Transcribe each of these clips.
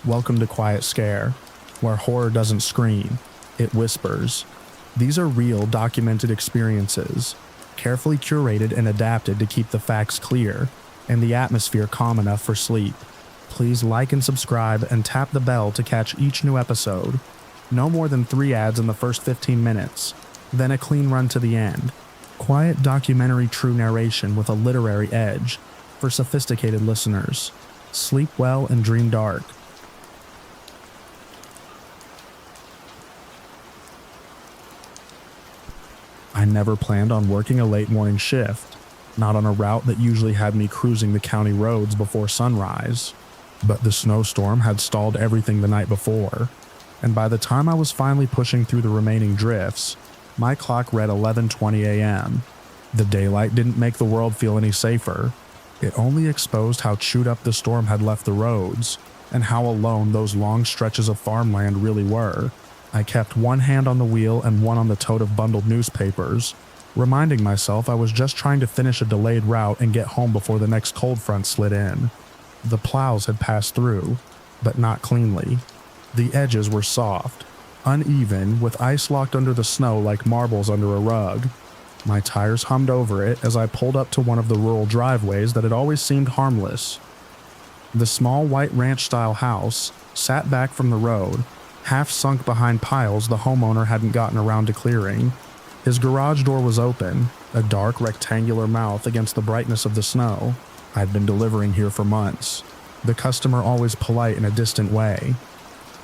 Welcome to Quiet Scare, where horror doesn't scream, it whispers. These are real, documented experiences, carefully curated and adapted to keep the facts clear and the atmosphere calm enough for sleep. Please like and subscribe and tap the bell to catch each new episode. No more than 3 ads in the first 15 minutes, then a clean run to the end. Quiet documentary true narration with a literary edge for sophisticated listeners. Sleep well and dream dark. I never planned on working a late morning shift, not on a route that usually had me cruising the county roads before sunrise. But the snowstorm had stalled everything the night before, and by the time I was finally pushing through the remaining drifts, my clock read 11:20 a.m. The daylight didn't make the world feel any safer. It only exposed how chewed up the storm had left the roads, and how alone those long stretches of farmland really were. I kept one hand on the wheel and one on the tote of bundled newspapers, reminding myself I was just trying to finish a delayed route and get home before the next cold front slid in. The plows had passed through, but not cleanly. The edges were soft, uneven, with ice locked under the snow like marbles under a rug. My tires hummed over it as I pulled up to one of the rural driveways that had always seemed harmless. The small white ranch-style house sat back from the road, half sunk behind piles the homeowner hadn't gotten around to clearing. His garage door was open, a dark rectangular mouth against the brightness of the snow. I'd been delivering here for months, the customer always polite in a distant way.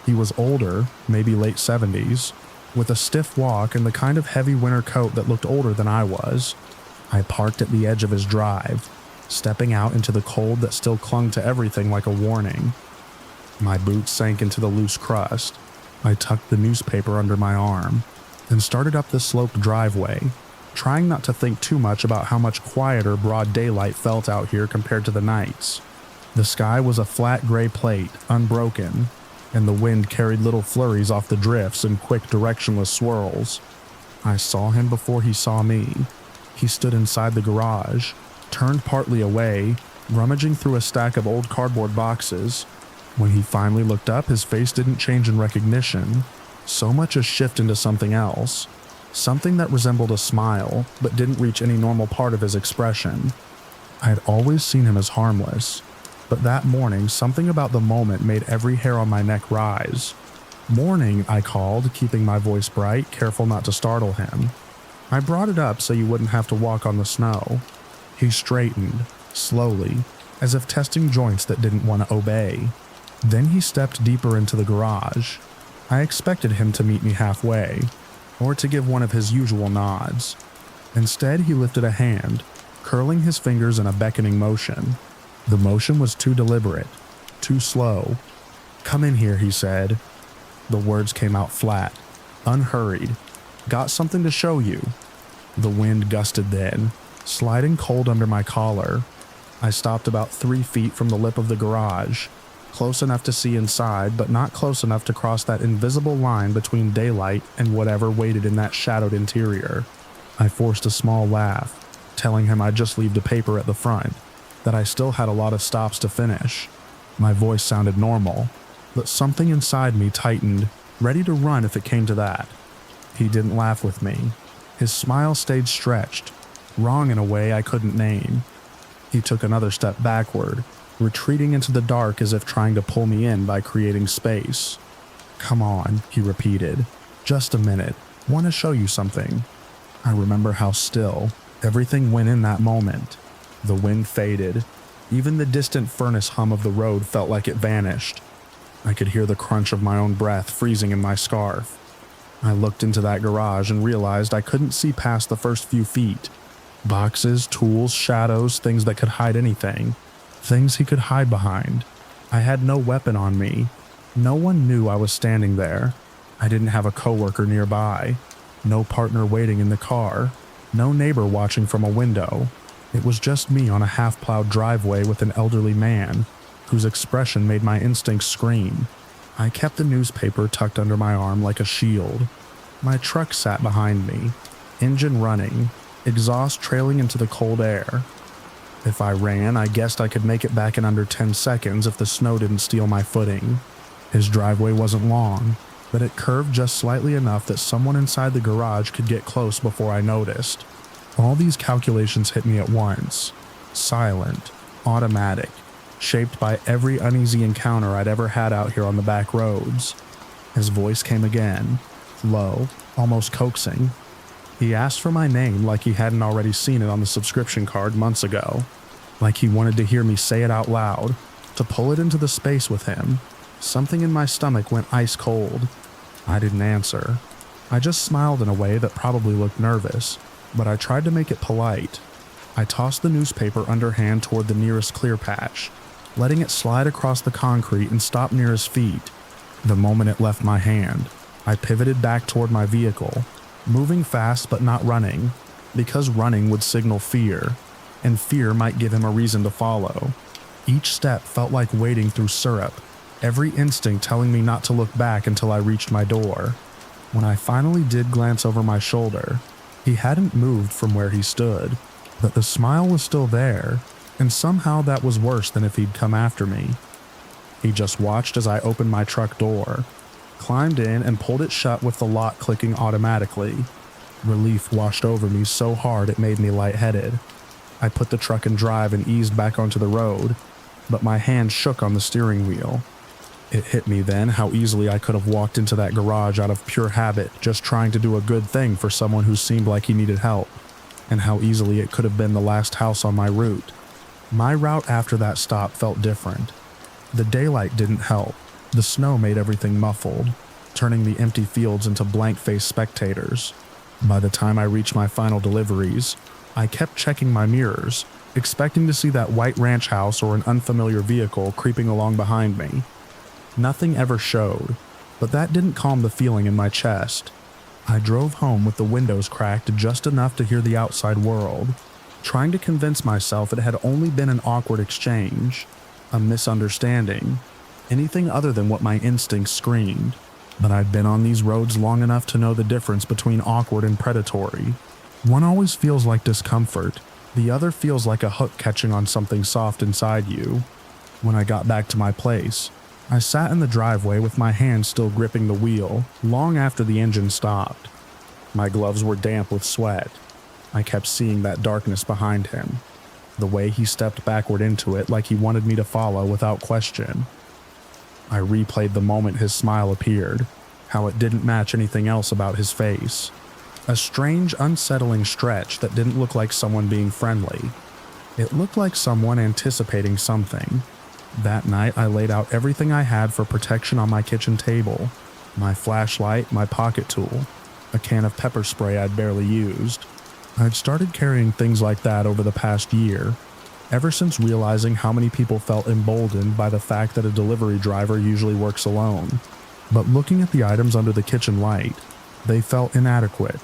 He was older, maybe late 70s, with a stiff walk and the kind of heavy winter coat that looked older than I was. I parked at the edge of his drive, stepping out into the cold that still clung to everything like a warning. My boots sank into the loose crust. I tucked the newspaper under my arm and started up the sloped driveway, trying not to think too much about how much quieter broad daylight felt out here compared to the nights. The sky was a flat gray plate, unbroken, and the wind carried little flurries off the drifts in quick directionless swirls. I saw him before he saw me. He stood inside the garage, turned partly away, rummaging through a stack of old cardboard boxes. When he finally looked up, his face didn't change in recognition, so much as shift into something else. Something that resembled a smile, but didn't reach any normal part of his expression. I had always seen him as harmless, but that morning something about the moment made every hair on my neck rise. "Morning," I called, keeping my voice bright, careful not to startle him. I brought it up so you wouldn't have to walk on the snow. He straightened, slowly, as if testing joints that didn't want to obey. Then he stepped deeper into the garage. I expected him to meet me halfway, or to give one of his usual nods. Instead, he lifted a hand, curling his fingers in a beckoning motion. The motion was too deliberate, too slow. "Come in here," he said. The words came out flat, unhurried. "Got something to show you." The wind gusted then, sliding cold under my collar. I stopped about 3 feet from the lip of the garage, close enough to see inside, but not close enough to cross that invisible line between daylight and whatever waited in that shadowed interior. I forced a small laugh, telling him I'd just leave the paper at the front, that I still had a lot of stops to finish. My voice sounded normal, but something inside me tightened, ready to run if it came to that. He didn't laugh with me. His smile stayed stretched, wrong in a way I couldn't name. He took another step backward, retreating into the dark as if trying to pull me in by creating space. "Come on," he repeated. "Just a minute. Want to show you something." I remember how still everything went in that moment. The wind faded. Even the distant furnace hum of the road felt like it vanished. I could hear the crunch of my own breath freezing in my scarf. I looked into that garage and realized I couldn't see past the first few feet. Boxes, tools, shadows, things that could hide anything. Things he could hide behind. I had no weapon on me. No one knew I was standing there. I didn't have a coworker nearby. No partner waiting in the car. No neighbor watching from a window. It was just me on a half-plowed driveway with an elderly man, whose expression made my instincts scream. I kept the newspaper tucked under my arm like a shield. My truck sat behind me, engine running, exhaust trailing into the cold air. If I ran, I guessed I could make it back in under 10 seconds if the snow didn't steal my footing. His driveway wasn't long, but it curved just slightly enough that someone inside the garage could get close before I noticed. All these calculations hit me at once. Silent, automatic, shaped by every uneasy encounter I'd ever had out here on the back roads. His voice came again, low, almost coaxing. He asked for my name like he hadn't already seen it on the subscription card months ago, like he wanted to hear me say it out loud, to pull it into the space with him. Something in my stomach went ice cold. I didn't answer. I just smiled in a way that probably looked nervous, but I tried to make it polite. I tossed the newspaper underhand toward the nearest clear patch, letting it slide across the concrete and stop near his feet. The moment it left my hand, I pivoted back toward my vehicle, moving fast but not running, because running would signal fear, and fear might give him a reason to follow. Each step felt like wading through syrup, every instinct telling me not to look back until I reached my door. When I finally did glance over my shoulder, he hadn't moved from where he stood, but the smile was still there, and somehow that was worse than if he'd come after me. He just watched as I opened my truck door, climbed in and pulled it shut with the lock clicking automatically. Relief washed over me so hard it made me lightheaded. I put the truck in drive and eased back onto the road, but my hand shook on the steering wheel. It hit me then how easily I could have walked into that garage out of pure habit, just trying to do a good thing for someone who seemed like he needed help, and how easily it could have been the last house on my route. My route after that stop felt different. The daylight didn't help. The snow made everything muffled, turning the empty fields into blank-faced spectators. By the time I reached my final deliveries, I kept checking my mirrors, expecting to see that white ranch house or an unfamiliar vehicle creeping along behind me. Nothing ever showed, but that didn't calm the feeling in my chest. I drove home with the windows cracked just enough to hear the outside world, trying to convince myself it had only been an awkward exchange, a misunderstanding, anything other than what my instincts screamed. But I'd been on these roads long enough to know the difference between awkward and predatory. One always feels like discomfort, the other feels like a hook catching on something soft inside you. When I got back to my place, I sat in the driveway with my hand still gripping the wheel long after the engine stopped. My gloves were damp with sweat. I kept seeing that darkness behind him, the way he stepped backward into it like he wanted me to follow without question. I replayed the moment his smile appeared, how it didn't match anything else about his face. A strange, unsettling stretch that didn't look like someone being friendly. It looked like someone anticipating something. That night, I laid out everything I had for protection on my kitchen table. My flashlight, my pocket tool, a can of pepper spray I'd barely used. I'd started carrying things like that over the past year, ever since realizing how many people felt emboldened by the fact that a delivery driver usually works alone. But looking at the items under the kitchen light, they felt inadequate.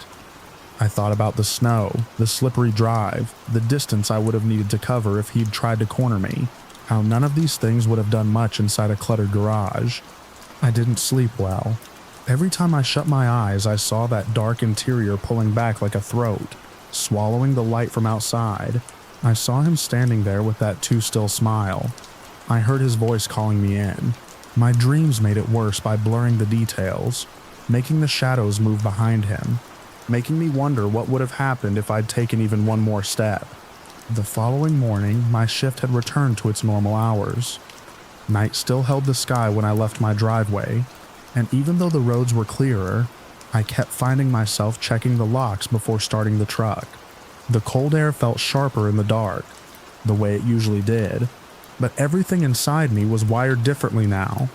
I thought about the snow, the slippery drive, the distance I would have needed to cover if he'd tried to corner me, how none of these things would have done much inside a cluttered garage. I didn't sleep well. Every time I shut my eyes, I saw that dark interior pulling back like a throat, swallowing the light from outside. I saw him standing there with that too-still smile. I heard his voice calling me in. My dreams made it worse by blurring the details, making the shadows move behind him, making me wonder what would have happened if I'd taken even one more step. The following morning, my shift had returned to its normal hours. Night still held the sky when I left my driveway, and even though the roads were clearer, I kept finding myself checking the locks before starting the truck. The cold air felt sharper in the dark, the way it usually did, but everything inside me was wired differently now.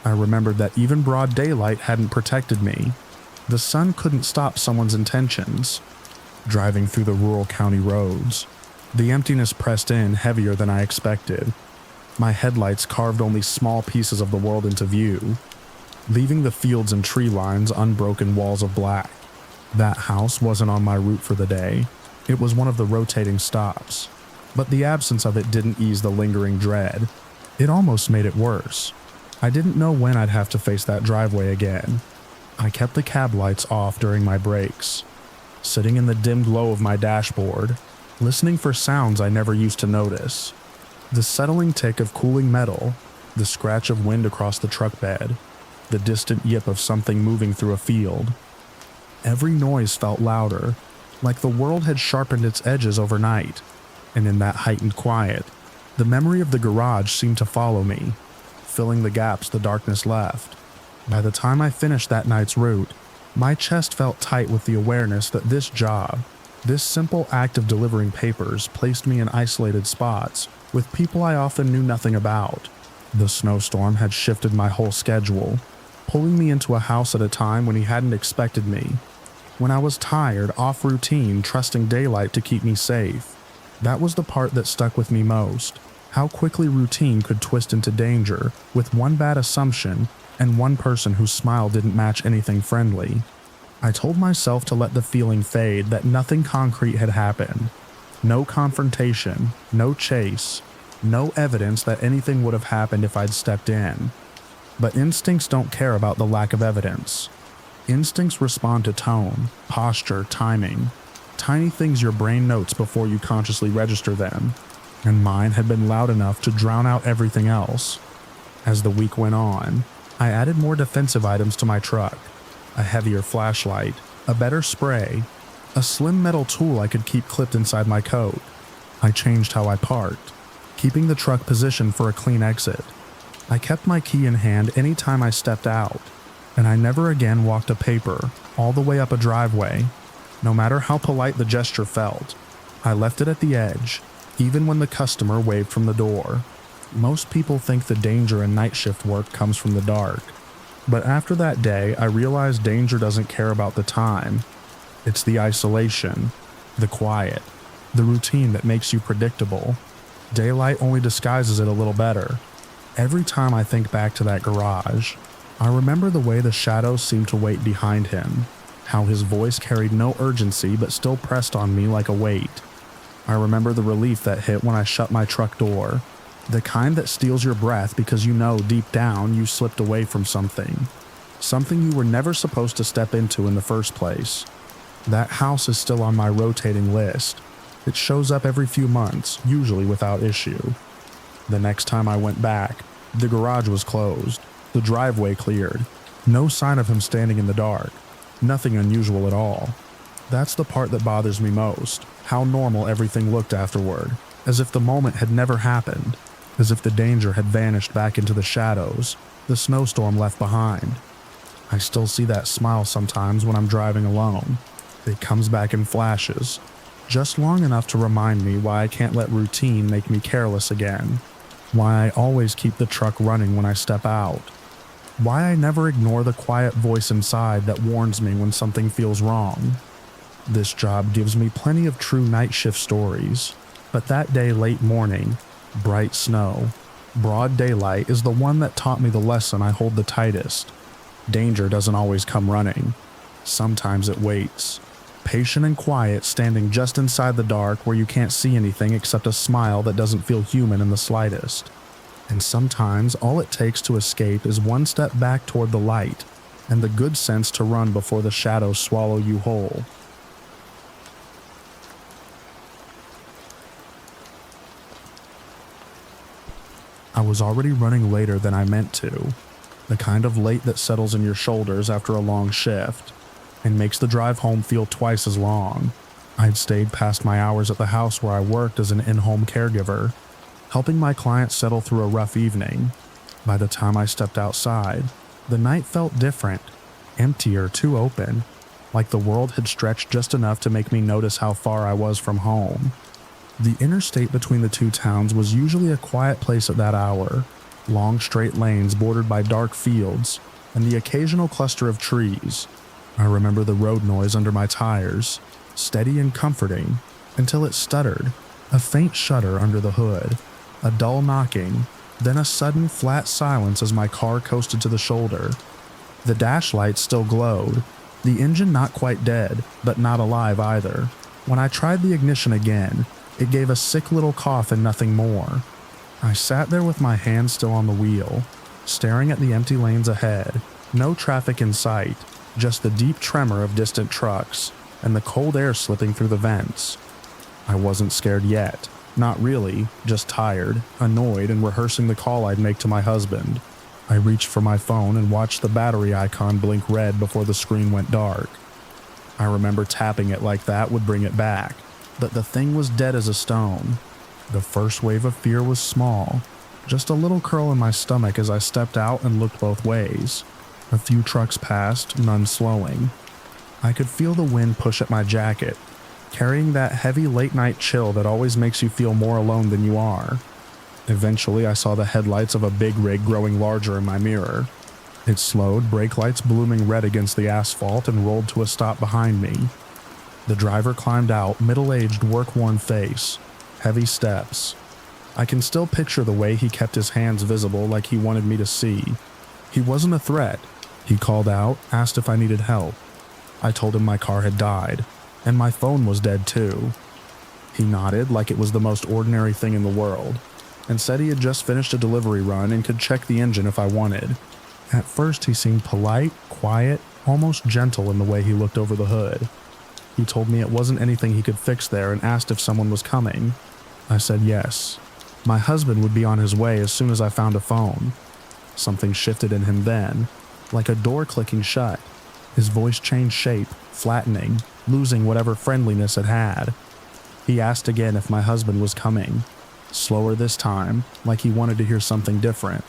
I remembered that even broad daylight hadn't protected me. The sun couldn't stop someone's intentions. Driving through the rural county roads, the emptiness pressed in heavier than I expected. My headlights carved only small pieces of the world into view, leaving the fields and tree lines unbroken walls of black. That house wasn't on my route for the day. It was one of the rotating stops, but the absence of it didn't ease the lingering dread. It almost made it worse. I didn't know when I'd have to face that driveway again. I kept the cab lights off during my breaks, sitting in the dim glow of my dashboard, listening for sounds I never used to notice. The settling tick of cooling metal, the scratch of wind across the truck bed, the distant yip of something moving through a field. Every noise felt louder, like the world had sharpened its edges overnight, and in that heightened quiet, the memory of the garage seemed to follow me, filling the gaps the darkness left. By the time I finished that night's route, my chest felt tight with the awareness that this job, this simple act of delivering papers, placed me in isolated spots with people I often knew nothing about. The snowstorm had shifted my whole schedule, pulling me into a house at a time when he hadn't expected me, when I was tired, off routine, trusting daylight to keep me safe. That was the part that stuck with me most, how quickly routine could twist into danger with one bad assumption and one person whose smile didn't match anything friendly. I told myself to let the feeling fade, that nothing concrete had happened. No confrontation, no chase, no evidence that anything would have happened if I'd stepped in. But instincts don't care about the lack of evidence. Instincts respond to tone, posture, timing, tiny things your brain notes before you consciously register them, and mine had been loud enough to drown out everything else. As the week went on, I added more defensive items to my truck, a heavier flashlight, a better spray, a slim metal tool I could keep clipped inside my coat. I changed how I parked, keeping the truck positioned for a clean exit. I kept my key in hand any time I stepped out, and I never again walked a paper all the way up a driveway, no matter how polite the gesture felt. I left it at the edge, even when the customer waved from the door. Most people think the danger in night shift work comes from the dark, but after that day I realized danger doesn't care about the time. It's the isolation, the quiet, the routine that makes you predictable. Daylight only disguises it a little better. Every time I think back to that garage, I remember the way the shadows seemed to wait behind him, how his voice carried no urgency but still pressed on me like a weight. I remember the relief that hit when I shut my truck door, the kind that steals your breath because you know deep down you slipped away from something you were never supposed to step into in the first place. That house is still on my rotating list. It shows up every few months, usually without issue. The next time I went back, the garage was closed, the driveway cleared, no sign of him standing in the dark, nothing unusual at all. That's the part that bothers me most, how normal everything looked afterward, as if the moment had never happened, as if the danger had vanished back into the shadows the snowstorm left behind. I still see that smile sometimes when I'm driving alone. It comes back in flashes, just long enough to remind me why I can't let routine make me careless again, why I always keep the truck running when I step out, why I never ignore the quiet voice inside that warns me when something feels wrong. This job gives me plenty of true night shift stories, but that day late morning, bright snow, broad daylight is the one that taught me the lesson I hold the tightest. Danger doesn't always come running. Sometimes it waits, patient and quiet, standing just inside the dark where you can't see anything except a smile that doesn't feel human in the slightest. And sometimes all it takes to escape is one step back toward the light and the good sense to run before the shadows swallow you whole. I was already running later than I meant to, the kind of late that settles in your shoulders after a long shift and makes the drive home feel twice as long. I'd stayed past my hours at the house where I worked as an in-home caregiver, helping my clients settle through a rough evening. By the time I stepped outside, the night felt different, emptier, too open, like the world had stretched just enough to make me notice how far I was from home. The interstate between the two towns was usually a quiet place at that hour, long straight lanes bordered by dark fields and the occasional cluster of trees. I remember the road noise under my tires, steady and comforting, until it stuttered, a faint shudder under the hood, a dull knocking, then a sudden flat silence as my car coasted to the shoulder. The dash lights still glowed, the engine not quite dead, but not alive either. When I tried the ignition again, it gave a sick little cough and nothing more. I sat there with my hand still on the wheel, staring at the empty lanes ahead, no traffic in sight, just the deep tremor of distant trucks and the cold air slipping through the vents. I wasn't scared yet. Not really, just tired, annoyed, and rehearsing the call I'd make to my husband. I reached for my phone and watched the battery icon blink red before the screen went dark. I remember tapping it like that would bring it back, but the thing was dead as a stone. The first wave of fear was small, just a little curl in my stomach as I stepped out and looked both ways. A few trucks passed, none slowing. I could feel the wind push at my jacket, carrying that heavy late-night chill that always makes you feel more alone than you are. Eventually, I saw the headlights of a big rig growing larger in my mirror. It slowed, brake lights blooming red against the asphalt, and rolled to a stop behind me. The driver climbed out, middle-aged, work-worn face, heavy steps. I can still picture the way he kept his hands visible like he wanted me to see. He wasn't a threat. He called out, asked if I needed help. I told him my car had died, and my phone was dead too. He nodded like it was the most ordinary thing in the world, and said he had just finished a delivery run and could check the engine if I wanted. At first he seemed polite, quiet, almost gentle in the way he looked over the hood. He told me it wasn't anything he could fix there and asked if someone was coming. I said yes. My husband would be on his way as soon as I found a phone. Something shifted in him then, like a door clicking shut. His voice changed shape, flattening, losing whatever friendliness it had. He asked again if my husband was coming, slower this time, like he wanted to hear something different.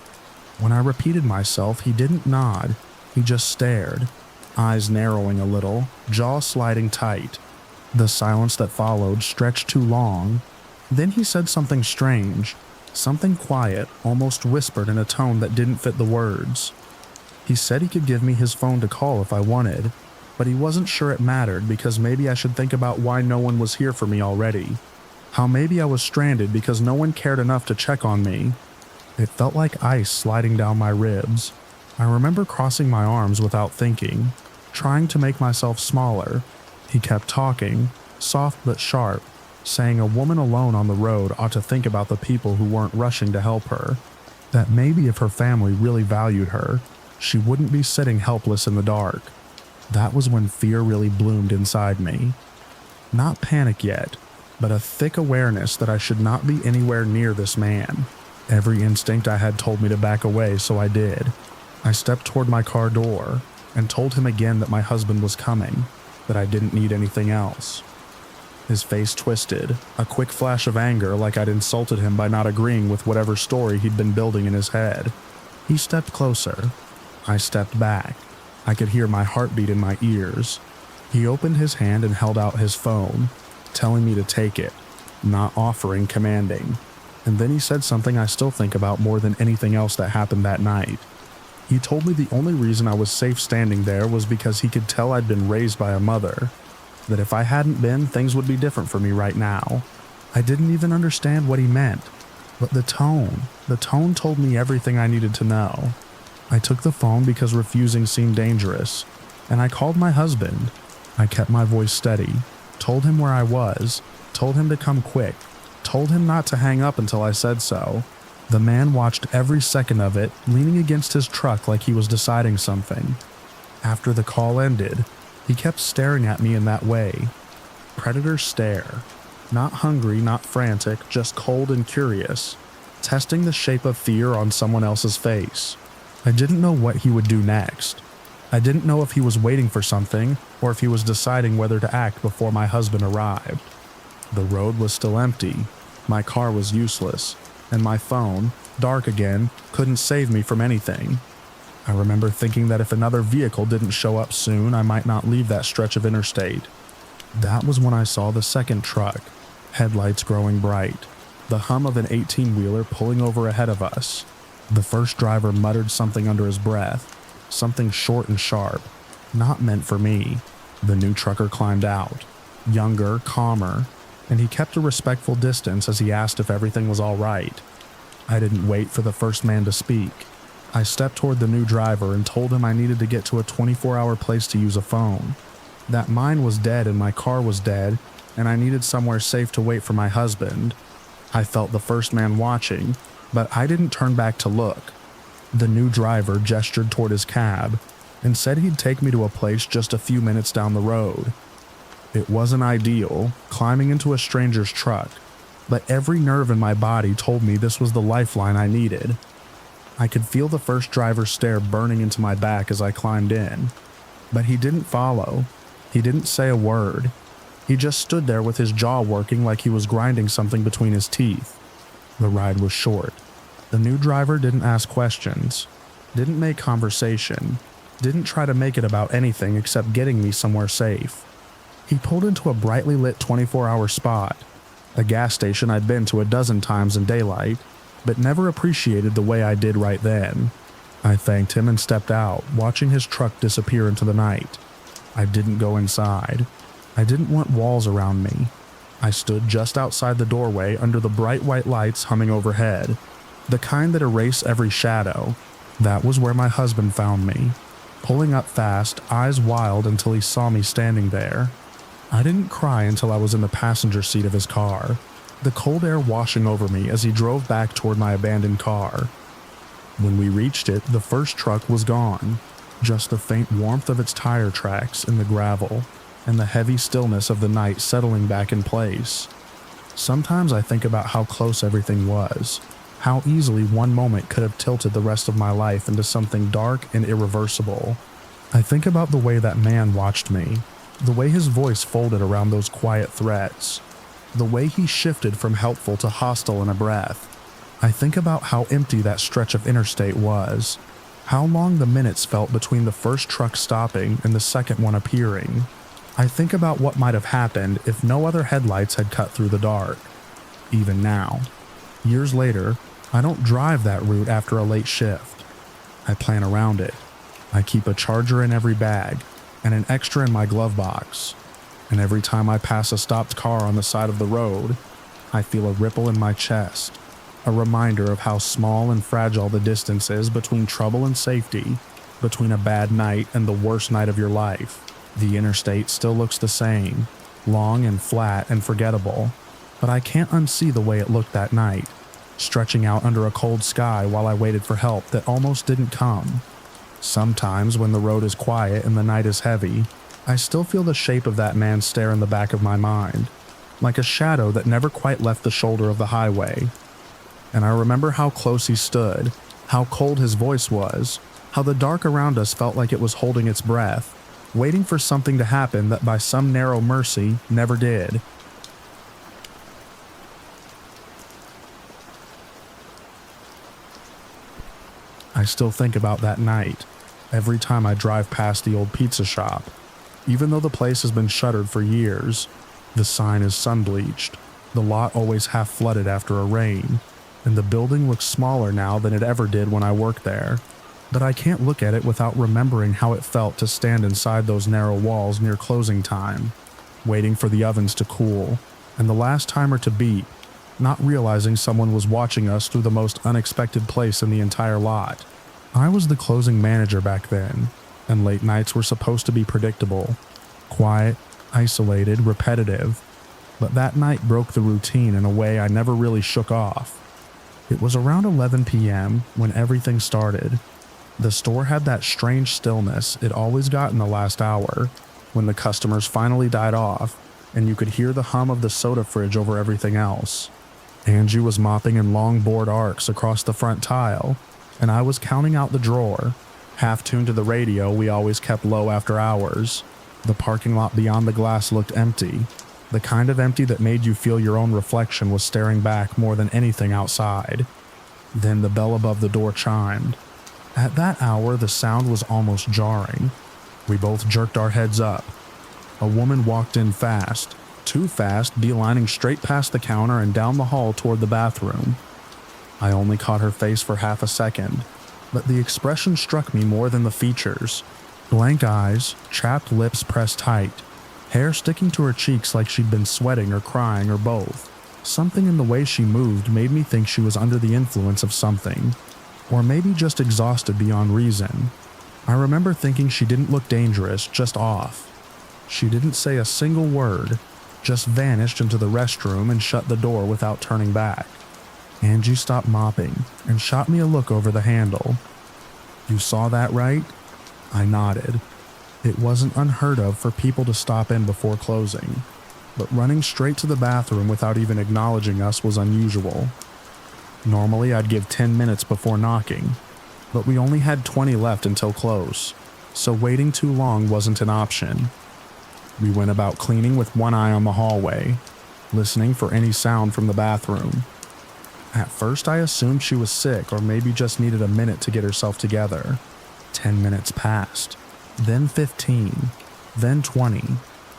When I repeated myself, he didn't nod, he just stared, eyes narrowing a little, jaw sliding tight. The silence that followed stretched too long. Then he said something strange, something quiet, almost whispered in a tone that didn't fit the words. He said he could give me his phone to call if I wanted, but he wasn't sure it mattered because maybe I should think about why no one was here for me already. How maybe I was stranded because no one cared enough to check on me. It felt like ice sliding down my ribs. I remember crossing my arms without thinking, trying to make myself smaller. He kept talking, soft but sharp, saying a woman alone on the road ought to think about the people who weren't rushing to help her. That maybe if her family really valued her, she wouldn't be sitting helpless in the dark. That was when fear really bloomed inside me. Not panic yet, but a thick awareness that I should not be anywhere near this man. Every instinct I had told me to back away, so I did. I stepped toward my car door and told him again that my husband was coming, that I didn't need anything else. His face twisted, a quick flash of anger like I'd insulted him by not agreeing with whatever story he'd been building in his head. He stepped closer. I stepped back. I could hear my heartbeat in my ears. He opened his hand and held out his phone, telling me to take it, not offering commanding. And then he said something I still think about more than anything else that happened that night. He told me the only reason I was safe standing there was because he could tell I'd been raised by a mother, that if I hadn't been, things would be different for me right now. I didn't even understand what he meant, but the tone told me everything I needed to know. I took the phone because refusing seemed dangerous, and I called my husband. I kept my voice steady, told him where I was, told him to come quick, told him not to hang up until I said so. The man watched every second of it, leaning against his truck like he was deciding something. After the call ended, he kept staring at me in that way. Predator stare. Not hungry, not frantic, just cold and curious, testing the shape of fear on someone else's face. I didn't know what he would do next. I didn't know if he was waiting for something or if he was deciding whether to act before my husband arrived. The road was still empty, my car was useless, and my phone, dark again, couldn't save me from anything. I remember thinking that if another vehicle didn't show up soon, I might not leave that stretch of interstate. That was when I saw the second truck, headlights growing bright, the hum of an 18-wheeler pulling over ahead of us. The first driver muttered something under his breath, something short and sharp, not meant for me. The new trucker climbed out, younger, calmer, and he kept a respectful distance as he asked if everything was all right. I didn't wait for the first man to speak. I stepped toward the new driver and told him I needed to get to a 24-hour place to use a phone, that mine was dead and my car was dead, and I needed somewhere safe to wait for my husband. I felt the first man watching, but I didn't turn back to look. The new driver gestured toward his cab and said he'd take me to a place just a few minutes down the road. It wasn't ideal, climbing into a stranger's truck, but every nerve in my body told me this was the lifeline I needed. I could feel the first driver's stare burning into my back as I climbed in, but he didn't follow. He didn't say a word. He just stood there with his jaw working like he was grinding something between his teeth. The ride was short. The new driver didn't ask questions, didn't make conversation, didn't try to make it about anything except getting me somewhere safe. He pulled into a brightly lit 24-hour spot, a gas station I'd been to a dozen times in daylight, but never appreciated the way I did right then. I thanked him and stepped out, watching his truck disappear into the night. I didn't go inside. I didn't want walls around me. I stood just outside the doorway under the bright white lights humming overhead, the kind that erase every shadow. That was where my husband found me, pulling up fast, eyes wild until he saw me standing there. I didn't cry until I was in the passenger seat of his car, the cold air washing over me as he drove back toward my abandoned car. When we reached it, the first truck was gone, just the faint warmth of its tire tracks in the gravel and the heavy stillness of the night settling back in place. Sometimes I think about how close everything was, how easily one moment could have tilted the rest of my life into something dark and irreversible. I think about the way that man watched me, the way his voice folded around those quiet threats, the way he shifted from helpful to hostile in a breath. I think about how empty that stretch of interstate was, how long the minutes felt between the first truck stopping and the second one appearing. I think about what might have happened if no other headlights had cut through the dark. Even now, years later, I don't drive that route after a late shift. I plan around it. I keep a charger in every bag and an extra in my glove box. And every time I pass a stopped car on the side of the road, I feel a ripple in my chest, a reminder of how small and fragile the distance is between trouble and safety, between a bad night and the worst night of your life. The interstate still looks the same, long and flat and forgettable, but I can't unsee the way it looked that night, stretching out under a cold sky while I waited for help that almost didn't come. Sometimes when the road is quiet and the night is heavy, I still feel the shape of that man stare in the back of my mind, like a shadow that never quite left the shoulder of the highway. And I remember how close he stood, how cold his voice was, how the dark around us felt like it was holding its breath, waiting for something to happen that by some narrow mercy never did. I still think about that night, every time I drive past the old pizza shop. Even though the place has been shuttered for years, the sign is sun-bleached, the lot always half flooded after a rain, and the building looks smaller now than it ever did when I worked there. But I can't look at it without remembering how it felt to stand inside those narrow walls near closing time, waiting for the ovens to cool, and the last timer to beep, not realizing someone was watching us through the most unexpected place in the entire lot. I was the closing manager back then, and late nights were supposed to be predictable, quiet, isolated, repetitive, but that night broke the routine in a way I never really shook off. It was around 11 p.m. when everything started. The store had that strange stillness it always got in the last hour, when the customers finally died off, and you could hear the hum of the soda fridge over everything else. Angie was mopping in long board arcs across the front tile, and I was counting out the drawer, half tuned to the radio we always kept low after hours. The parking lot beyond the glass looked empty, the kind of empty that made you feel your own reflection was staring back more than anything outside. Then the bell above the door chimed. At that hour, the sound was almost jarring. We both jerked our heads up. A woman walked in fast, too fast, beelining straight past the counter and down the hall toward the bathroom. I only caught her face for half a second, but the expression struck me more than the features. Blank eyes, chapped lips pressed tight, hair sticking to her cheeks like she'd been sweating or crying or both. Something in the way she moved made me think she was under the influence of something, or maybe just exhausted beyond reason. I remember thinking she didn't look dangerous, just off. She didn't say a single word, just vanished into the restroom and shut the door without turning back. Angie stopped mopping and shot me a look over the handle. "You saw that, right?" I nodded. It wasn't unheard of for people to stop in before closing. but running straight to the bathroom without even acknowledging us was unusual. Normally, I'd give 10 minutes before knocking, but we only had 20 left until close, so waiting too long wasn't an option. We went about cleaning with one eye on the hallway, listening for any sound from the bathroom. At first, I assumed she was sick or maybe just needed a minute to get herself together. 10 minutes passed, then 15, then 20.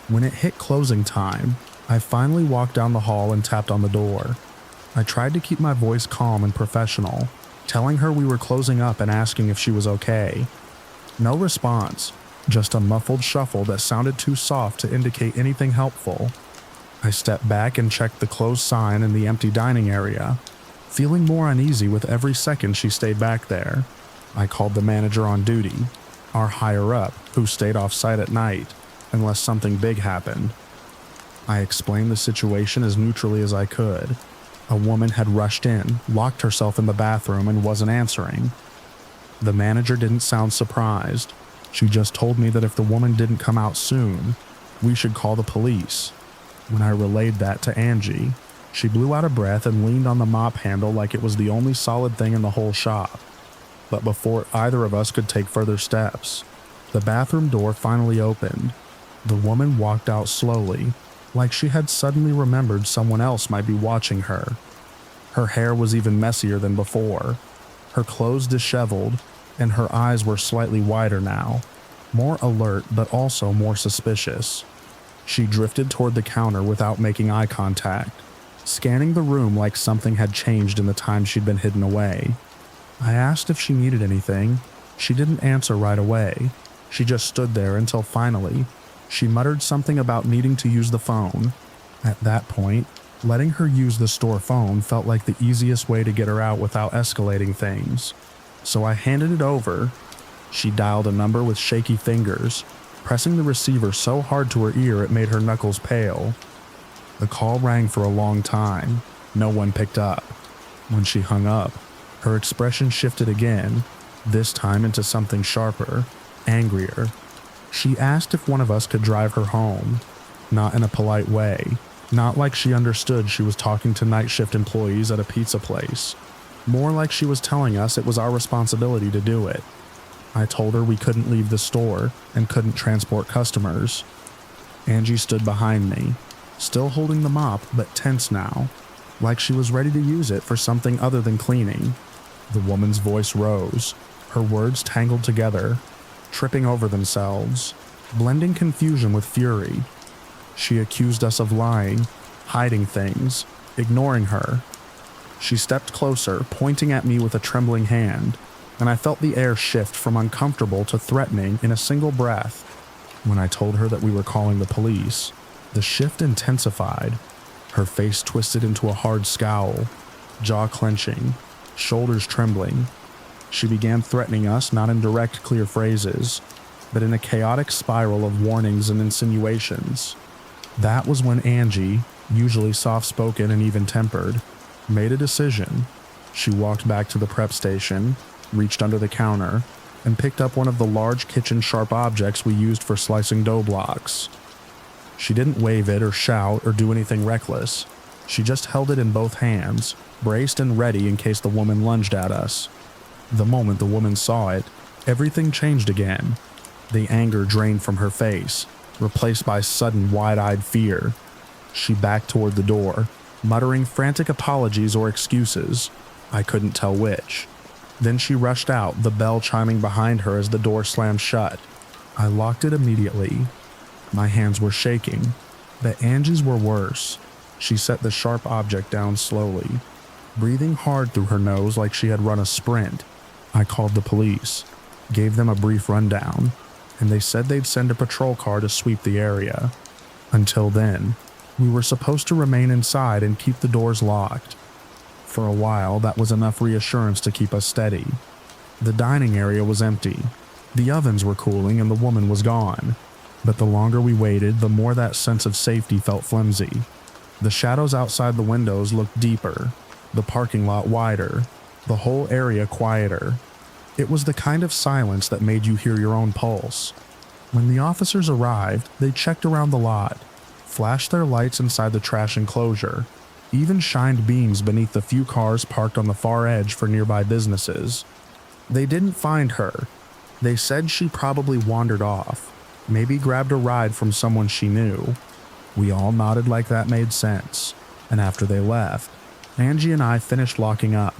When it hit closing time, I finally walked down the hall and tapped on the door. I tried to keep my voice calm and professional, telling her we were closing up and asking if she was okay. No response, just a muffled shuffle that sounded too soft to indicate anything helpful. I stepped back and checked the closed sign in the empty dining area, feeling more uneasy with every second she stayed back there. I called the manager on duty, our higher-up, who stayed off-site at night, unless something big happened. I explained the situation as neutrally as I could. A woman had rushed in, locked herself in the bathroom, and wasn't answering. The manager didn't sound surprised. She just told me that if the woman didn't come out soon, we should call the police. When I relayed that to Angie, she blew out a breath and leaned on the mop handle like it was the only solid thing in the whole shop. But before either of us could take further steps, the bathroom door finally opened. The woman walked out slowly, like she had suddenly remembered someone else might be watching her. Her hair was even messier than before, her clothes disheveled, and her eyes were slightly wider now, more alert but also more suspicious. She drifted toward the counter without making eye contact, scanning the room like something had changed in the time she'd been hidden away. I asked if she needed anything. She didn't answer right away. She just stood there until finally, she muttered something about needing to use the phone. At that point, letting her use the store phone felt like the easiest way to get her out without escalating things. So I handed it over. She dialed a number with shaky fingers, pressing the receiver so hard to her ear it made her knuckles pale. The call rang for a long time. No one picked up. When she hung up, her expression shifted again, this time into something sharper, angrier. She asked if one of us could drive her home, not in a polite way, not like she understood she was talking to night shift employees at a pizza place, more like she was telling us it was our responsibility to do it. I told her we couldn't leave the store and couldn't transport customers. Angie stood behind me, still holding the mop but tense now, like she was ready to use it for something other than cleaning. The woman's voice rose, her words tangled together, tripping over themselves, blending confusion with fury. She accused us of lying, hiding things, ignoring her. She stepped closer, pointing at me with a trembling hand, and I felt the air shift from uncomfortable to threatening in a single breath. When I told her that we were calling the police, the shift intensified. Her face twisted into a hard scowl, jaw clenching, shoulders trembling. She began threatening us not in direct, clear phrases, but in a chaotic spiral of warnings and insinuations. That was when Angie, usually soft-spoken and even-tempered, made a decision. She walked back to the prep station, reached under the counter, and picked up one of the large kitchen sharp objects we used for slicing dough blocks. She didn't wave it or shout or do anything reckless. She just held it in both hands, braced and ready in case the woman lunged at us. The moment the woman saw it, everything changed again. The anger drained from her face, replaced by sudden wide-eyed fear. She backed toward the door, muttering frantic apologies or excuses. I couldn't tell which. Then she rushed out, the bell chiming behind her as the door slammed shut. I locked it immediately. My hands were shaking, but Angie's were worse. She set the sharp object down slowly, breathing hard through her nose like she had run a sprint. I called the police, gave them a brief rundown, and they said they'd send a patrol car to sweep the area. Until then, we were supposed to remain inside and keep the doors locked. For a while, that was enough reassurance to keep us steady. The dining area was empty. The ovens were cooling and the woman was gone. But the longer we waited, the more that sense of safety felt flimsy. The shadows outside the windows looked deeper, the parking lot wider, the whole area quieter. It was the kind of silence that made you hear your own pulse. When the officers arrived, they checked around the lot, flashed their lights inside the trash enclosure, even shined beams beneath the few cars parked on the far edge for nearby businesses. They didn't find her. They said she probably wandered off, maybe grabbed a ride from someone she knew. We all nodded like that made sense, and after they left, Angie and I finished locking up.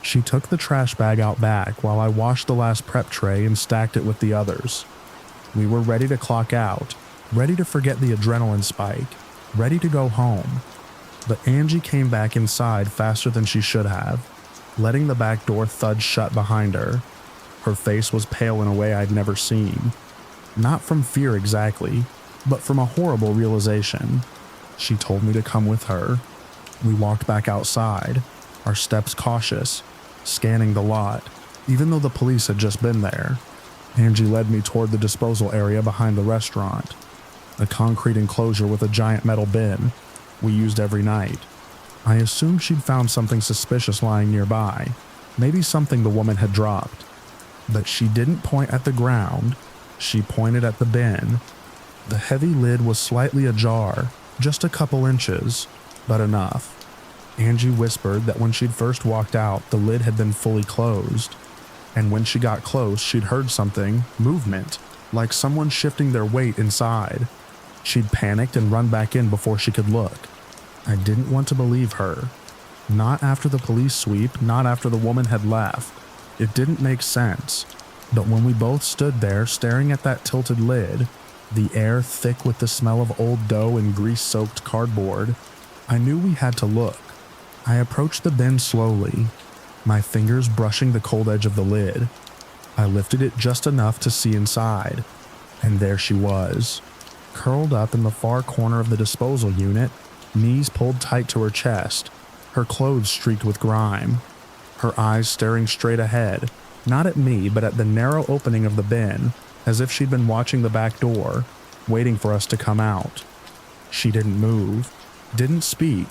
She took the trash bag out back while I washed the last prep tray and stacked it with the others. We were ready to clock out, ready to forget the adrenaline spike, ready to go home. But Angie came back inside faster than she should have, letting the back door thud shut behind her. Her face was pale in a way I'd never seen. Not from fear exactly, but from a horrible realization. She told me to come with her. We walked back outside, our steps cautious, scanning the lot, even though the police had just been there. Angie led me toward the disposal area behind the restaurant, a concrete enclosure with a giant metal bin we used every night. I assumed she'd found something suspicious lying nearby, maybe something the woman had dropped. But she didn't point at the ground, she pointed at the bin. The heavy lid was slightly ajar, just a couple inches, but enough. Angie whispered that when she'd first walked out, the lid had been fully closed. And when she got close, she'd heard something, movement, like someone shifting their weight inside. She'd panicked and run back in before she could look. I didn't want to believe her. Not after the police sweep, not after the woman had left. It didn't make sense. But when we both stood there staring at that tilted lid, the air thick with the smell of old dough and grease-soaked cardboard, I knew we had to look. I approached the bin slowly, my fingers brushing the cold edge of the lid. I lifted it just enough to see inside, and there she was, curled up in the far corner of the disposal unit, knees pulled tight to her chest, her clothes streaked with grime, her eyes staring straight ahead, not at me but at the narrow opening of the bin, as if she'd been watching the back door, waiting for us to come out. She didn't move, didn't speak.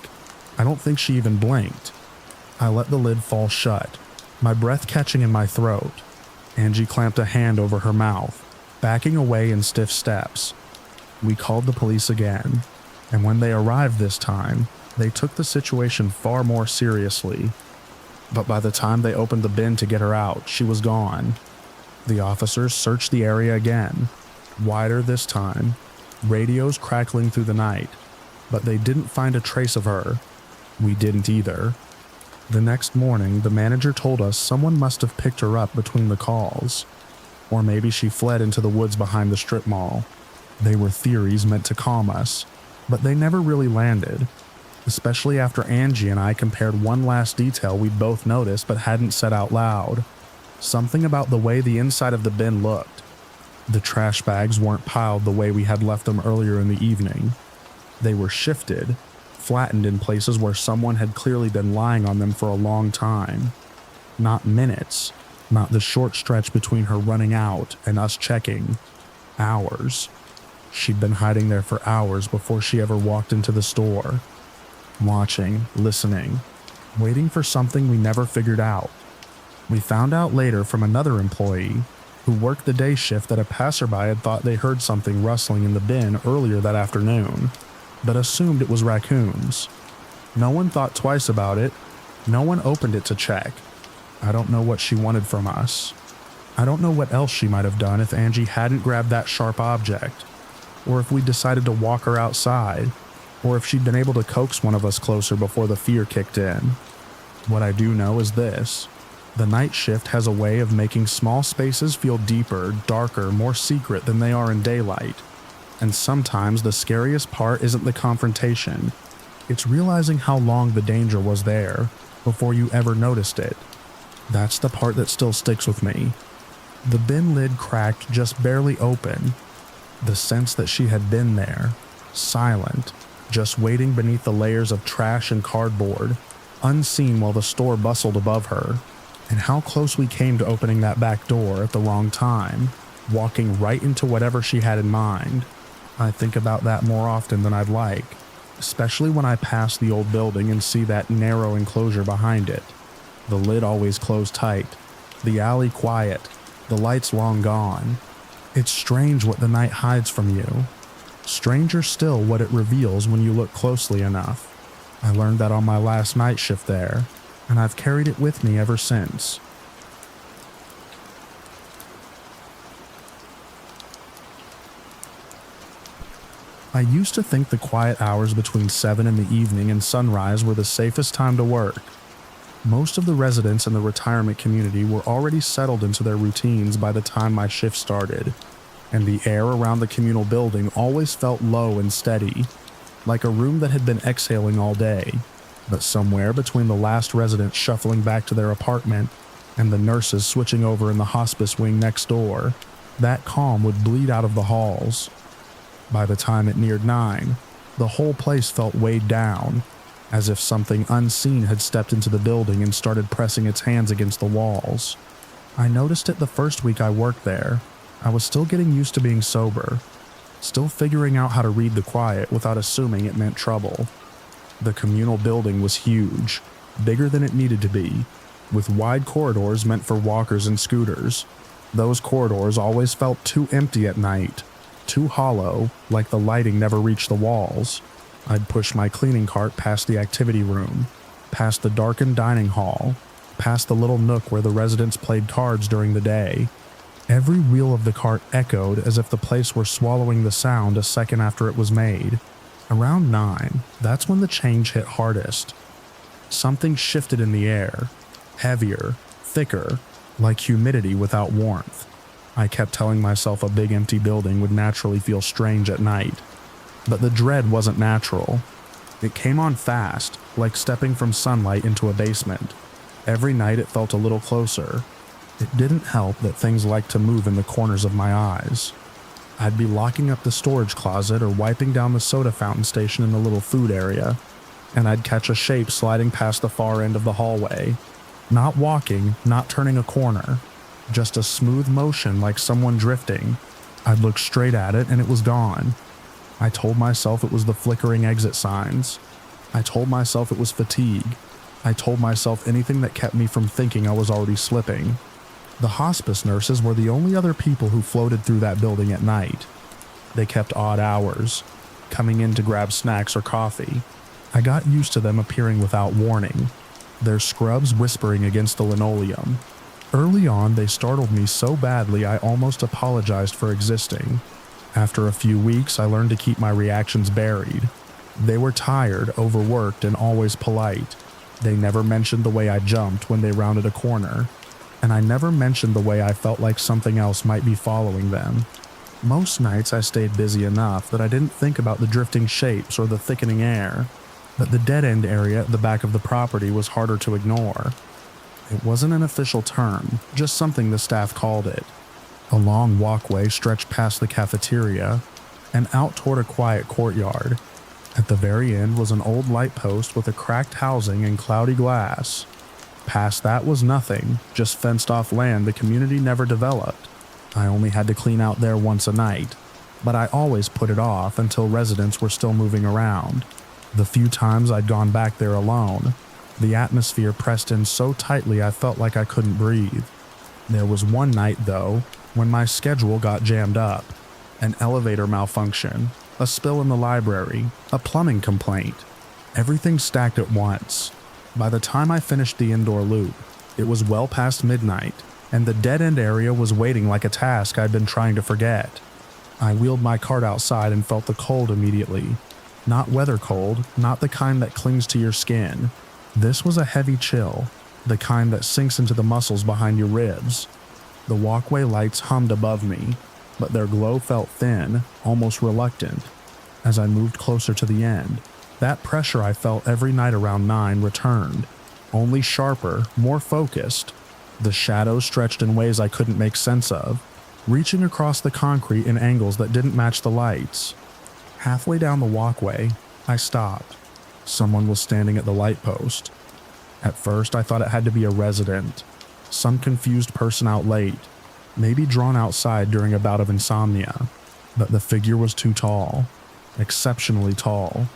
I don't think she even blinked. I let the lid fall shut, my breath catching in my throat. Angie clamped a hand over her mouth, backing away in stiff steps. We called the police again, and when they arrived this time, they took the situation far more seriously. But by the time they opened the bin to get her out, she was gone. The officers searched the area again, wider this time, radios crackling through the night, but they didn't find a trace of her. We didn't either. The next morning, the manager told us someone must have picked her up between the calls. Or maybe she fled into the woods behind the strip mall. They were theories meant to calm us, but they never really landed, especially after Angie and I compared one last detail we'd both noticed but hadn't said out loud. Something about the way the inside of the bin looked. The trash bags weren't piled the way we had left them earlier in the evening. They were shifted, flattened in places where someone had clearly been lying on them for a long time. Not minutes, not the short stretch between her running out and us checking. Hours. She'd been hiding there for hours before she ever walked into the store. Watching, listening, waiting for something we never figured out. We found out later from another employee who worked the day shift that a passerby had thought they heard something rustling in the bin earlier that afternoon, but assumed it was raccoons. No one thought twice about it. No one opened it to check. I don't know what she wanted from us. I don't know what else she might have done if Angie hadn't grabbed that sharp object, or if we decided to walk her outside, or if she'd been able to coax one of us closer before the fear kicked in. What I do know is this: the night shift has a way of making small spaces feel deeper, darker, more secret than they are in daylight. And sometimes the scariest part isn't the confrontation. It's realizing how long the danger was there before you ever noticed it. That's the part that still sticks with me. The bin lid cracked just barely open. The sense that she had been there, silent, just waiting beneath the layers of trash and cardboard, unseen while the store bustled above her. And how close we came to opening that back door at the wrong time, walking right into whatever she had in mind. I think about that more often than I'd like, especially when I pass the old building and see that narrow enclosure behind it. The lid always closed tight, the alley quiet, the lights long gone. It's strange what the night hides from you. Stranger still what it reveals when you look closely enough. I learned that on my last night shift there, and I've carried it with me ever since. I used to think the quiet hours between 7 in the evening and sunrise were the safest time to work. Most of the residents in the retirement community were already settled into their routines by the time my shift started, and the air around the communal building always felt low and steady, like a room that had been exhaling all day. But somewhere between the last resident shuffling back to their apartment and the nurses switching over in the hospice wing next door, that calm would bleed out of the halls. By the time it neared 9, the whole place felt weighed down, as if something unseen had stepped into the building and started pressing its hands against the walls. I noticed it the first week I worked there. I was still getting used to being sober, still figuring out how to read the quiet without assuming it meant trouble. The communal building was huge, bigger than it needed to be, with wide corridors meant for walkers and scooters. Those corridors always felt too empty at night, too hollow, like the lighting never reached the walls. I'd push my cleaning cart past the activity room, past the darkened dining hall, past the little nook where the residents played cards during the day. Every wheel of the cart echoed as if the place were swallowing the sound a second after it was made. Around 9, that's when the change hit hardest. Something shifted in the air, heavier, thicker, like humidity without warmth. I kept telling myself a big empty building would naturally feel strange at night. But the dread wasn't natural. It came on fast, like stepping from sunlight into a basement. Every night it felt a little closer. It didn't help that things liked to move in the corners of my eyes. I'd be locking up the storage closet or wiping down the soda fountain station in the little food area, and I'd catch a shape sliding past the far end of the hallway. Not walking, not turning a corner, just a smooth motion like someone drifting. I'd look straight at it and it was gone. I told myself it was the flickering exit signs. I told myself it was fatigue. I told myself anything that kept me from thinking I was already slipping. The hospice nurses were the only other people who floated through that building at night. They kept odd hours, coming in to grab snacks or coffee. I got used to them appearing without warning, their scrubs whispering against the linoleum. Early on, they startled me so badly I almost apologized for existing. After a few weeks, I learned to keep my reactions buried. They were tired, overworked, and always polite. They never mentioned the way I jumped when they rounded a corner, and I never mentioned the way I felt like something else might be following them. Most nights I stayed busy enough that I didn't think about the drifting shapes or the thickening air, but the dead-end area at the back of the property was harder to ignore. It wasn't an official term, just something the staff called it. A long walkway stretched past the cafeteria and out toward a quiet courtyard. At the very end was an old light post with a cracked housing and cloudy glass. Past that was nothing, just fenced-off land the community never developed. I only had to clean out there once a night, but I always put it off until residents were still moving around. The few times I'd gone back there alone, the atmosphere pressed in so tightly I felt like I couldn't breathe. There was one night, though, when my schedule got jammed up. An elevator malfunction, a spill in the library, a plumbing complaint. Everything stacked at once. By the time I finished the indoor loop, it was well past midnight, and the dead-end area was waiting like a task I'd been trying to forget. I wheeled my cart outside and felt the cold immediately. Not weather cold, not the kind that clings to your skin. This was a heavy chill, the kind that sinks into the muscles behind your ribs. The walkway lights hummed above me, but their glow felt thin, almost reluctant. As I moved closer to the end, that pressure I felt every night around 9 returned, only sharper, more focused. The shadows stretched in ways I couldn't make sense of, reaching across the concrete in angles that didn't match the lights. Halfway down the walkway, I stopped. Someone was standing at the light post. At first, I thought it had to be a resident, some confused person out late, maybe drawn outside during a bout of insomnia. But the figure was too tall, exceptionally tall,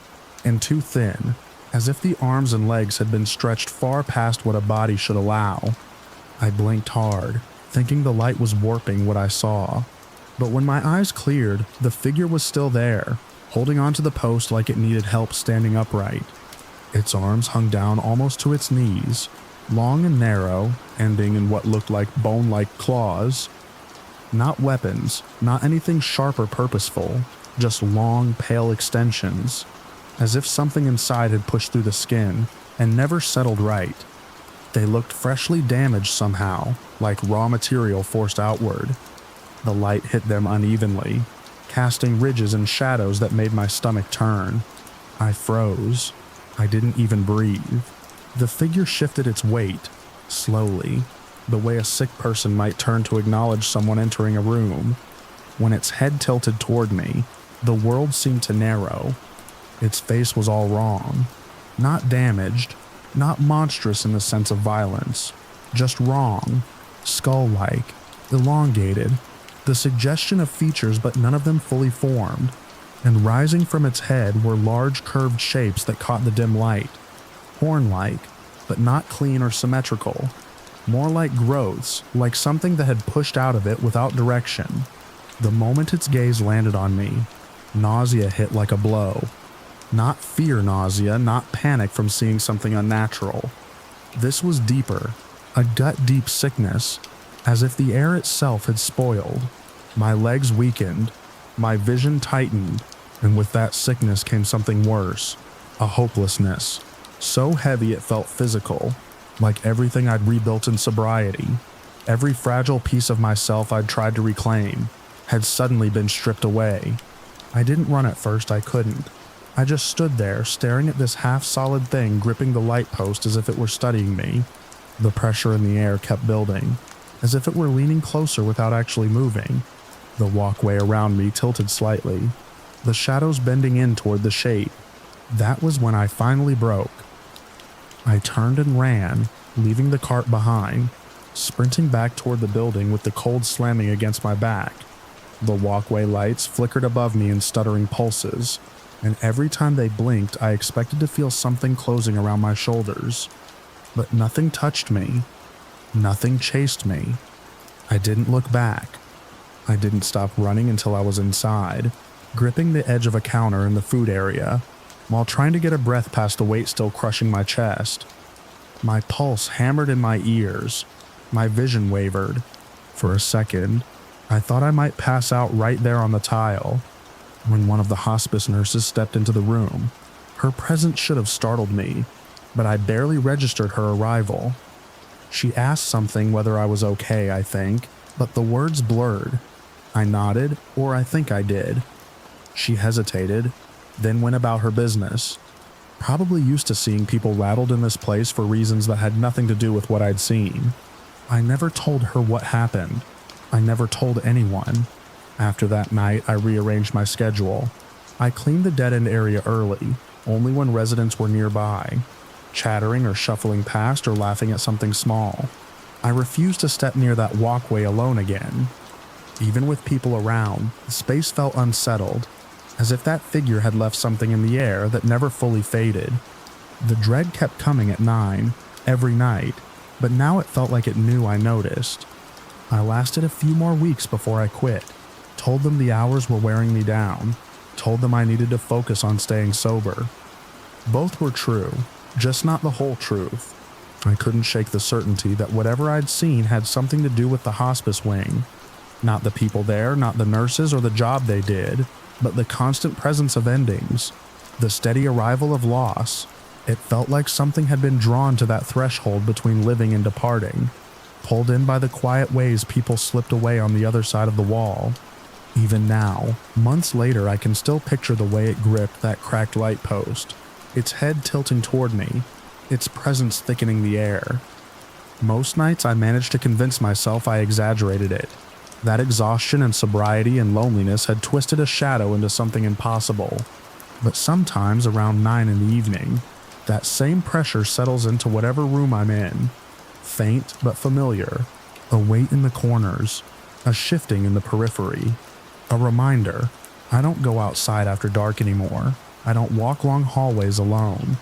and too thin, as if the arms and legs had been stretched far past what a body should allow. I blinked hard, thinking the light was warping what I saw. But when my eyes cleared, the figure was still there, holding onto the post like it needed help standing upright. Its arms hung down almost to its knees, long and narrow, ending in what looked like bone-like claws. Not weapons, not anything sharp or purposeful, just long, pale extensions, as if something inside had pushed through the skin and never settled right. They looked freshly damaged somehow, like raw material forced outward. The light hit them unevenly, casting ridges and shadows that made my stomach turn. I froze. I didn't even breathe. The figure shifted its weight, slowly, the way a sick person might turn to acknowledge someone entering a room. When its head tilted toward me, the world seemed to narrow. Its face was all wrong. Not damaged, not monstrous in the sense of violence, just wrong, skull-like, elongated, the suggestion of features but none of them fully formed, and rising from its head were large curved shapes that caught the dim light, horn-like, but not clean or symmetrical, more like growths, like something that had pushed out of it without direction. The moment its gaze landed on me, nausea hit like a blow. Not fear nausea, not panic from seeing something unnatural. This was deeper, a gut-deep sickness, as if the air itself had spoiled. My legs weakened, my vision tightened, and with that sickness came something worse, a hopelessness, so heavy it felt physical, like everything I'd rebuilt in sobriety. Every fragile piece of myself I'd tried to reclaim had suddenly been stripped away. I didn't run at first, I couldn't. I just stood there, staring at this half-solid thing gripping the light post as if it were studying me. The pressure in the air kept building, as if it were leaning closer without actually moving. The walkway around me tilted slightly, the shadows bending in toward the shape. That was when I finally broke. I turned and ran, leaving the cart behind, sprinting back toward the building with the cold slamming against my back. The walkway lights flickered above me in stuttering pulses, and every time they blinked I expected to feel something closing around my shoulders. But nothing touched me. Nothing chased me. I didn't look back. I didn't stop running until I was inside, gripping the edge of a counter in the food area, while trying to get a breath past the weight still crushing my chest. My pulse hammered in my ears. My vision wavered. For a second, I thought I might pass out right there on the tile. When one of the hospice nurses stepped into the room, her presence should have startled me, but I barely registered her arrival. She asked something, whether I was okay, I think, but the words blurred. I nodded, or I think I did. She hesitated, then went about her business, probably used to seeing people rattled in this place for reasons that had nothing to do with what I'd seen. I never told her what happened. I never told anyone. After that night, I rearranged my schedule. I cleaned the dead-end area early, only when residents were nearby, chattering or shuffling past or laughing at something small. I refused to step near that walkway alone again. Even with people around, the space felt unsettled, as if that figure had left something in the air that never fully faded. The dread kept coming at 9, every night, but now it felt like it knew I noticed. I lasted a few more weeks before I quit, told them the hours were wearing me down, told them I needed to focus on staying sober. Both were true, just not the whole truth. I couldn't shake the certainty that whatever I'd seen had something to do with the hospice wing. Not the people there, not the nurses or the job they did, but the constant presence of endings, the steady arrival of loss. It felt like something had been drawn to that threshold between living and departing, pulled in by the quiet ways people slipped away on the other side of the wall. Even now, months later, I can still picture the way it gripped that cracked light post, its head tilting toward me, its presence thickening the air. Most nights I managed to convince myself I exaggerated it. That exhaustion and sobriety and loneliness had twisted a shadow into something impossible. But sometimes around 9 in the evening, that same pressure settles into whatever room I'm in. Faint but familiar, a weight in the corners, a shifting in the periphery. A reminder, I don't go outside after dark anymore. I don't walk long hallways alone.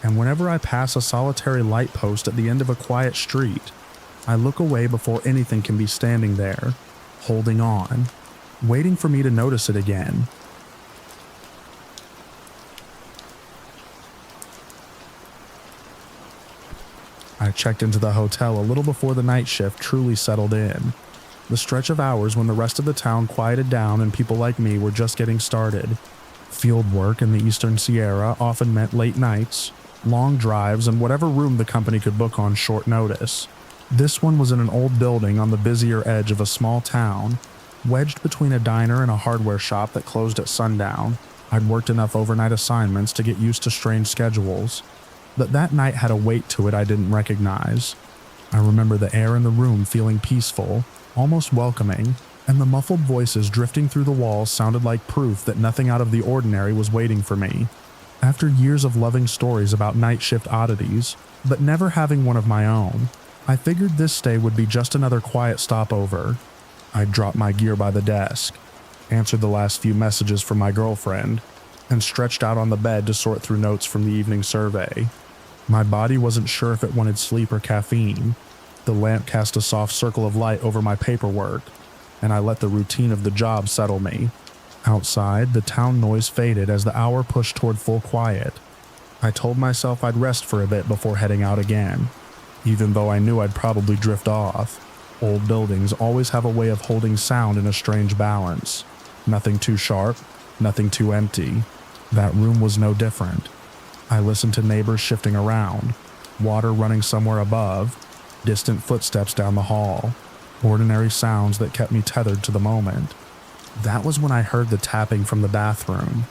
And whenever I pass a solitary light post at the end of a quiet street, I look away before anything can be standing there, holding on, waiting for me to notice it again. I checked into the hotel a little before the night shift truly settled in. The stretch of hours when the rest of the town quieted down and people like me were just getting started. Field work in the Eastern Sierra often meant late nights, long drives, and whatever room the company could book on short notice. This one was in an old building on the busier edge of a small town, wedged between a diner and a hardware shop that closed at sundown. I'd worked enough overnight assignments to get used to strange schedules, but that night had a weight to it I didn't recognize. I remember the air in the room feeling peaceful, almost welcoming, and the muffled voices drifting through the walls sounded like proof that nothing out of the ordinary was waiting for me. After years of loving stories about night shift oddities, but never having one of my own, I figured this stay would be just another quiet stopover. I'd drop my gear by the desk, answered the last few messages from my girlfriend, and stretched out on the bed to sort through notes from the evening survey. My body wasn't sure if it wanted sleep or caffeine. The lamp cast a soft circle of light over my paperwork, and I let the routine of the job settle me. Outside, the town noise faded as the hour pushed toward full quiet. I told myself I'd rest for a bit before heading out again, even though I knew I'd probably drift off. Old buildings always have a way of holding sound in a strange balance. Nothing too sharp, nothing too empty. That room was no different. I listened to neighbors shifting around, water running somewhere above, distant footsteps down the hall, ordinary sounds that kept me tethered to the moment. That was when I heard the tapping from the bathroom.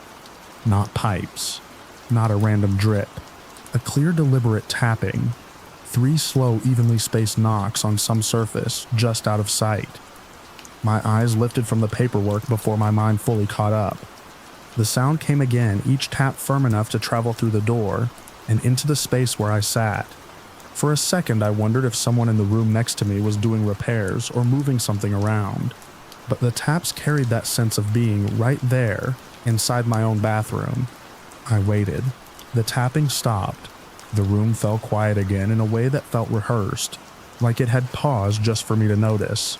Not pipes, not a random drip, a clear, deliberate tapping. 3 slow, evenly spaced knocks on some surface just out of sight. My eyes lifted from the paperwork before my mind fully caught up. The sound came again, each tap firm enough to travel through the door and into the space where I sat. For a second, I wondered if someone in the room next to me was doing repairs or moving something around. But the taps carried that sense of being right there, inside my own bathroom. I waited. The tapping stopped. The room fell quiet again in a way that felt rehearsed, like it had paused just for me to notice.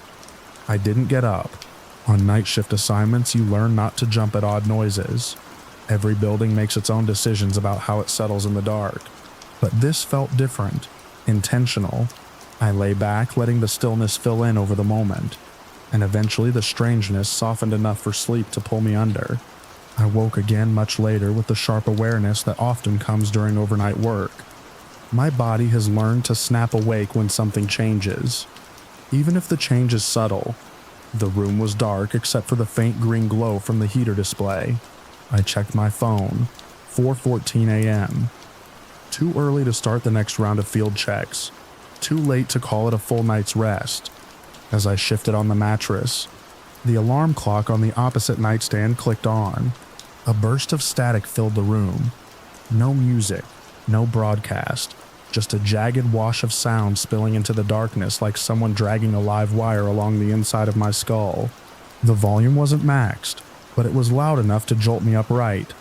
I didn't get up. On night shift assignments, you learn not to jump at odd noises. Every building makes its own decisions about how it settles in the dark. But this felt different, intentional. I lay back, letting the stillness fill in over the moment, and eventually the strangeness softened enough for sleep to pull me under. I woke again much later with the sharp awareness that often comes during overnight work. My body has learned to snap awake when something changes, even if the change is subtle. The room was dark except for the faint green glow from the heater display. I checked my phone. 4:14 a.m. Too early to start the next round of field checks. Too late to call it a full night's rest. As I shifted on the mattress, the alarm clock on the opposite nightstand clicked on. A burst of static filled the room. No music, no broadcast, just a jagged wash of sound spilling into the darkness like someone dragging a live wire along the inside of my skull. The volume wasn't maxed, but it was loud enough to jolt me upright.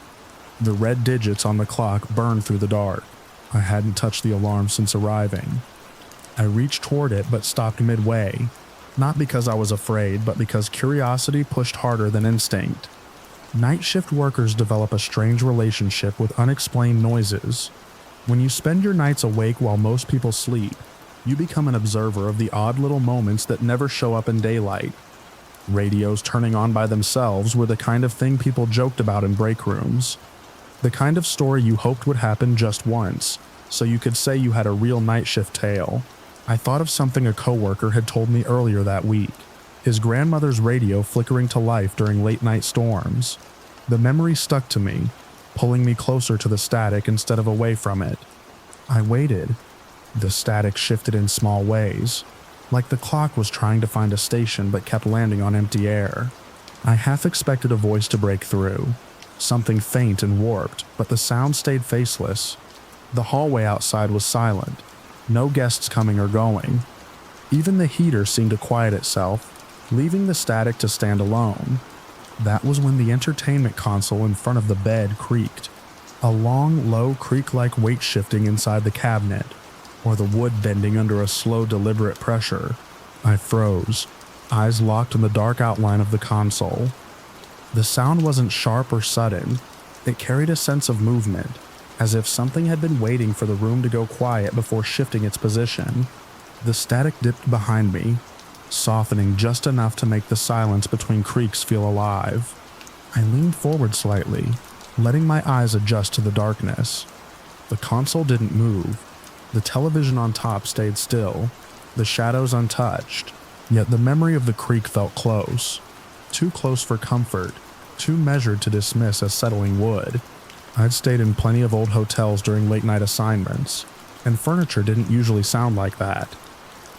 The red digits on the clock burned through the dark. I hadn't touched the alarm since arriving. I reached toward it but stopped midway, not because I was afraid, but because curiosity pushed harder than instinct. Night shift workers develop a strange relationship with unexplained noises. When you spend your nights awake while most people sleep, you become an observer of the odd little moments that never show up in daylight. Radios turning on by themselves were the kind of thing people joked about in break rooms. The kind of story you hoped would happen just once, so you could say you had a real night shift tale. I thought of something a coworker had told me earlier that week. His grandmother's radio flickering to life during late-night storms. The memory stuck to me, pulling me closer to the static instead of away from it. I waited. The static shifted in small ways, like the clock was trying to find a station but kept landing on empty air. I half expected a voice to break through, something faint and warped, but the sound stayed faceless. The hallway outside was silent, no guests coming or going. Even the heater seemed to quiet itself, leaving the static to stand alone. That was when the entertainment console in front of the bed creaked. A long, low creak-like weight shifting inside the cabinet, or the wood bending under a slow, deliberate pressure. I froze. eyes locked on the dark outline of the console. The sound wasn't sharp or sudden. It carried a sense of movement, as if something had been waiting for the room to go quiet before shifting its position. The static dipped behind me, softening just enough to make the silence between creaks feel alive. I leaned forward slightly, letting my eyes adjust to the darkness. The console didn't move. The television on top stayed still, the shadows untouched, yet the memory of the creak felt close. Too close for comfort, too measured to dismiss as settling wood. I'd stayed in plenty of old hotels during late-night assignments, and furniture didn't usually sound like that.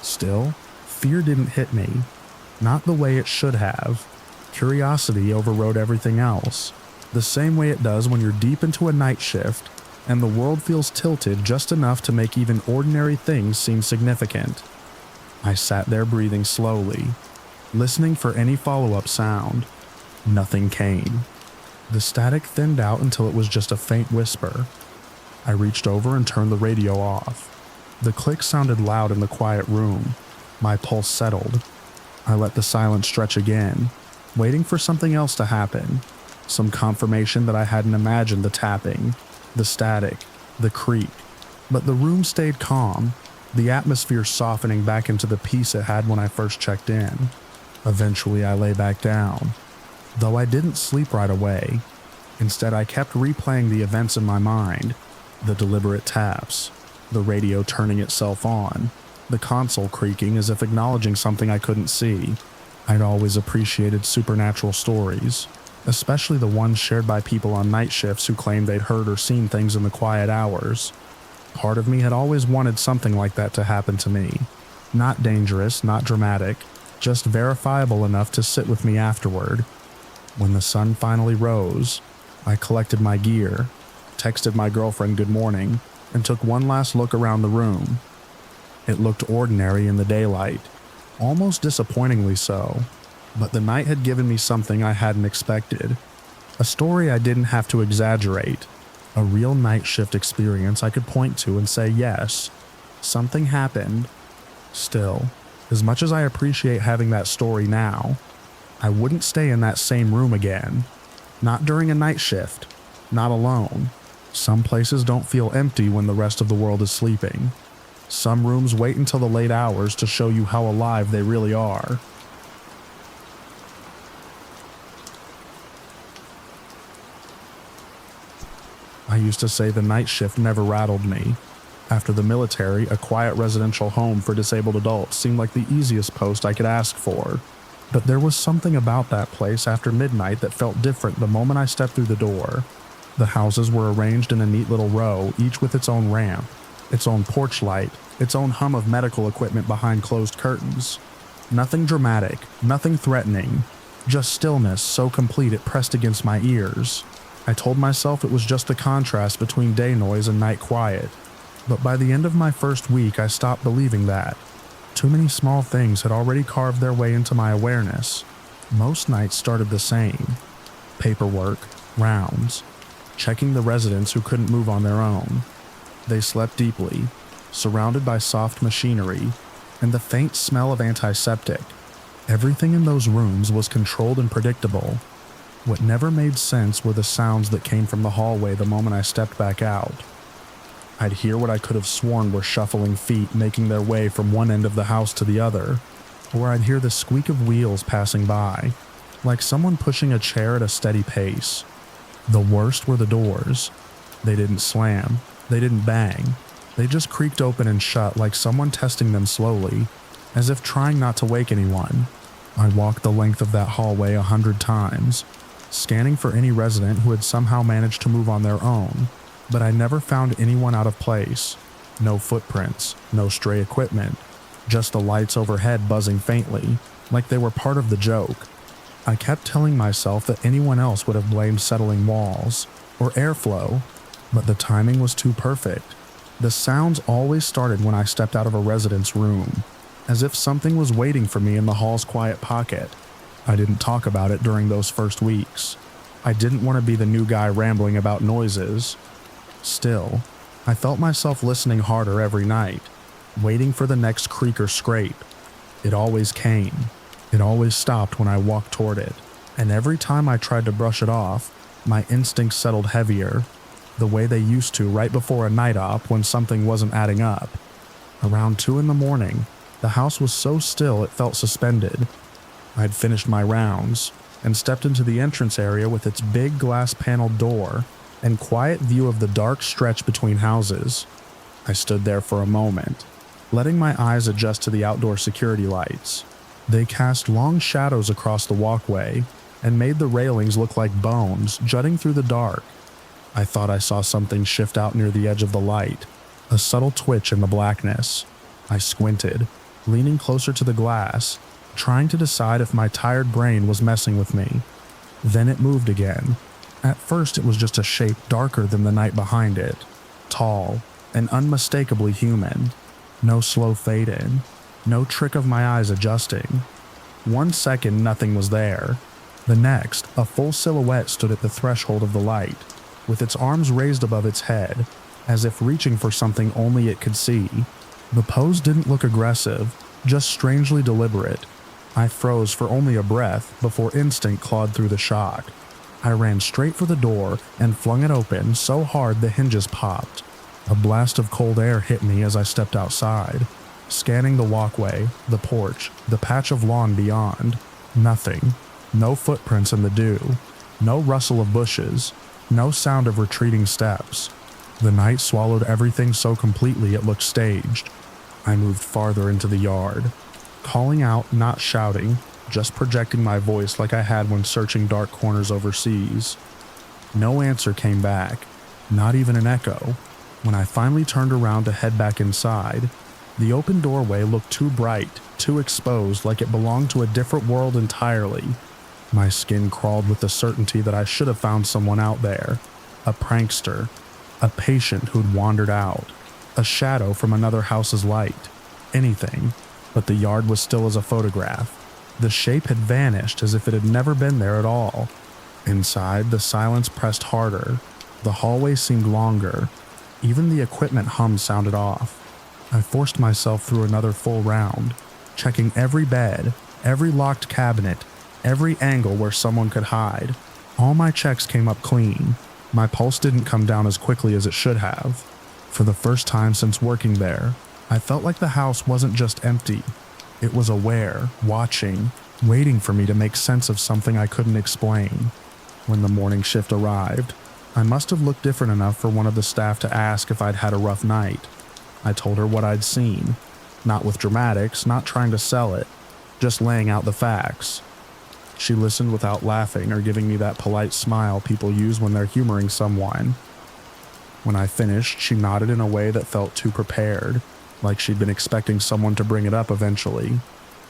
Still, fear didn't hit me. Not the way it should have. Curiosity overrode everything else, the same way it does when you're deep into a night shift, and the world feels tilted just enough to make even ordinary things seem significant. I sat there breathing slowly, listening for any follow-up sound. Nothing came. The static thinned out until it was just a faint whisper. I reached over and turned the radio off. The click sounded loud in the quiet room. My pulse settled. I let the silence stretch again, waiting for something else to happen. Some confirmation that I hadn't imagined the tapping, the static, the creak. But the room stayed calm, the atmosphere softening back into the peace it had when I first checked in. Eventually I lay back down, though I didn't sleep right away. Instead, I kept replaying the events in my mind, the deliberate taps, the radio turning itself on, the console creaking as if acknowledging something I couldn't see. I'd always appreciated supernatural stories, especially the ones shared by people on night shifts who claimed they'd heard or seen things in the quiet hours. Part of me had always wanted something like that to happen to me. Not dangerous, not dramatic, just verifiable enough to sit with me afterward. When the sun finally rose, I collected my gear, texted my girlfriend good morning, and took one last look around the room. It looked ordinary in the daylight, almost disappointingly so, but the night had given me something I hadn't expected. A story I didn't have to exaggerate, a real night shift experience I could point to and say yes, something happened. Still, as much as I appreciate having that story now, I wouldn't stay in that same room again. Not during a night shift, not alone. Some places don't feel empty when the rest of the world is sleeping. Some rooms wait until the late hours to show you how alive they really are. I used to say the night shift never rattled me. After the military, a quiet residential home for disabled adults seemed like the easiest post I could ask for. But there was something about that place after midnight that felt different the moment I stepped through the door. The houses were arranged in a neat little row, each with its own ramp, its own porch light, its own hum of medical equipment behind closed curtains. Nothing dramatic, nothing threatening, just stillness so complete it pressed against my ears. I told myself it was just the contrast between day noise and night quiet. But by the end of my first week, I stopped believing that. Too many small things had already carved their way into my awareness. Most nights started the same. Paperwork, rounds, checking the residents who couldn't move on their own. They slept deeply, surrounded by soft machinery, and the faint smell of antiseptic. Everything in those rooms was controlled and predictable. What never made sense were the sounds that came from the hallway the moment I stepped back out. I'd hear what I could have sworn were shuffling feet making their way from one end of the house to the other, or I'd hear the squeak of wheels passing by, like someone pushing a chair at a steady pace. The worst were the doors. They didn't slam, they didn't bang, they just creaked open and shut like someone testing them slowly, as if trying not to wake anyone. I walked the length of that hallway 100 times, scanning for any resident who had somehow managed to move on their own, but I never found anyone out of place. No footprints, no stray equipment, just the lights overhead buzzing faintly, like they were part of the joke. I kept telling myself that anyone else would have blamed settling walls, or airflow, but the timing was too perfect. The sounds always started when I stepped out of a resident's room, as if something was waiting for me in the hall's quiet pocket. I didn't talk about it during those first weeks. I didn't want to be the new guy rambling about noises. Still, I felt myself listening harder every night, waiting for the next creak or scrape. It always came. It always stopped when I walked toward it, and every time I tried to brush it off, my instincts settled heavier, the way they used to right before a night op when something wasn't adding up. Around 2 in the morning, the house was so still it felt suspended. I'd finished my rounds and stepped into the entrance area with its big glass-paneled door and quiet view of the dark stretch between houses. I stood there for a moment, letting my eyes adjust to the outdoor security lights. They cast long shadows across the walkway and made the railings look like bones jutting through the dark. I thought I saw something shift out near the edge of the light, a subtle twitch in the blackness. I squinted, leaning closer to the glass, trying to decide if my tired brain was messing with me. Then it moved again. At first it was just a shape darker than the night behind it, tall and unmistakably human. No slow fade in, no trick of my eyes adjusting. 1 second nothing was there. The next, a full silhouette stood at the threshold of the light, with its arms raised above its head, as if reaching for something only it could see. The pose didn't look aggressive, just strangely deliberate. I froze for only a breath before instinct clawed through the shock. I ran straight for the door and flung it open so hard the hinges popped. A blast of cold air hit me as I stepped outside, scanning the walkway, the porch, the patch of lawn beyond. Nothing. No footprints in the dew. No rustle of bushes. No sound of retreating steps. The night swallowed everything so completely it looked staged. I moved farther into the yard, calling out, not shouting, just projecting my voice like I had when searching dark corners overseas. No answer came back, not even an echo. When I finally turned around to head back inside, the open doorway looked too bright, too exposed, like it belonged to a different world entirely. My skin crawled with the certainty that I should have found someone out there, a prankster, a patient who'd wandered out, a shadow from another house's light, anything, but the yard was still as a photograph. The shape had vanished as if it had never been there at all. Inside, the silence pressed harder. The hallway seemed longer. Even the equipment hum sounded off. I forced myself through another full round, checking every bed, every locked cabinet, every angle where someone could hide. All my checks came up clean. My pulse didn't come down as quickly as it should have. For the first time since working there, I felt like the house wasn't just empty. It was aware, watching, waiting for me to make sense of something I couldn't explain. When the morning shift arrived, I must have looked different enough for one of the staff to ask if I'd had a rough night. I told her what I'd seen, not with dramatics, not trying to sell it, just laying out the facts. She listened without laughing or giving me that polite smile people use when they're humoring someone. When I finished, she nodded in a way that felt too prepared, like she'd been expecting someone to bring it up eventually.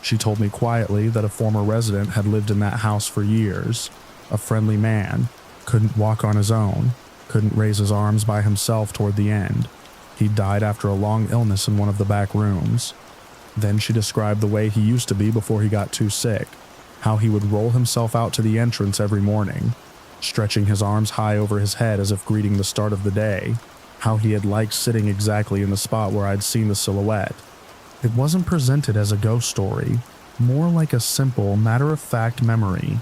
She told me quietly that a former resident had lived in that house for years, a friendly man, couldn't walk on his own, couldn't raise his arms by himself toward the end. He died after a long illness in one of the back rooms. Then she described the way he used to be before he got too sick, how he would roll himself out to the entrance every morning, stretching his arms high over his head as if greeting the start of the day, how he had liked sitting exactly in the spot where I'd seen the silhouette. It wasn't presented as a ghost story, more like a simple, matter-of-fact memory.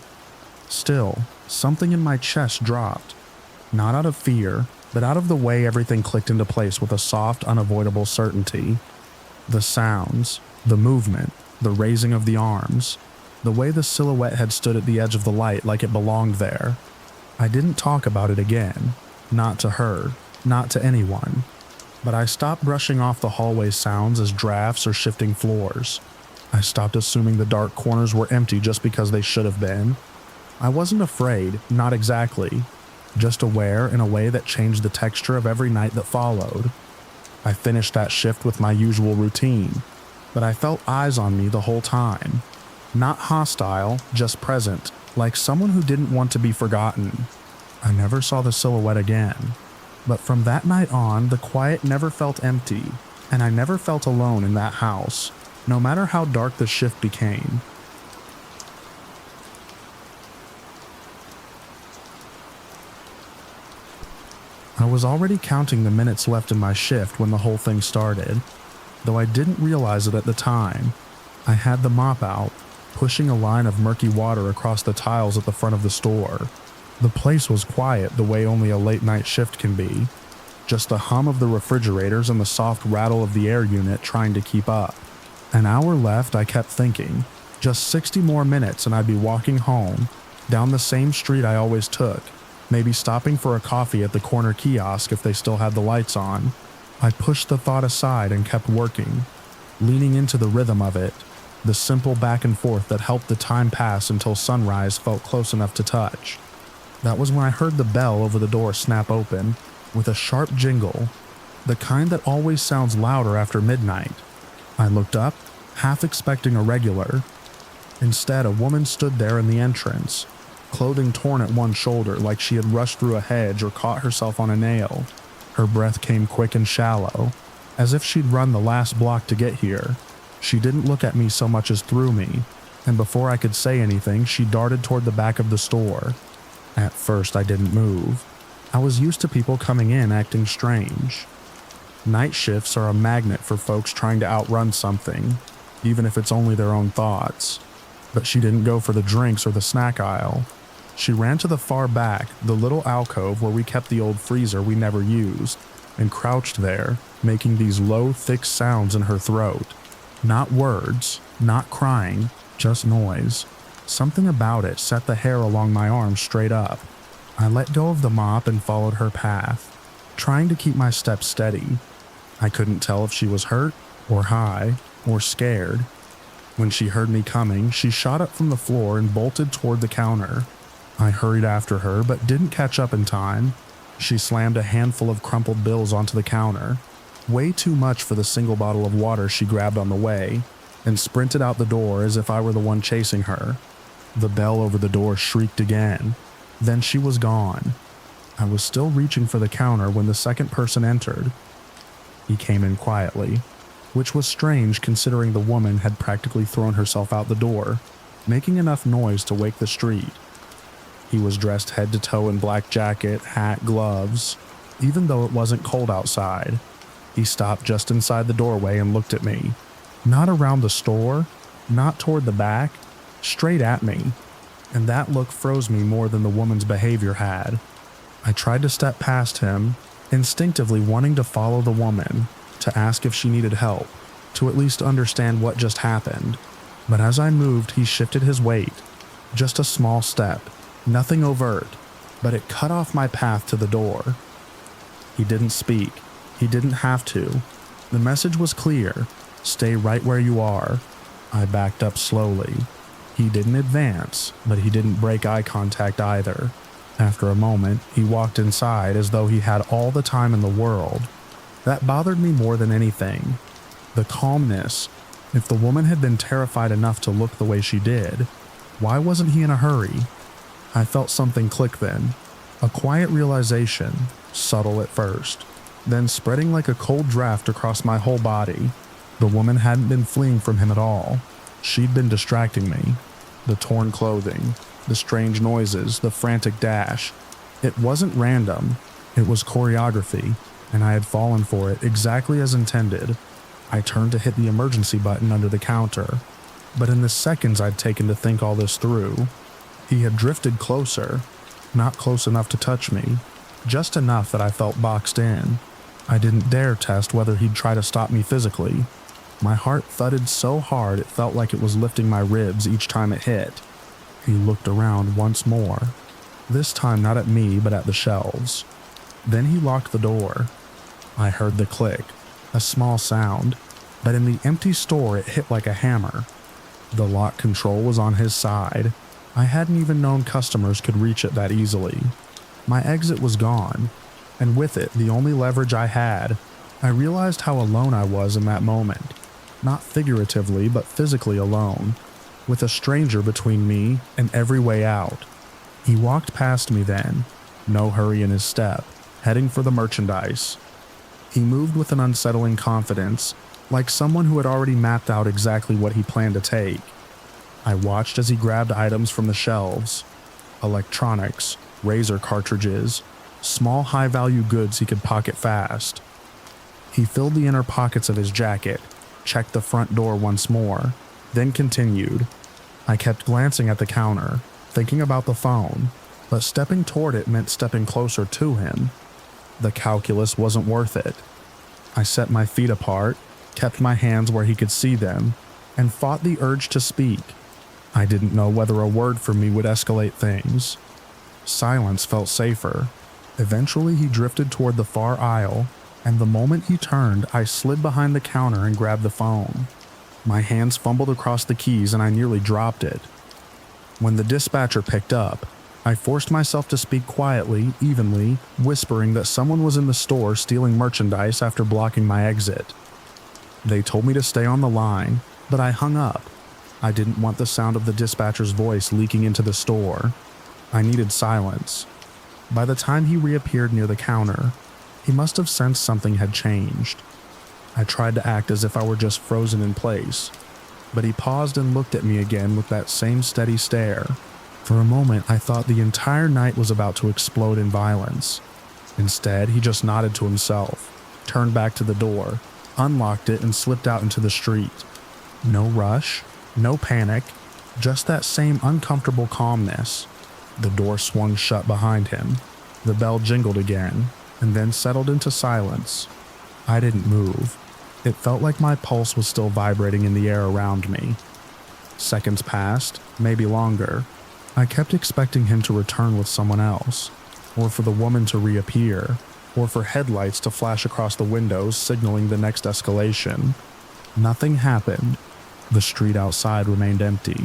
Still, something in my chest dropped, not out of fear, but out of the way everything clicked into place with a soft, unavoidable certainty. The sounds, the movement, the raising of the arms, the way the silhouette had stood at the edge of the light like it belonged there. I didn't talk about it again, not to her, not to anyone, but I stopped brushing off the hallway sounds as drafts or shifting floors. I stopped assuming the dark corners were empty just because they should have been. I wasn't afraid, not exactly, just aware in a way that changed the texture of every night that followed. I finished that shift with my usual routine, but I felt eyes on me the whole time. Not hostile, just present, like someone who didn't want to be forgotten. I never saw the silhouette again, but from that night on, the quiet never felt empty, and I never felt alone in that house, no matter how dark the shift became. I was already counting the minutes left in my shift when the whole thing started, though I didn't realize it at the time. I had the mop out, pushing a line of murky water across the tiles at the front of the store. The place was quiet the way only a late-night shift can be. Just the hum of the refrigerators and the soft rattle of the air unit trying to keep up. An hour left, I kept thinking. Just 60 more minutes and I'd be walking home, down the same street I always took, maybe stopping for a coffee at the corner kiosk if they still had the lights on. I pushed the thought aside and kept working, leaning into the rhythm of it, the simple back and forth that helped the time pass until sunrise felt close enough to touch. That was when I heard the bell over the door snap open, with a sharp jingle, the kind that always sounds louder after midnight. I looked up, half expecting a regular. Instead, a woman stood there in the entrance, clothing torn at one shoulder like she had rushed through a hedge or caught herself on a nail. Her breath came quick and shallow, as if she'd run the last block to get here. She didn't look at me so much as through me, and before I could say anything, she darted toward the back of the store. At first, I didn't move. I was used to people coming in acting strange. Night shifts are a magnet for folks trying to outrun something, even if it's only their own thoughts. But she didn't go for the drinks or the snack aisle. She ran to the far back, the little alcove where we kept the old freezer we never used, and crouched there, making these low, thick sounds in her throat. Not words, not crying, just noise. Something about it set the hair along my arm straight up. I let go of the mop and followed her path, trying to keep my steps steady. I couldn't tell if she was hurt, or high, or scared. When she heard me coming, she shot up from the floor and bolted toward the counter. I hurried after her, but didn't catch up in time. She slammed a handful of crumpled bills onto the counter, way too much for the single bottle of water she grabbed on the way, and sprinted out the door as if I were the one chasing her. The bell over the door shrieked again. Then she was gone. I was still reaching for the counter when the second person entered. He came in quietly, which was strange considering the woman had practically thrown herself out the door, making enough noise to wake the street. He was dressed head to toe in black jacket, hat, gloves, even though it wasn't cold outside. He stopped just inside the doorway and looked at me. Not around the store, not toward the back, straight at me. And that look froze me more than the woman's behavior had. I tried to step past him, instinctively wanting to follow the woman, to ask if she needed help, to at least understand what just happened. But as I moved, he shifted his weight. Just a small step, nothing overt, but it cut off my path to the door. He didn't speak. He didn't have to. The message was clear. Stay right where you are. I backed up slowly. He didn't advance, but he didn't break eye contact either. After a moment, he walked inside as though he had all the time in the world. That bothered me more than anything. The calmness. If the woman had been terrified enough to look the way she did, why wasn't he in a hurry? I felt something click then. A quiet realization, subtle at first, then spreading like a cold draft across my whole body. The woman hadn't been fleeing from him at all. She'd been distracting me. The torn clothing, the strange noises, the frantic dash. It wasn't random. It was choreography, and I had fallen for it exactly as intended. I turned to hit the emergency button under the counter, but in the seconds I'd taken to think all this through, he had drifted closer, not close enough to touch me, just enough that I felt boxed in. I didn't dare test whether he'd try to stop me physically. My heart thudded so hard it felt like it was lifting my ribs each time it hit. He looked around once more, this time not at me but at the shelves. Then he locked the door. I heard the click, a small sound, but in the empty store it hit like a hammer. The lock control was on his side. I hadn't even known customers could reach it that easily. My exit was gone, and with it the only leverage I had. I realized how alone I was in that moment. Not figuratively, but physically alone, with a stranger between me and every way out. He walked past me then, no hurry in his step, heading for the merchandise. He moved with an unsettling confidence, like someone who had already mapped out exactly what he planned to take. I watched as he grabbed items from the shelves, electronics, razor cartridges, small high-value goods he could pocket fast. He filled the inner pockets of his jacket, checked the front door once more, then continued. I kept glancing at the counter, thinking about the phone, but stepping toward it meant stepping closer to him. The calculus wasn't worth it. I set my feet apart, kept my hands where he could see them, and fought the urge to speak. I didn't know whether a word from me would escalate things. Silence felt safer. Eventually he drifted toward the far aisle, and the moment he turned, I slid behind the counter and grabbed the phone. My hands fumbled across the keys and I nearly dropped it. When the dispatcher picked up, I forced myself to speak quietly, evenly, whispering that someone was in the store stealing merchandise after blocking my exit. They told me to stay on the line, but I hung up. I didn't want the sound of the dispatcher's voice leaking into the store. I needed silence. By the time he reappeared near the counter, he must have sensed something had changed. I tried to act as if I were just frozen in place, but he paused and looked at me again with that same steady stare. For a moment, I thought the entire night was about to explode in violence. Instead, he just nodded to himself, turned back to the door, unlocked it, and slipped out into the street. No rush, no panic, just that same uncomfortable calmness. The door swung shut behind him. The bell jingled again, and then settled into silence. I didn't move. It felt like my pulse was still vibrating in the air around me. Seconds passed, maybe longer. I kept expecting him to return with someone else, or for the woman to reappear, or for headlights to flash across the windows signaling the next escalation. Nothing happened. The street outside remained empty.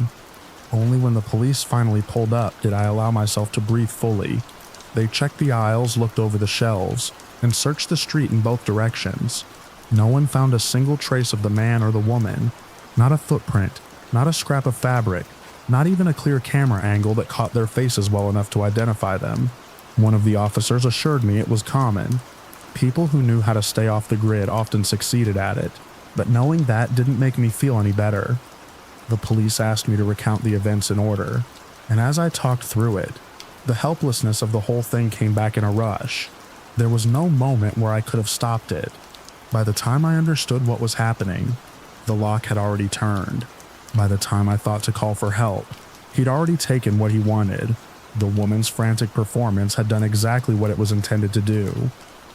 Only when the police finally pulled up did I allow myself to breathe fully. They checked the aisles, looked over the shelves, and searched the street in both directions. No one found a single trace of the man or the woman. Not a footprint, not a scrap of fabric, not even a clear camera angle that caught their faces well enough to identify them. One of the officers assured me it was common. People who knew how to stay off the grid often succeeded at it, but knowing that didn't make me feel any better. The police asked me to recount the events in order, and as I talked through it, the helplessness of the whole thing came back in a rush. There was no moment where I could have stopped it. By the time I understood what was happening, the lock had already turned. By the time I thought to call for help, he'd already taken what he wanted. The woman's frantic performance had done exactly what it was intended to do: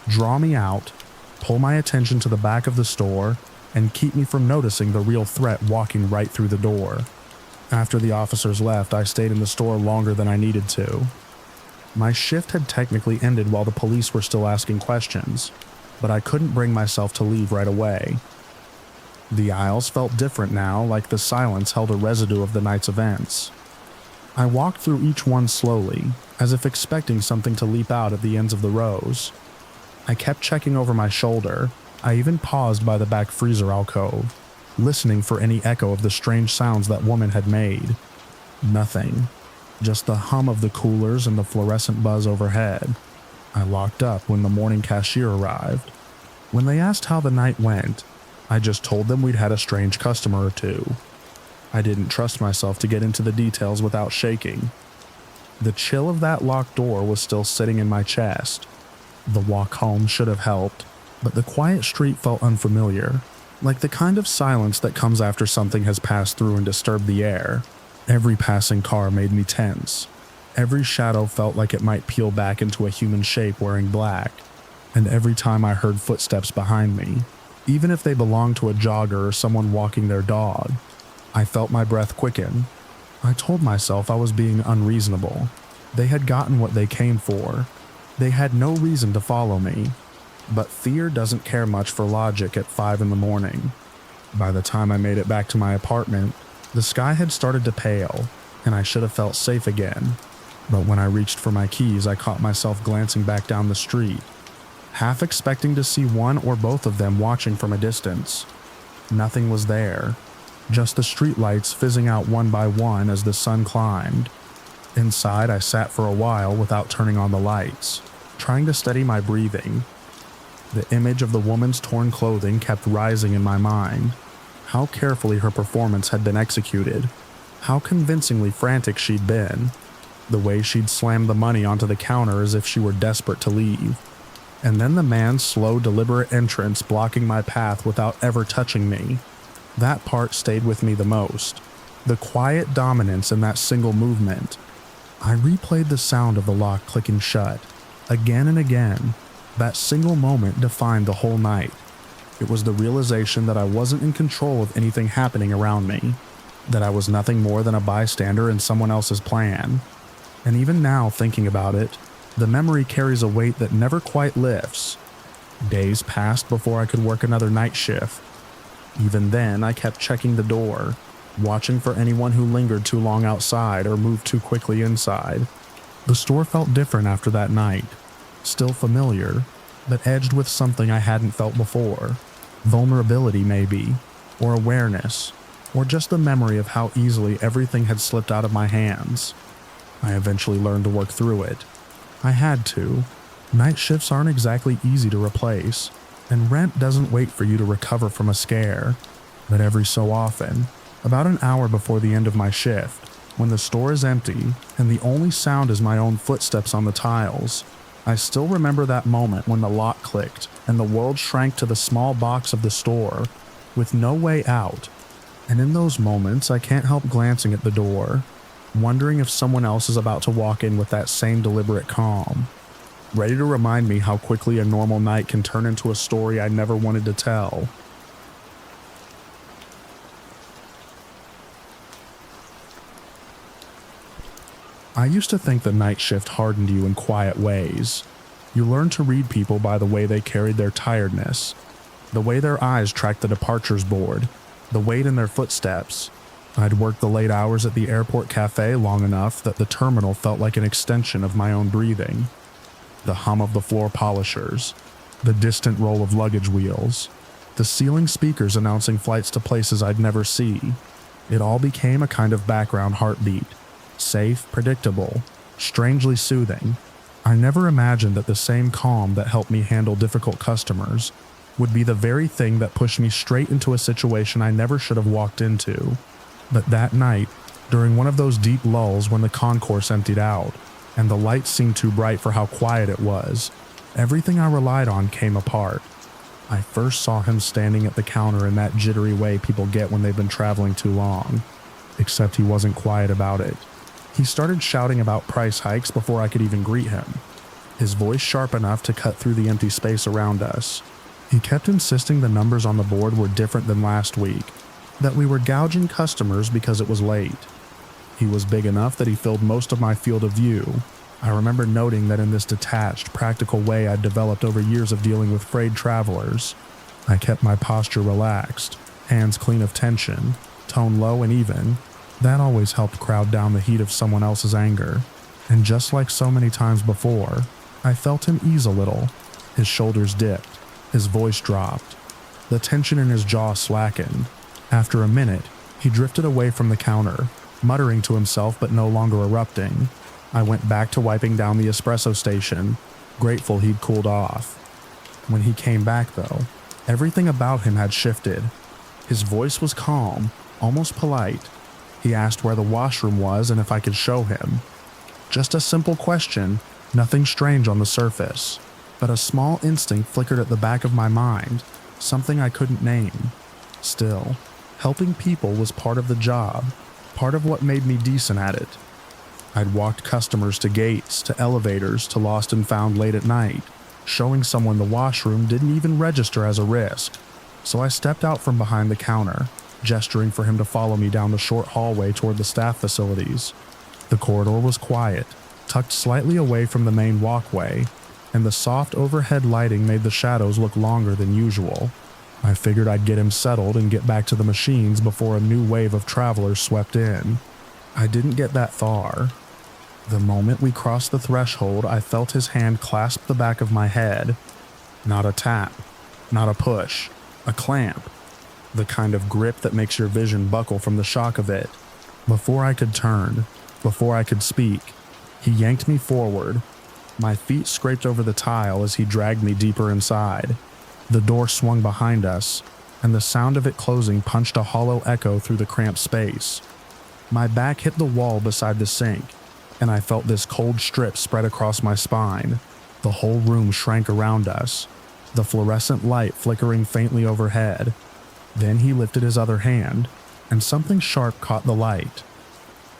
draw me out, pull my attention to the back of the store, and keep me from noticing the real threat walking right through the door. After the officers left, I stayed in the store longer than I needed to. My shift had technically ended while the police were still asking questions, but I couldn't bring myself to leave right away. The aisles felt different now, like the silence held a residue of the night's events. I walked through each one slowly, as if expecting something to leap out at the ends of the rows. I kept checking over my shoulder. I even paused by the back freezer alcove, listening for any echo of the strange sounds that woman had made. Nothing. Just the hum of the coolers and the fluorescent buzz overhead. I locked up when the morning cashier arrived. When they asked how the night went, I just told them we'd had a strange customer or two. I didn't trust myself to get into the details without shaking. The chill of that locked door was still sitting in my chest. The walk home should have helped, but the quiet street felt unfamiliar, like the kind of silence that comes after something has passed through and disturbed the air. Every passing car made me tense. Every shadow felt like it might peel back into a human shape wearing black. And every time I heard footsteps behind me, even if they belonged to a jogger or someone walking their dog, I felt my breath quicken. I told myself I was being unreasonable. They had gotten what they came for. They had no reason to follow me. But fear doesn't care much for logic at 5 a.m. By the time I made it back to my apartment, the sky had started to pale, and I should have felt safe again. But when I reached for my keys, I caught myself glancing back down the street, half expecting to see one or both of them watching from a distance. Nothing was there, just the streetlights fizzing out one by one as the sun climbed. Inside, I sat for a while without turning on the lights, trying to steady my breathing. The image of the woman's torn clothing kept rising in my mind. How carefully her performance had been executed. How convincingly frantic she'd been. The way she'd slammed the money onto the counter as if she were desperate to leave. And then the man's slow, deliberate entrance blocking my path without ever touching me. That part stayed with me the most. The quiet dominance in that single movement. I replayed the sound of the lock clicking shut. Again and again, that single moment defined the whole night. It was the realization that I wasn't in control of anything happening around me, that I was nothing more than a bystander in someone else's plan. And even now, thinking about it, the memory carries a weight that never quite lifts. Days passed before I could work another night shift. Even then, I kept checking the door, watching for anyone who lingered too long outside or moved too quickly inside. The store felt different after that night, still familiar, but edged with something I hadn't felt before. Vulnerability maybe, or awareness, or just the memory of how easily everything had slipped out of my hands. I eventually learned to work through it. I had to. Night shifts aren't exactly easy to replace, and rent doesn't wait for you to recover from a scare. But every so often, about an hour before the end of my shift, when the store is empty and the only sound is my own footsteps on the tiles, I still remember that moment when the lock clicked and the world shrank to the small box of the store, with no way out. And in those moments, I can't help glancing at the door, wondering if someone else is about to walk in with that same deliberate calm, ready to remind me how quickly a normal night can turn into a story I never wanted to tell. I used to think the night shift hardened you in quiet ways. You learned to read people by the way they carried their tiredness, the way their eyes tracked the departures board, the weight in their footsteps. I'd worked the late hours at the airport cafe long enough that the terminal felt like an extension of my own breathing. The hum of the floor polishers, the distant roll of luggage wheels, the ceiling speakers announcing flights to places I'd never see. It all became a kind of background heartbeat. Safe, predictable, strangely soothing. I never imagined that the same calm that helped me handle difficult customers would be the very thing that pushed me straight into a situation I never should have walked into. But that night, during one of those deep lulls when the concourse emptied out, and the lights seemed too bright for how quiet it was, everything I relied on came apart. I first saw him standing at the counter in that jittery way people get when they've been traveling too long, except he wasn't quiet about it. He started shouting about price hikes before I could even greet him, his voice sharp enough to cut through the empty space around us. He kept insisting the numbers on the board were different than last week, that we were gouging customers because it was late. He was big enough that he filled most of my field of view. I remember noting that in this detached, practical way I'd developed over years of dealing with frayed travelers. I kept my posture relaxed, hands clean of tension, tone low and even. That always helped crowd down the heat of someone else's anger. And just like so many times before, I felt him ease a little. His shoulders dipped, his voice dropped. The tension in his jaw slackened. After a minute, he drifted away from the counter, muttering to himself but no longer erupting. I went back to wiping down the espresso station, grateful he'd cooled off. When he came back though, everything about him had shifted. His voice was calm, almost polite. He asked where the washroom was and if I could show him. Just a simple question, nothing strange on the surface, but a small instinct flickered at the back of my mind, something I couldn't name. Still, helping people was part of the job, part of what made me decent at it. I'd walked customers to gates, to elevators, to lost and found late at night. Showing someone the washroom didn't even register as a risk, so I stepped out from behind the counter, gesturing for him to follow me down the short hallway toward the staff facilities. The corridor was quiet, tucked slightly away from the main walkway, and the soft overhead lighting made the shadows look longer than usual. I figured I'd get him settled and get back to the machines before a new wave of travelers swept in. I didn't get that far. The moment we crossed the threshold, I felt his hand clasp the back of my head. Not a tap, not a push, a clamp. The kind of grip that makes your vision buckle from the shock of it. Before I could turn, before I could speak, he yanked me forward. My feet scraped over the tile as he dragged me deeper inside. The door swung behind us, and the sound of it closing punched a hollow echo through the cramped space. My back hit the wall beside the sink, and I felt this cold strip spread across my spine. The whole room shrank around us, the fluorescent light flickering faintly overhead. Then he lifted his other hand, and something sharp caught the light.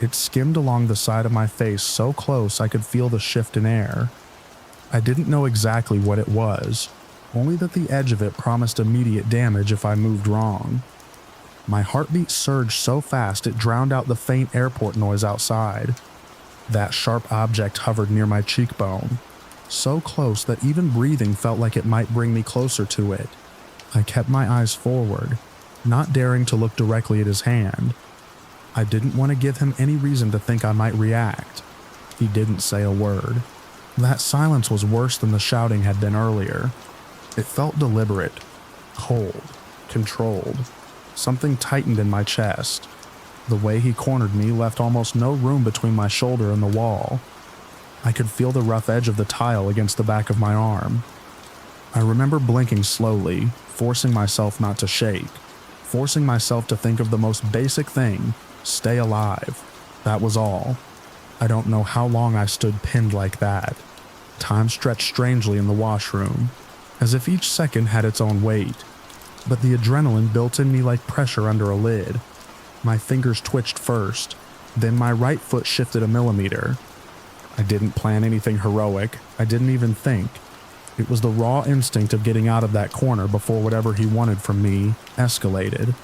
It skimmed along the side of my face so close I could feel the shift in air. I didn't know exactly what it was, only that the edge of it promised immediate damage if I moved wrong. My heartbeat surged so fast it drowned out the faint airport noise outside. That sharp object hovered near my cheekbone, so close that even breathing felt like it might bring me closer to it. I kept my eyes forward, not daring to look directly at his hand. I didn't want to give him any reason to think I might react. He didn't say a word. That silence was worse than the shouting had been earlier. It felt deliberate, cold, controlled. Something tightened in my chest. The way he cornered me left almost no room between my shoulder and the wall. I could feel the rough edge of the tile against the back of my arm. I remember blinking slowly, forcing myself not to shake, forcing myself to think of the most basic thing, stay alive. That was all. I don't know how long I stood pinned like that. Time stretched strangely in the washroom, as if each second had its own weight. But the adrenaline built in me like pressure under a lid. My fingers twitched first, then my right foot shifted a millimeter. I didn't plan anything heroic, I didn't even think. It was the raw instinct of getting out of that corner before whatever he wanted from me escalated.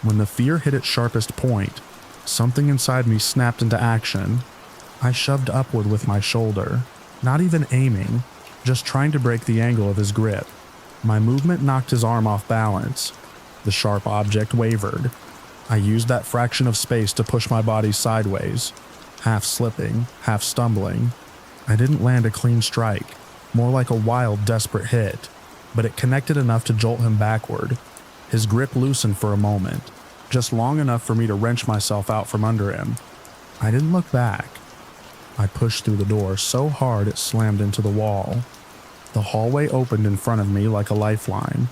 When the fear hit its sharpest point, something inside me snapped into action. I shoved upward with my shoulder, not even aiming, just trying to break the angle of his grip. My movement knocked his arm off balance. The sharp object wavered. I used that fraction of space to push my body sideways, half slipping, half stumbling. I didn't land a clean strike, more like a wild, desperate hit, but it connected enough to jolt him backward. His grip loosened for a moment, just long enough for me to wrench myself out from under him. I didn't look back. I pushed through the door so hard it slammed into the wall. The hallway opened in front of me like a lifeline.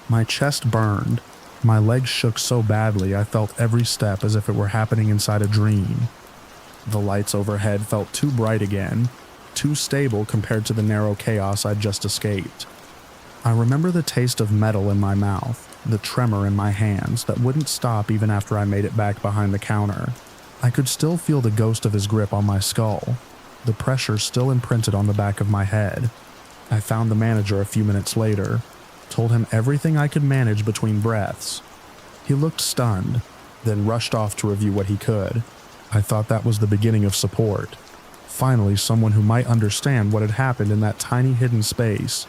My chest burned. My legs shook so badly I felt every step as if it were happening inside a dream. The lights overhead felt too bright again, too stable compared to the narrow chaos I'd just escaped. I remember the taste of metal in my mouth, the tremor in my hands that wouldn't stop even after I made it back behind the counter. I could still feel the ghost of his grip on my skull, the pressure still imprinted on the back of my head. I found the manager a few minutes later, told him everything I could manage between breaths. He looked stunned, then rushed off to review what he could. I thought that was the beginning of support. Finally, someone who might understand what had happened in that tiny hidden space,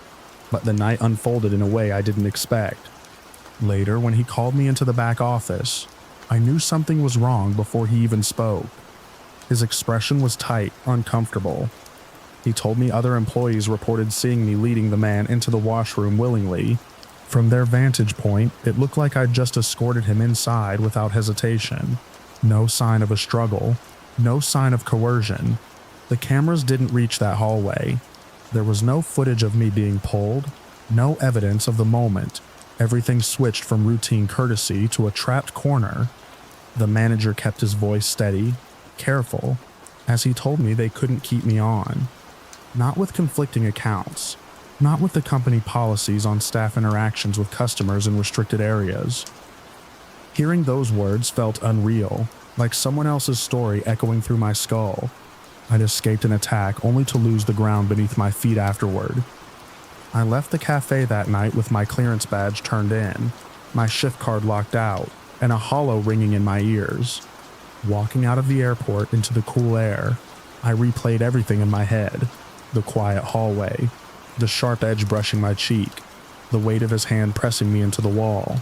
but the night unfolded in a way I didn't expect. Later, when he called me into the back office, I knew something was wrong before he even spoke. His expression was tight, uncomfortable. He told me other employees reported seeing me leading the man into the washroom willingly. From their vantage point, it looked like I'd just escorted him inside without hesitation. No sign of a struggle, no sign of coercion. The cameras didn't reach that hallway. There was no footage of me being pulled, no evidence of the moment. Everything switched from routine courtesy to a trapped corner. The manager kept his voice steady, careful, as he told me they couldn't keep me on. Not with conflicting accounts, not with the company policies on staff interactions with customers in restricted areas. Hearing those words felt unreal, like someone else's story echoing through my skull. I'd escaped an attack only to lose the ground beneath my feet afterward. I left the cafe that night with my clearance badge turned in, my shift card locked out, and a hollow ringing in my ears. Walking out of the airport into the cool air, I replayed everything in my head. The quiet hallway, the sharp edge brushing my cheek, the weight of his hand pressing me into the wall.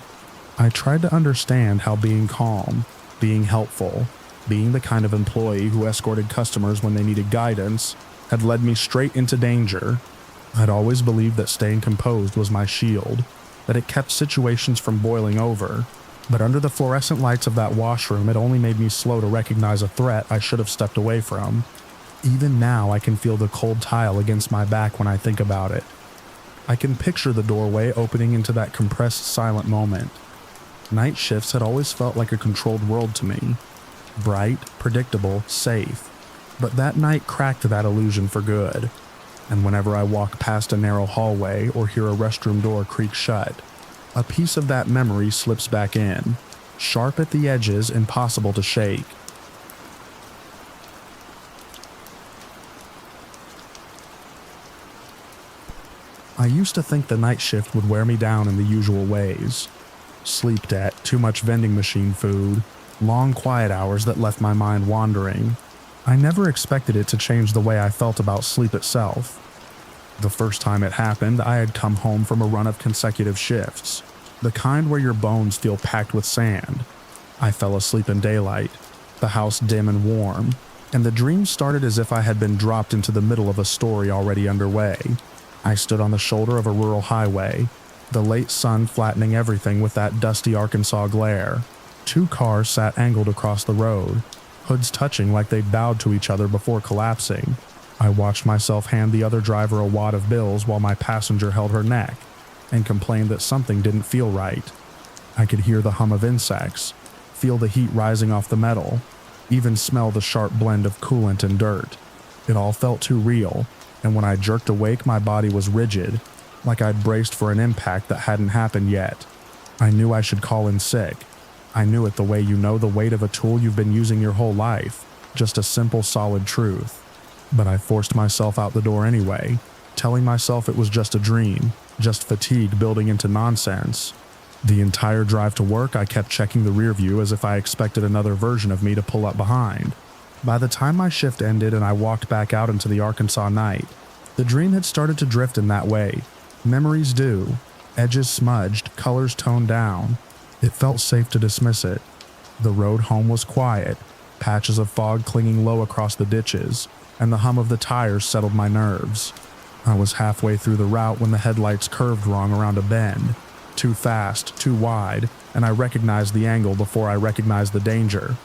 I tried to understand how being calm, being helpful, being the kind of employee who escorted customers when they needed guidance, had led me straight into danger. I'd always believed that staying composed was my shield, that it kept situations from boiling over, but under the fluorescent lights of that washroom it only made me slow to recognize a threat I should have stepped away from. Even now I can feel the cold tile against my back when I think about it. I can picture the doorway opening into that compressed silent moment. Night shifts had always felt like a controlled world to me. Bright, predictable, safe. But that night cracked that illusion for good. And whenever I walk past a narrow hallway or hear a restroom door creak shut, a piece of that memory slips back in. sharp at the edges, impossible to shake. I used to think the night shift would wear me down in the usual ways. Sleep debt, too much vending machine food, long quiet hours that left my mind wandering. I never expected it to change the way I felt about sleep itself. The first time it happened, I had come home from a run of consecutive shifts, the kind where your bones feel packed with sand. I fell asleep in daylight, the house dim and warm, and the dream started as if I had been dropped into the middle of a story already underway. I stood on the shoulder of a rural highway, the late sun flattening everything with that dusty Arkansas glare. 2 cars sat angled across the road, hoods touching like they bowed to each other before collapsing. I watched myself hand the other driver a wad of bills while my passenger held her neck and complained that something didn't feel right. I could hear the hum of insects, feel the heat rising off the metal, even smell the sharp blend of coolant and dirt. It all felt too real, and when I jerked awake, my body was rigid, like I'd braced for an impact that hadn't happened yet. I knew I should call in sick. I knew it the way you know the weight of a tool you've been using your whole life, just a simple, solid truth. But I forced myself out the door anyway, telling myself it was just a dream, just fatigue building into nonsense. The entire drive to work, I kept checking the rear view as if I expected another version of me to pull up behind. By the time my shift ended and I walked back out into the Arkansas night, the dream had started to drift in that way. Memories do. Edges smudged, colors toned down. It felt safe to dismiss it. The road home was quiet, patches of fog clinging low across the ditches, and the hum of the tires settled my nerves. I was halfway through the route when the headlights curved wrong around a bend. Too fast, too wide, and I recognized the angle before I recognized the danger.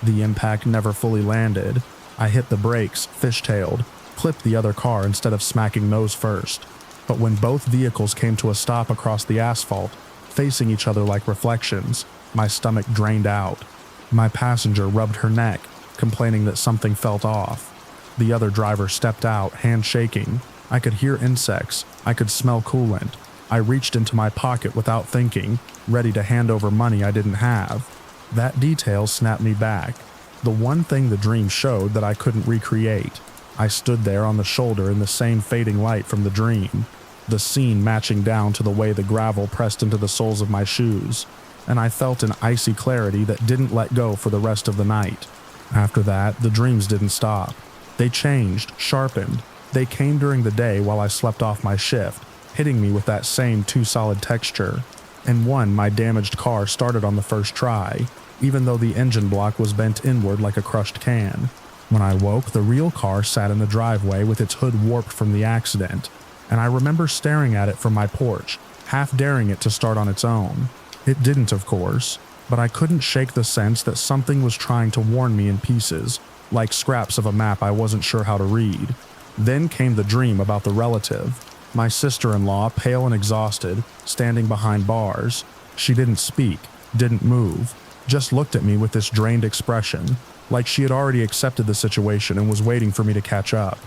The impact never fully landed. I hit the brakes, fishtailed, clipped the other car instead of smacking nose first. But when both vehicles came to a stop across the asphalt, facing each other like reflections, my stomach drained out. My passenger rubbed her neck, complaining that something felt off. The other driver stepped out, hand shaking. I could hear insects. I could smell coolant. I reached into my pocket without thinking, ready to hand over money I didn't have. That detail snapped me back. The one thing the dream showed that I couldn't recreate. I stood there on the shoulder in the same fading light from the dream, the scene matching down to the way the gravel pressed into the soles of my shoes, and I felt an icy clarity that didn't let go for the rest of the night. After that, the dreams didn't stop. They changed, sharpened. They came during the day while I slept off my shift, hitting me with that same too solid texture. And one, my damaged car started on the first try, even though the engine block was bent inward like a crushed can. When I woke, the real car sat in the driveway with its hood warped from the accident, and I remember staring at it from my porch, half daring it to start on its own. It didn't, of course, but I couldn't shake the sense that something was trying to warn me in pieces, like scraps of a map I wasn't sure how to read. Then came the dream about the relative, my sister-in-law, pale and exhausted, standing behind bars. She didn't speak, didn't move, just looked at me with this drained expression, like she had already accepted the situation and was waiting for me to catch up.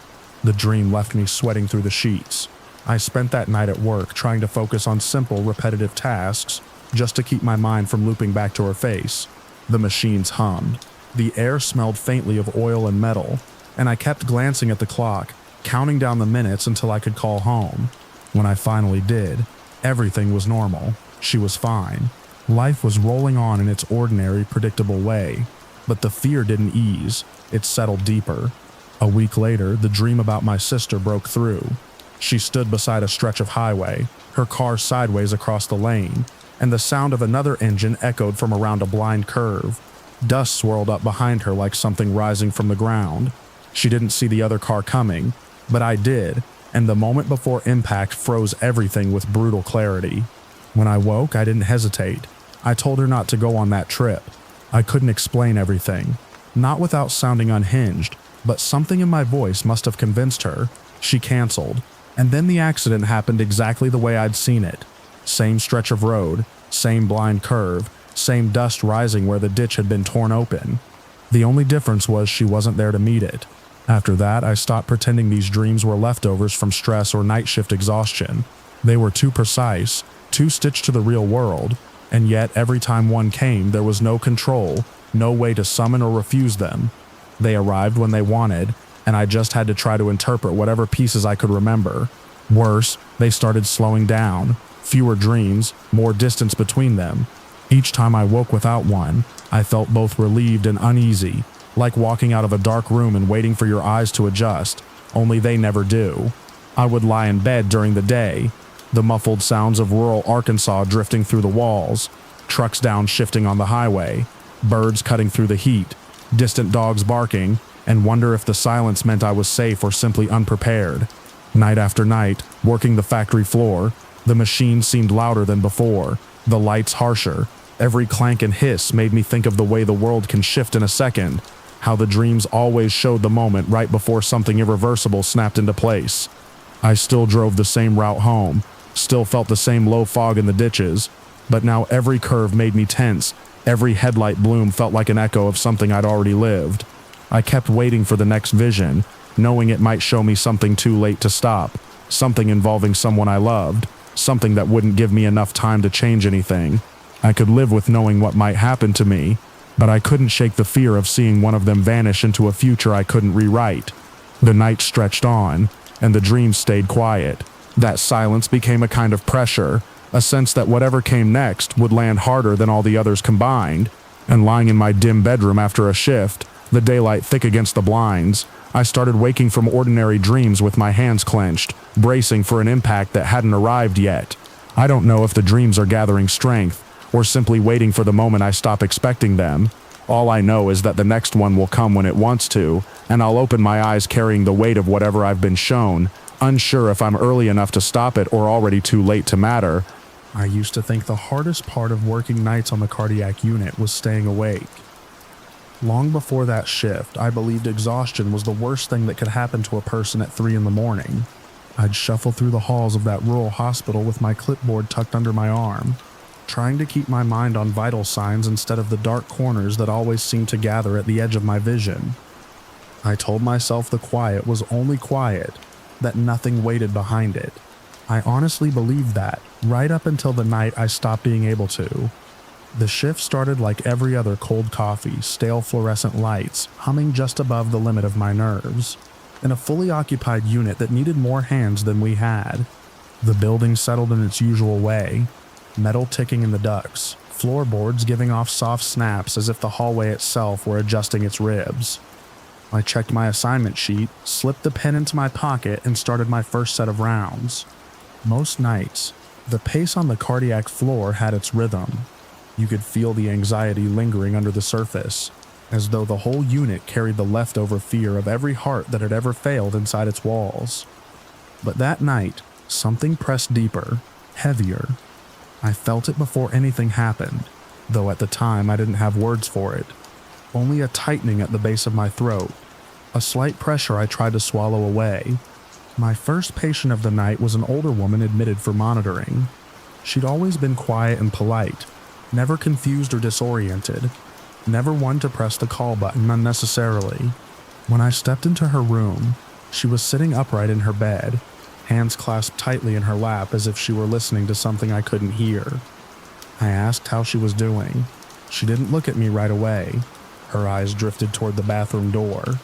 The dream left me sweating through the sheets. I spent that night at work trying to focus on simple, repetitive tasks, just to keep my mind from looping back to her face. The machines hummed. The air smelled faintly of oil and metal, and I kept glancing at the clock, counting down the minutes until I could call home. When I finally did, everything was normal. She was fine. Life was rolling on in its ordinary, predictable way. But the fear didn't ease. It settled deeper. A week later, the dream about my sister broke through. She stood beside a stretch of highway, her car sideways across the lane, and the sound of another engine echoed from around a blind curve. Dust swirled up behind her like something rising from the ground. She didn't see the other car coming, but I did, and the moment before impact froze everything with brutal clarity. When I woke, I didn't hesitate. I told her not to go on that trip. I couldn't explain everything, not without sounding unhinged, but something in my voice must have convinced her. She canceled, and then the accident happened exactly the way I'd seen it. Same stretch of road, same blind curve, same dust rising where the ditch had been torn open. The only difference was she wasn't there to meet it. After that, I stopped pretending these dreams were leftovers from stress or night shift exhaustion. They were too precise, too stitched to the real world. And yet every time one came, there was no control, no way to summon or refuse them. They arrived when they wanted, and I just had to try to interpret whatever pieces I could remember. Worse, they started slowing down. Fewer dreams, more distance between them. Each time I woke without one, I felt both relieved and uneasy, like walking out of a dark room and waiting for your eyes to adjust, only they never do. I would lie in bed during the day, the muffled sounds of rural Arkansas drifting through the walls, trucks downshifting on the highway, birds cutting through the heat, distant dogs barking, and wonder if the silence meant I was safe or simply unprepared. Night after night, working the factory floor, the machine seemed louder than before, the lights harsher. Every clank and hiss made me think of the way the world can shift in a second, how the dreams always showed the moment right before something irreversible snapped into place. I still drove the same route home, still felt the same low fog in the ditches, but now every curve made me tense, every headlight bloom felt like an echo of something I'd already lived. I kept waiting for the next vision, knowing it might show me something too late to stop, something involving someone I loved, something that wouldn't give me enough time to change anything. I could live with knowing what might happen to me, but I couldn't shake the fear of seeing one of them vanish into a future I couldn't rewrite. The night stretched on, and the dreams stayed quiet. That silence became a kind of pressure, a sense that whatever came next would land harder than all the others combined. And lying in my dim bedroom after a shift, the daylight thick against the blinds, I started waking from ordinary dreams with my hands clenched, bracing for an impact that hadn't arrived yet. I don't know if the dreams are gathering strength, or simply waiting for the moment I stop expecting them. All I know is that the next one will come when it wants to, and I'll open my eyes carrying the weight of whatever I've been shown, unsure if I'm early enough to stop it or already too late to matter. I used to think the hardest part of working nights on the cardiac unit was staying awake. Long before that shift, I believed exhaustion was the worst thing that could happen to a person at 3 in the morning. I'd shuffle through the halls of that rural hospital with my clipboard tucked under my arm, trying to keep my mind on vital signs instead of the dark corners that always seemed to gather at the edge of my vision. I told myself the quiet was only quiet, that nothing waited behind it. I honestly believed that, right up until the night I stopped being able to. The shift started like every other cold coffee, stale fluorescent lights, humming just above the limit of my nerves, in a fully occupied unit that needed more hands than we had. The building settled in its usual way, metal ticking in the ducts, floorboards giving off soft snaps as if the hallway itself were adjusting its ribs. I checked my assignment sheet, slipped the pen into my pocket, and started my first set of rounds. Most nights, the pace on the cardiac floor had its rhythm. You could feel the anxiety lingering under the surface, as though the whole unit carried the leftover fear of every heart that had ever failed inside its walls. But that night, something pressed deeper, heavier. I felt it before anything happened, though at the time I didn't have words for it. Only a tightening at the base of my throat, a slight pressure I tried to swallow away. My first patient of the night was an older woman admitted for monitoring. She'd always been quiet and polite, never confused or disoriented, never one to press the call button unnecessarily. When I stepped into her room, she was sitting upright in her bed, hands clasped tightly in her lap as if she were listening to something I couldn't hear. I asked how she was doing. She didn't look at me right away. Her eyes drifted toward the bathroom door,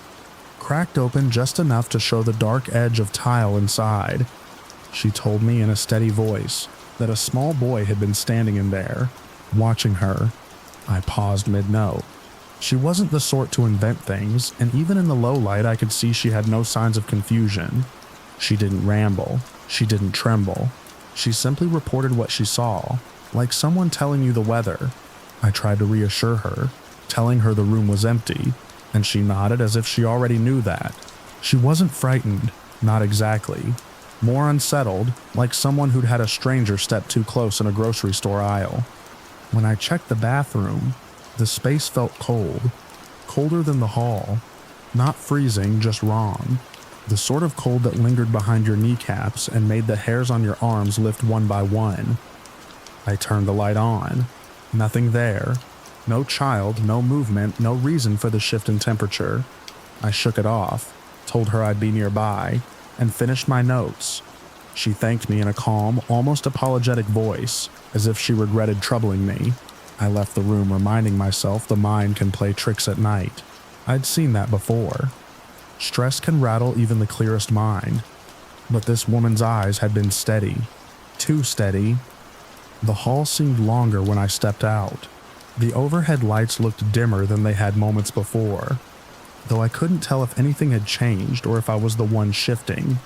cracked open just enough to show the dark edge of tile inside. She told me in a steady voice that a small boy had been standing in there, watching her. I paused mid-note. She wasn't the sort to invent things, and even in the low light I could see she had no signs of confusion. She didn't ramble. She didn't tremble. She simply reported what she saw, like someone telling you the weather. I tried to reassure her, telling her the room was empty, and she nodded as if she already knew that. She wasn't frightened, not exactly. More unsettled, like someone who'd had a stranger step too close in a grocery store aisle. When I checked the bathroom, the space felt cold, colder than the hall. Not freezing, just wrong. The sort of cold that lingered behind your kneecaps and made the hairs on your arms lift one by one. I turned the light on. Nothing there. No child, no movement, no reason for the shift in temperature. I shook it off, told her I'd be nearby, and finished my notes. She thanked me in a calm, almost apologetic voice, as if she regretted troubling me. I left the room reminding myself the mind can play tricks at night. I'd seen that before. Stress can rattle even the clearest mind. But this woman's eyes had been steady. Too steady. The hall seemed longer when I stepped out. The overhead lights looked dimmer than they had moments before, though I couldn't tell if anything had changed or if I was the one shifting.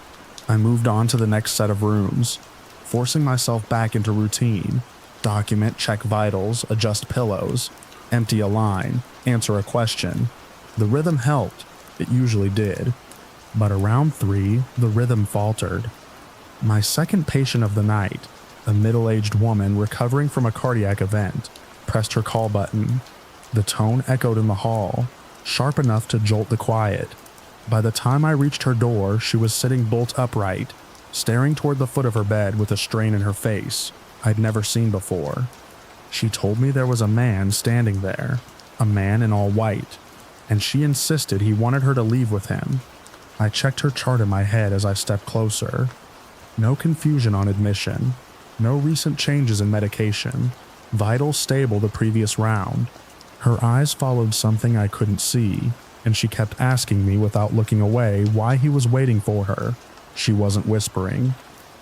I moved on to the next set of rooms, forcing myself back into routine. Document, check vitals, adjust pillows, empty a line, answer a question. The rhythm helped. It usually did. But around 3, the rhythm faltered. My second patient of the night, a middle-aged woman recovering from a cardiac event, pressed her call button. The tone echoed in the hall, sharp enough to jolt the quiet. By the time I reached her door, she was sitting bolt upright, staring toward the foot of her bed with a strain in her face I'd never seen before. She told me there was a man standing there, a man in all white, and she insisted he wanted her to leave with him. I checked her chart in my head as I stepped closer. No confusion on admission, no recent changes in medication, vitals stable the previous round. Her eyes followed something I couldn't see, and she kept asking me without looking away why he was waiting for her. She wasn't whispering.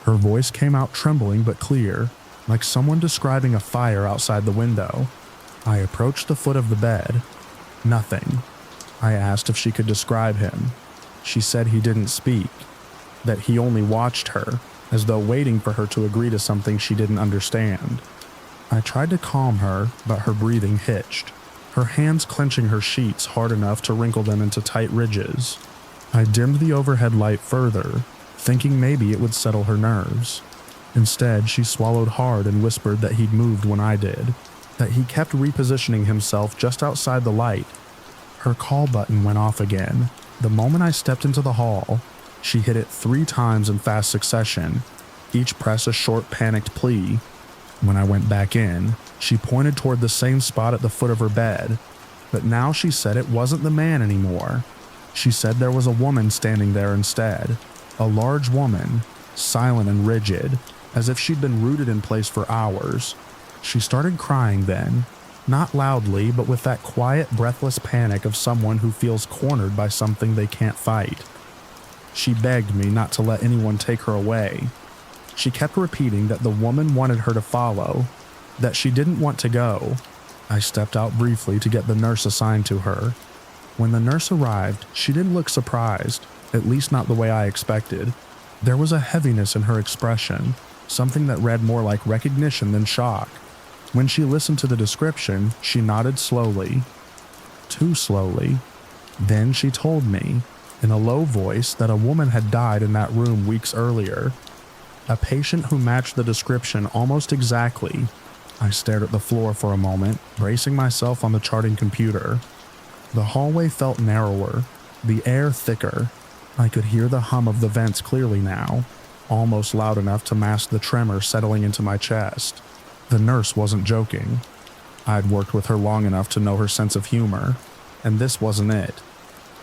Her voice came out trembling but clear, like someone describing a fire outside the window. I approached the foot of the bed. Nothing. I asked if she could describe him. She said he didn't speak, that he only watched her, as though waiting for her to agree to something she didn't understand. I tried to calm her, but her breathing hitched, her hands clenching her sheets hard enough to wrinkle them into tight ridges. I dimmed the overhead light further, thinking maybe it would settle her nerves. Instead, she swallowed hard and whispered that he'd moved when I did, that he kept repositioning himself just outside the light. Her call button went off again. The moment I stepped into the hall, she hit it 3 times in fast succession, each press a short panicked plea. When I went back in, she pointed toward the same spot at the foot of her bed, but now she said it wasn't the man anymore. She said there was a woman standing there instead, a large woman, silent and rigid, as if she'd been rooted in place for hours. She started crying then, not loudly, but with that quiet, breathless panic of someone who feels cornered by something they can't fight. She begged me not to let anyone take her away. She kept repeating that the woman wanted her to follow, that she didn't want to go. I stepped out briefly to get the nurse assigned to her. When the nurse arrived, she didn't look surprised, at least not the way I expected. There was a heaviness in her expression, something that read more like recognition than shock. When she listened to the description, she nodded slowly. Too slowly. Then she told me, in a low voice, that a woman had died in that room weeks earlier. A patient who matched the description almost exactly. I stared at the floor for a moment, bracing myself on the charting computer. The hallway felt narrower, the air thicker. I could hear the hum of the vents clearly now, almost loud enough to mask the tremor settling into my chest. The nurse wasn't joking. I'd worked with her long enough to know her sense of humor, and this wasn't it.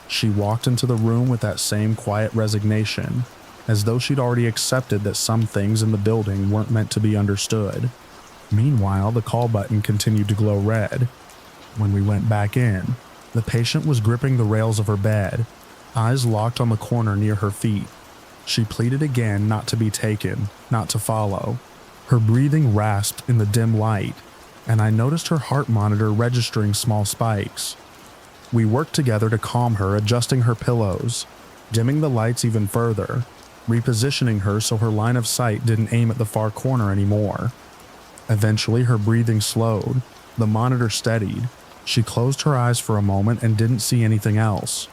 She walked into the room with that same quiet resignation, as though she'd already accepted that some things in the building weren't meant to be understood. Meanwhile, the call button continued to glow red. When we went back in, the patient was gripping the rails of her bed, eyes locked on the corner near her feet. She pleaded again not to be taken, not to follow. Her breathing rasped in the dim light, and I noticed her heart monitor registering small spikes. We worked together to calm her, adjusting her pillows, dimming the lights even further, repositioning her so her line of sight didn't aim at the far corner anymore. Eventually, her breathing slowed, the monitor steadied. She closed her eyes for a moment and didn't see anything else,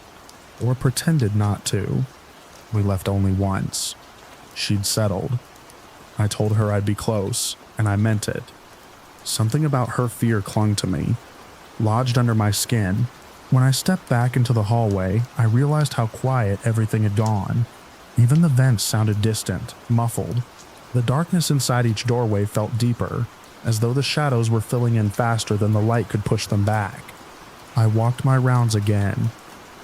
or pretended not to. We left only once. She'd settled. I told her I'd be close, and I meant it. Something about her fear clung to me, lodged under my skin. When I stepped back into the hallway, I realized how quiet everything had gone. Even the vents sounded distant, muffled. The darkness inside each doorway felt deeper, as though the shadows were filling in faster than the light could push them back. I walked my rounds again,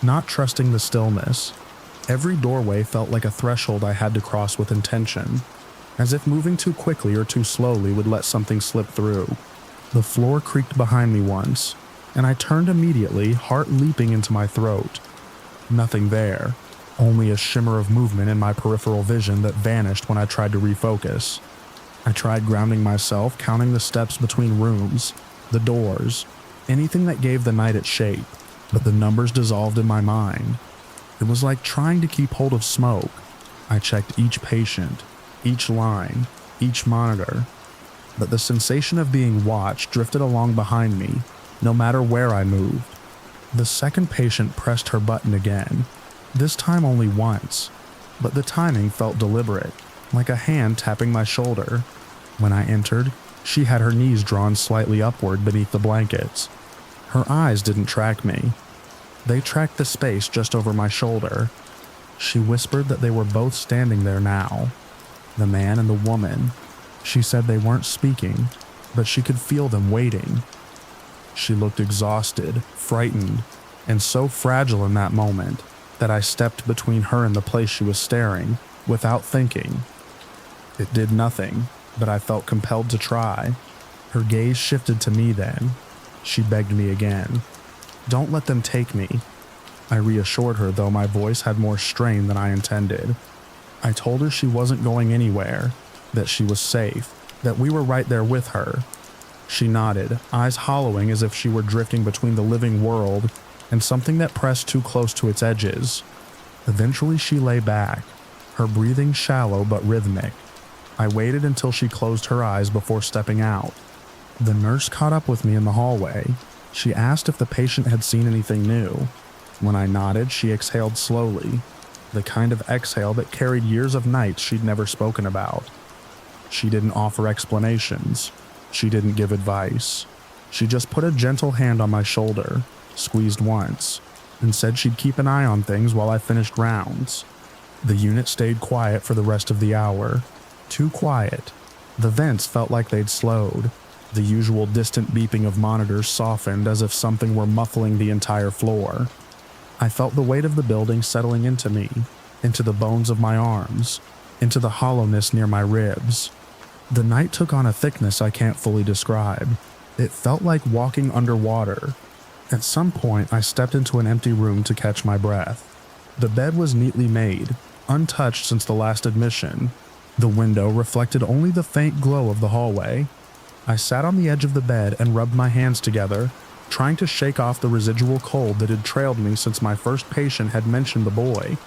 not trusting the stillness, Every doorway felt like a threshold I had to cross with intention, as if moving too quickly or too slowly would let something slip through. The floor creaked behind me once, and I turned immediately, heart leaping into my throat. Nothing there, only a shimmer of movement in my peripheral vision that vanished when I tried to refocus. I tried grounding myself, counting the steps between rooms, the doors, anything that gave the night its shape, but the numbers dissolved in my mind. It was like trying to keep hold of smoke. I checked each patient, each line, each monitor, but the sensation of being watched drifted along behind me, no matter where I moved. The second patient pressed her button again, this time only once, but the timing felt deliberate, like a hand tapping my shoulder. When I entered, she had her knees drawn slightly upward beneath the blankets. Her eyes didn't track me. They tracked the space just over my shoulder. She whispered that they were both standing there now, the man and the woman. She said they weren't speaking, but she could feel them waiting. She looked exhausted, frightened, and so fragile in that moment that I stepped between her and the place she was staring, without thinking. It did nothing, but I felt compelled to try. Her gaze shifted to me then. She begged me again. "Don't let them take me." I reassured her, though my voice had more strain than I intended. I told her she wasn't going anywhere, that she was safe, that we were right there with her. She nodded, eyes hollowing as if she were drifting between the living world and something that pressed too close to its edges. Eventually she lay back, her breathing shallow but rhythmic. I waited until she closed her eyes before stepping out. The nurse caught up with me in the hallway. She asked if the patient had seen anything new. When I nodded, she exhaled slowly, the kind of exhale that carried years of nights she'd never spoken about. She didn't offer explanations. She didn't give advice. She just put a gentle hand on my shoulder, squeezed once, and said she'd keep an eye on things while I finished rounds. The unit stayed quiet for the rest of the hour. Too quiet. The vents felt like they'd slowed. The usual distant beeping of monitors softened as if something were muffling the entire floor. I felt the weight of the building settling into me, into the bones of my arms, into the hollowness near my ribs. The night took on a thickness I can't fully describe. It felt like walking underwater. At some point, I stepped into an empty room to catch my breath. The bed was neatly made, untouched since the last admission. The window reflected only the faint glow of the hallway. I sat on the edge of the bed and rubbed my hands together, trying to shake off the residual cold that had trailed me since my first patient had mentioned the boy.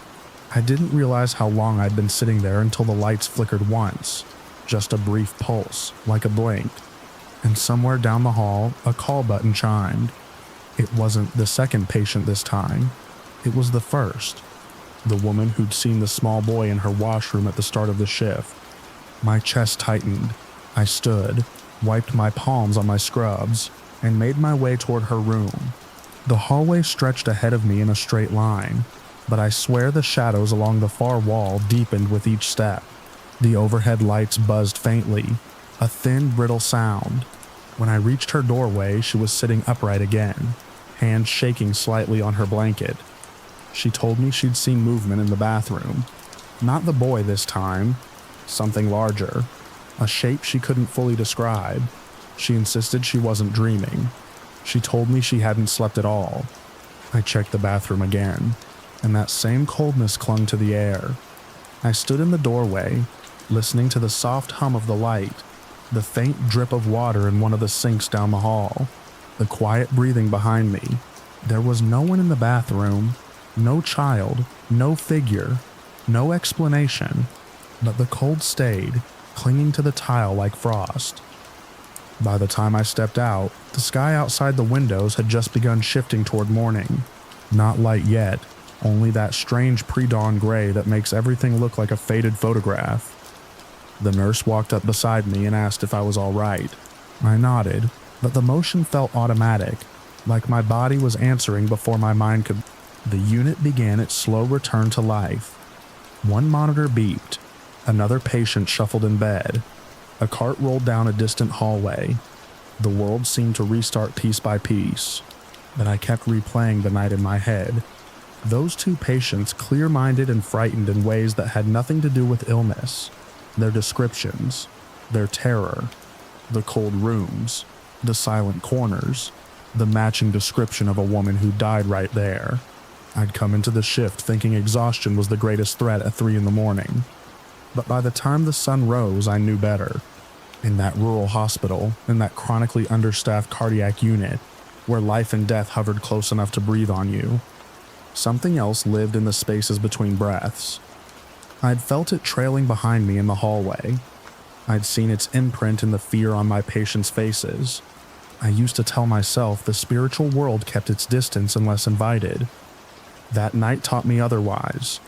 I didn't realize how long I'd been sitting there until the lights flickered once, just a brief pulse, like a blink. And somewhere down the hall, a call button chimed. It wasn't the second patient this time. It was the first. The woman who'd seen the small boy in her washroom at the start of the shift. My chest tightened. I stood, wiped my palms on my scrubs, and made my way toward her room. The hallway stretched ahead of me in a straight line, but I swear the shadows along the far wall deepened with each step. The overhead lights buzzed faintly, a thin, brittle sound. When I reached her doorway, she was sitting upright again, hands shaking slightly on her blanket. She told me she'd seen movement in the bathroom. Not the boy this time, something larger, a shape she couldn't fully describe. She insisted she wasn't dreaming. She told me she hadn't slept at all. I checked the bathroom again, and that same coldness clung to the air. I stood in the doorway, listening to the soft hum of the light, the faint drip of water in one of the sinks down the hall, the quiet breathing behind me. There was no one in the bathroom, no child, no figure, no explanation, but the cold stayed, clinging to the tile like frost. By the time I stepped out, the sky outside the windows had just begun shifting toward morning. Not light yet, only that strange pre-dawn gray that makes everything look like a faded photograph. The nurse walked up beside me and asked if I was all right. I nodded, but the motion felt automatic, like my body was answering before my mind could. The unit began its slow return to life. One monitor beeped. Another patient shuffled in bed. A cart rolled down a distant hallway. The world seemed to restart piece by piece, but I kept replaying the night in my head. Those two patients, clear-minded and frightened in ways that had nothing to do with illness. Their descriptions, their terror, the cold rooms, the silent corners, the matching description of a woman who died right there. I'd come into the shift thinking exhaustion was the greatest threat at 3 in the morning. But by the time the sun rose, I knew better. In that rural hospital, in that chronically understaffed cardiac unit, where life and death hovered close enough to breathe on you, something else lived in the spaces between breaths. I'd felt it trailing behind me in the hallway. I'd seen its imprint in the fear on my patients' faces. I used to tell myself the spiritual world kept its distance unless invited. That night taught me otherwise.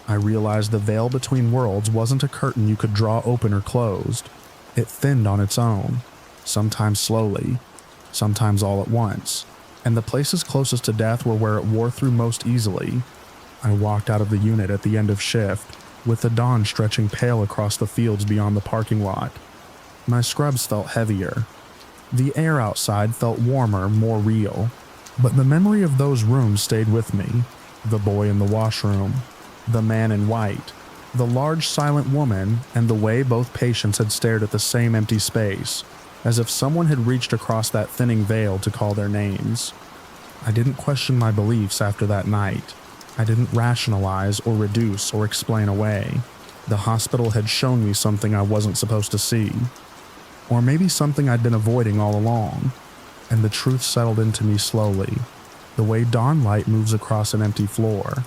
I realized the veil between worlds wasn't a curtain you could draw open or closed. It thinned on its own, sometimes slowly, sometimes all at once, and the places closest to death were where it wore through most easily. I walked out of the unit at the end of shift, with the dawn stretching pale across the fields beyond the parking lot. My scrubs felt heavier. The air outside felt warmer, more real. But the memory of those rooms stayed with me. The boy in the washroom, the man in white, the large silent woman, and the way both patients had stared at the same empty space, as if someone had reached across that thinning veil to call their names. I didn't question my beliefs after that night. I didn't rationalize or reduce or explain away. The hospital had shown me something I wasn't supposed to see. Or maybe something I'd been avoiding all along. And the truth settled into me slowly, the way dawn light moves across an empty floor.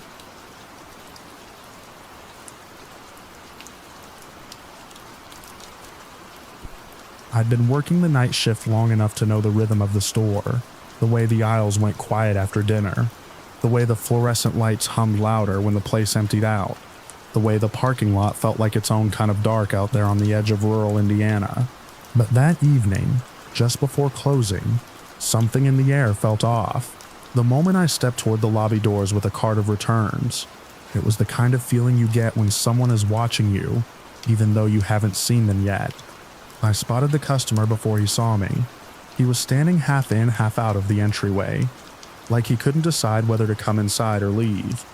I'd been working the night shift long enough to know the rhythm of the store, the way the aisles went quiet after dinner, the way the fluorescent lights hummed louder when the place emptied out, the way the parking lot felt like its own kind of dark out there on the edge of rural Indiana. But that evening, just before closing, something in the air felt off. The moment I stepped toward the lobby doors with a cart of returns, it was the kind of feeling you get when someone is watching you, even though you haven't seen them yet. I spotted the customer before he saw me. He was standing half in, half out of the entryway, like he couldn't decide whether to come inside or leave.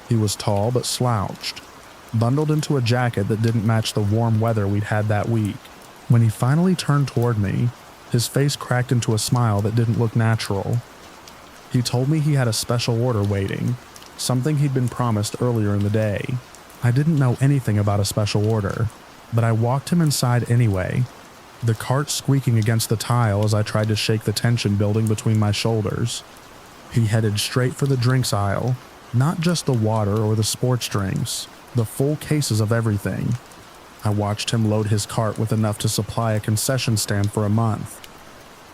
He was tall but slouched, bundled into a jacket that didn't match the warm weather we'd had that week. When he finally turned toward me, his face cracked into a smile that didn't look natural. He told me he had a special order waiting, something he'd been promised earlier in the day. I didn't know anything about a special order, but I walked him inside anyway, the cart squeaking against the tile as I tried to shake the tension building between my shoulders. He headed straight for the drinks aisle, not just the water or the sports drinks, the full cases of everything. I watched him load his cart with enough to supply a concession stand for a month.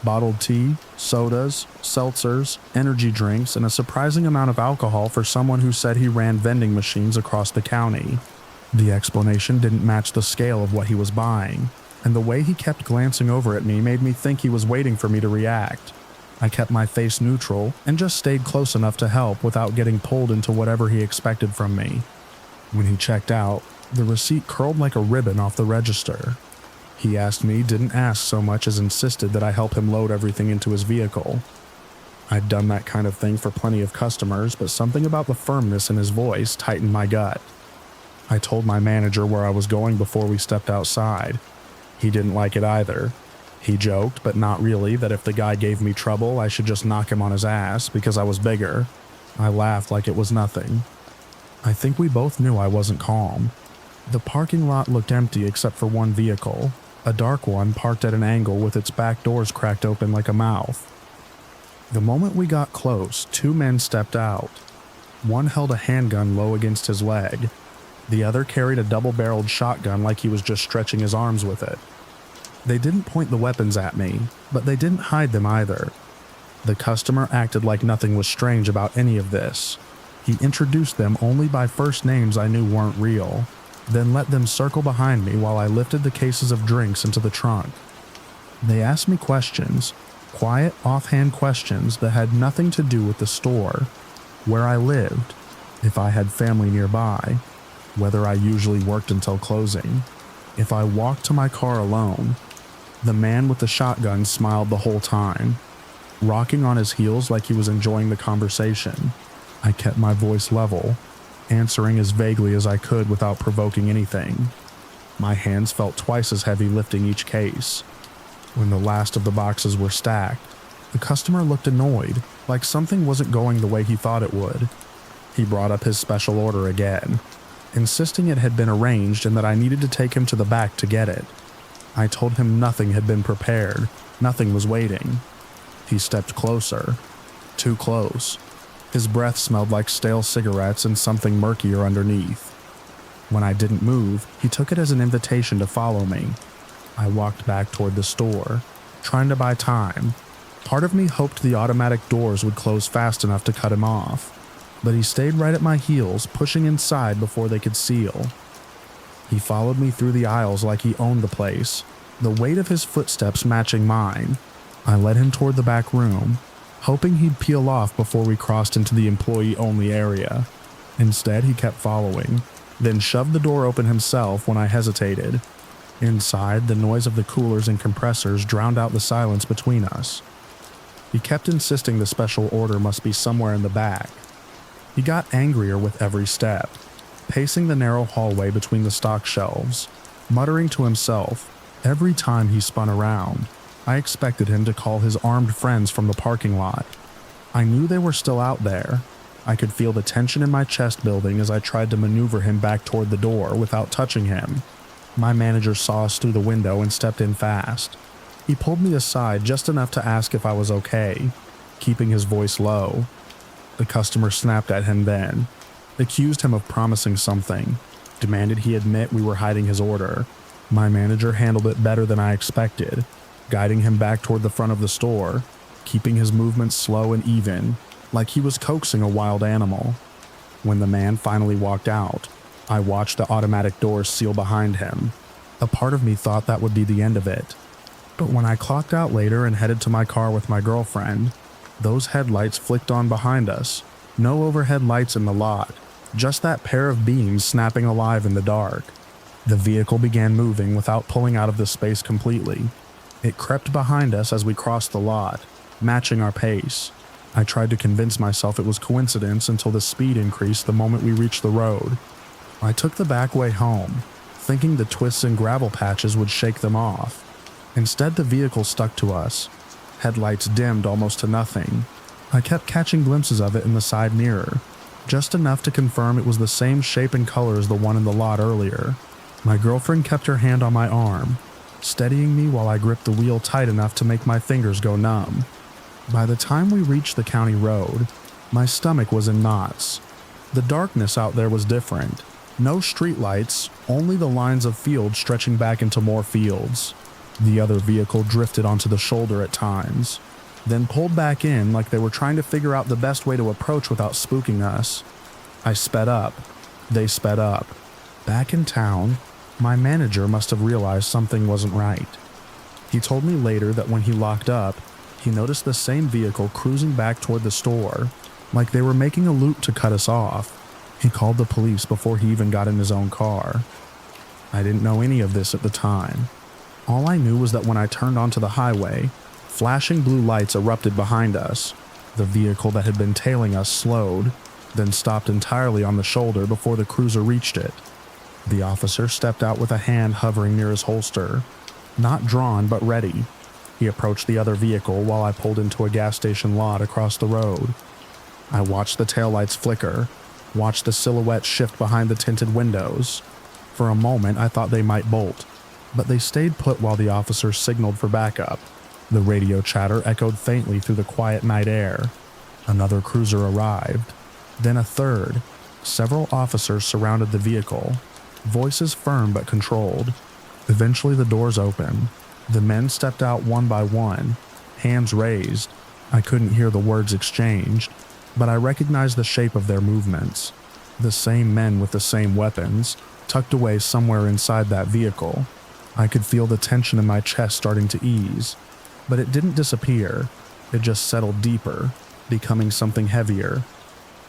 Bottled tea, sodas, seltzers, energy drinks, and a surprising amount of alcohol for someone who said he ran vending machines across the county. The explanation didn't match the scale of what he was buying, and the way he kept glancing over at me made me think he was waiting for me to react. I kept my face neutral and just stayed close enough to help without getting pulled into whatever he expected from me. When he checked out, the receipt curled like a ribbon off the register. He asked me, didn't ask so much as insisted that I help him load everything into his vehicle. I'd done that kind of thing for plenty of customers, but something about the firmness in his voice tightened my gut. I told my manager where I was going before we stepped outside. He didn't like it either. He joked, but not really, that if the guy gave me trouble, I should just knock him on his ass because I was bigger. I laughed like it was nothing. I think we both knew I wasn't calm. The parking lot looked empty except for one vehicle, a dark one parked at an angle with its back doors cracked open like a mouth. The moment we got close, two men stepped out. One held a handgun low against his leg. The other carried a double-barreled shotgun like he was just stretching his arms with it. They didn't point the weapons at me, but they didn't hide them either. The customer acted like nothing was strange about any of this. He introduced them only by first names I knew weren't real, then let them circle behind me while I lifted the cases of drinks into the trunk. They asked me questions, quiet, offhand questions that had nothing to do with the store, where I lived, if I had family nearby, whether I usually worked until closing, if I walked to my car alone. The man with the shotgun smiled the whole time, rocking on his heels like he was enjoying the conversation. I kept my voice level, answering as vaguely as I could without provoking anything. My hands felt twice as heavy lifting each case. When the last of the boxes were stacked, the customer looked annoyed, like something wasn't going the way he thought it would. He brought up his special order again, insisting it had been arranged and that I needed to take him to the back to get it. I told him nothing had been prepared, nothing was waiting. He stepped closer, too close. His breath smelled like stale cigarettes and something murkier underneath. When I didn't move, he took it as an invitation to follow me. I walked back toward the store, trying to buy time. Part of me hoped the automatic doors would close fast enough to cut him off, but he stayed right at my heels, pushing inside before they could seal. He followed me through the aisles like he owned the place, the weight of his footsteps matching mine. I led him toward the back room, hoping he'd peel off before we crossed into the employee-only area. Instead, he kept following, then shoved the door open himself when I hesitated. Inside, the noise of the coolers and compressors drowned out the silence between us. He kept insisting the special order must be somewhere in the back. He got angrier with every step, pacing the narrow hallway between the stock shelves, muttering to himself. Every time he spun around, I expected him to call his armed friends from the parking lot. I knew they were still out there. I could feel the tension in my chest building as I tried to maneuver him back toward the door without touching him. My manager saw us through the window and stepped in fast. He pulled me aside just enough to ask if I was okay, keeping his voice low. The customer snapped at him then, accused him of promising something, demanded he admit we were hiding his order. My manager handled it better than I expected, guiding him back toward the front of the store, keeping his movements slow and even, like he was coaxing a wild animal. When the man finally walked out, I watched the automatic doors seal behind him. A part of me thought that would be the end of it. But when I clocked out later and headed to my car with my girlfriend, those headlights flicked on behind us. No overhead lights in the lot, just that pair of beams snapping alive in the dark. The vehicle began moving without pulling out of the space completely. It crept behind us as we crossed the lot, matching our pace. I tried to convince myself it was coincidence until the speed increased the moment we reached the road. I took the back way home, thinking the twists and gravel patches would shake them off. Instead, the vehicle stuck to us. Headlights dimmed almost to nothing. I kept catching glimpses of it in the side mirror, just enough to confirm it was the same shape and color as the one in the lot earlier. My girlfriend kept her hand on my arm, steadying me while I gripped the wheel tight enough to make my fingers go numb. By the time we reached the county road, my stomach was in knots. The darkness out there was different. No streetlights, only the lines of fields stretching back into more fields. The other vehicle drifted onto the shoulder at times, then pulled back in like they were trying to figure out the best way to approach without spooking us. I sped up. They sped up. Back in town, my manager must have realized something wasn't right. He told me later that when he locked up, he noticed the same vehicle cruising back toward the store, like they were making a loop to cut us off. He called the police before he even got in his own car. I didn't know any of this at the time. All I knew was that when I turned onto the highway, flashing blue lights erupted behind us. The vehicle that had been tailing us slowed, then stopped entirely on the shoulder before the cruiser reached it. The officer stepped out with a hand hovering near his holster, not drawn but ready. He approached the other vehicle while I pulled into a gas station lot across the road. I watched the taillights flicker, watched the silhouette shift behind the tinted windows. For a moment, I thought they might bolt, but they stayed put while the officer signaled for backup. The radio chatter echoed faintly through the quiet night air. Another cruiser arrived, then a third. Several officers surrounded the vehicle, voices firm but controlled. Eventually the doors opened. The men stepped out one by one, hands raised. I couldn't hear the words exchanged, but I recognized the shape of their movements. The same men with the same weapons, tucked away somewhere inside that vehicle. I could feel the tension in my chest starting to ease, but it didn't disappear. It just settled deeper, becoming something heavier.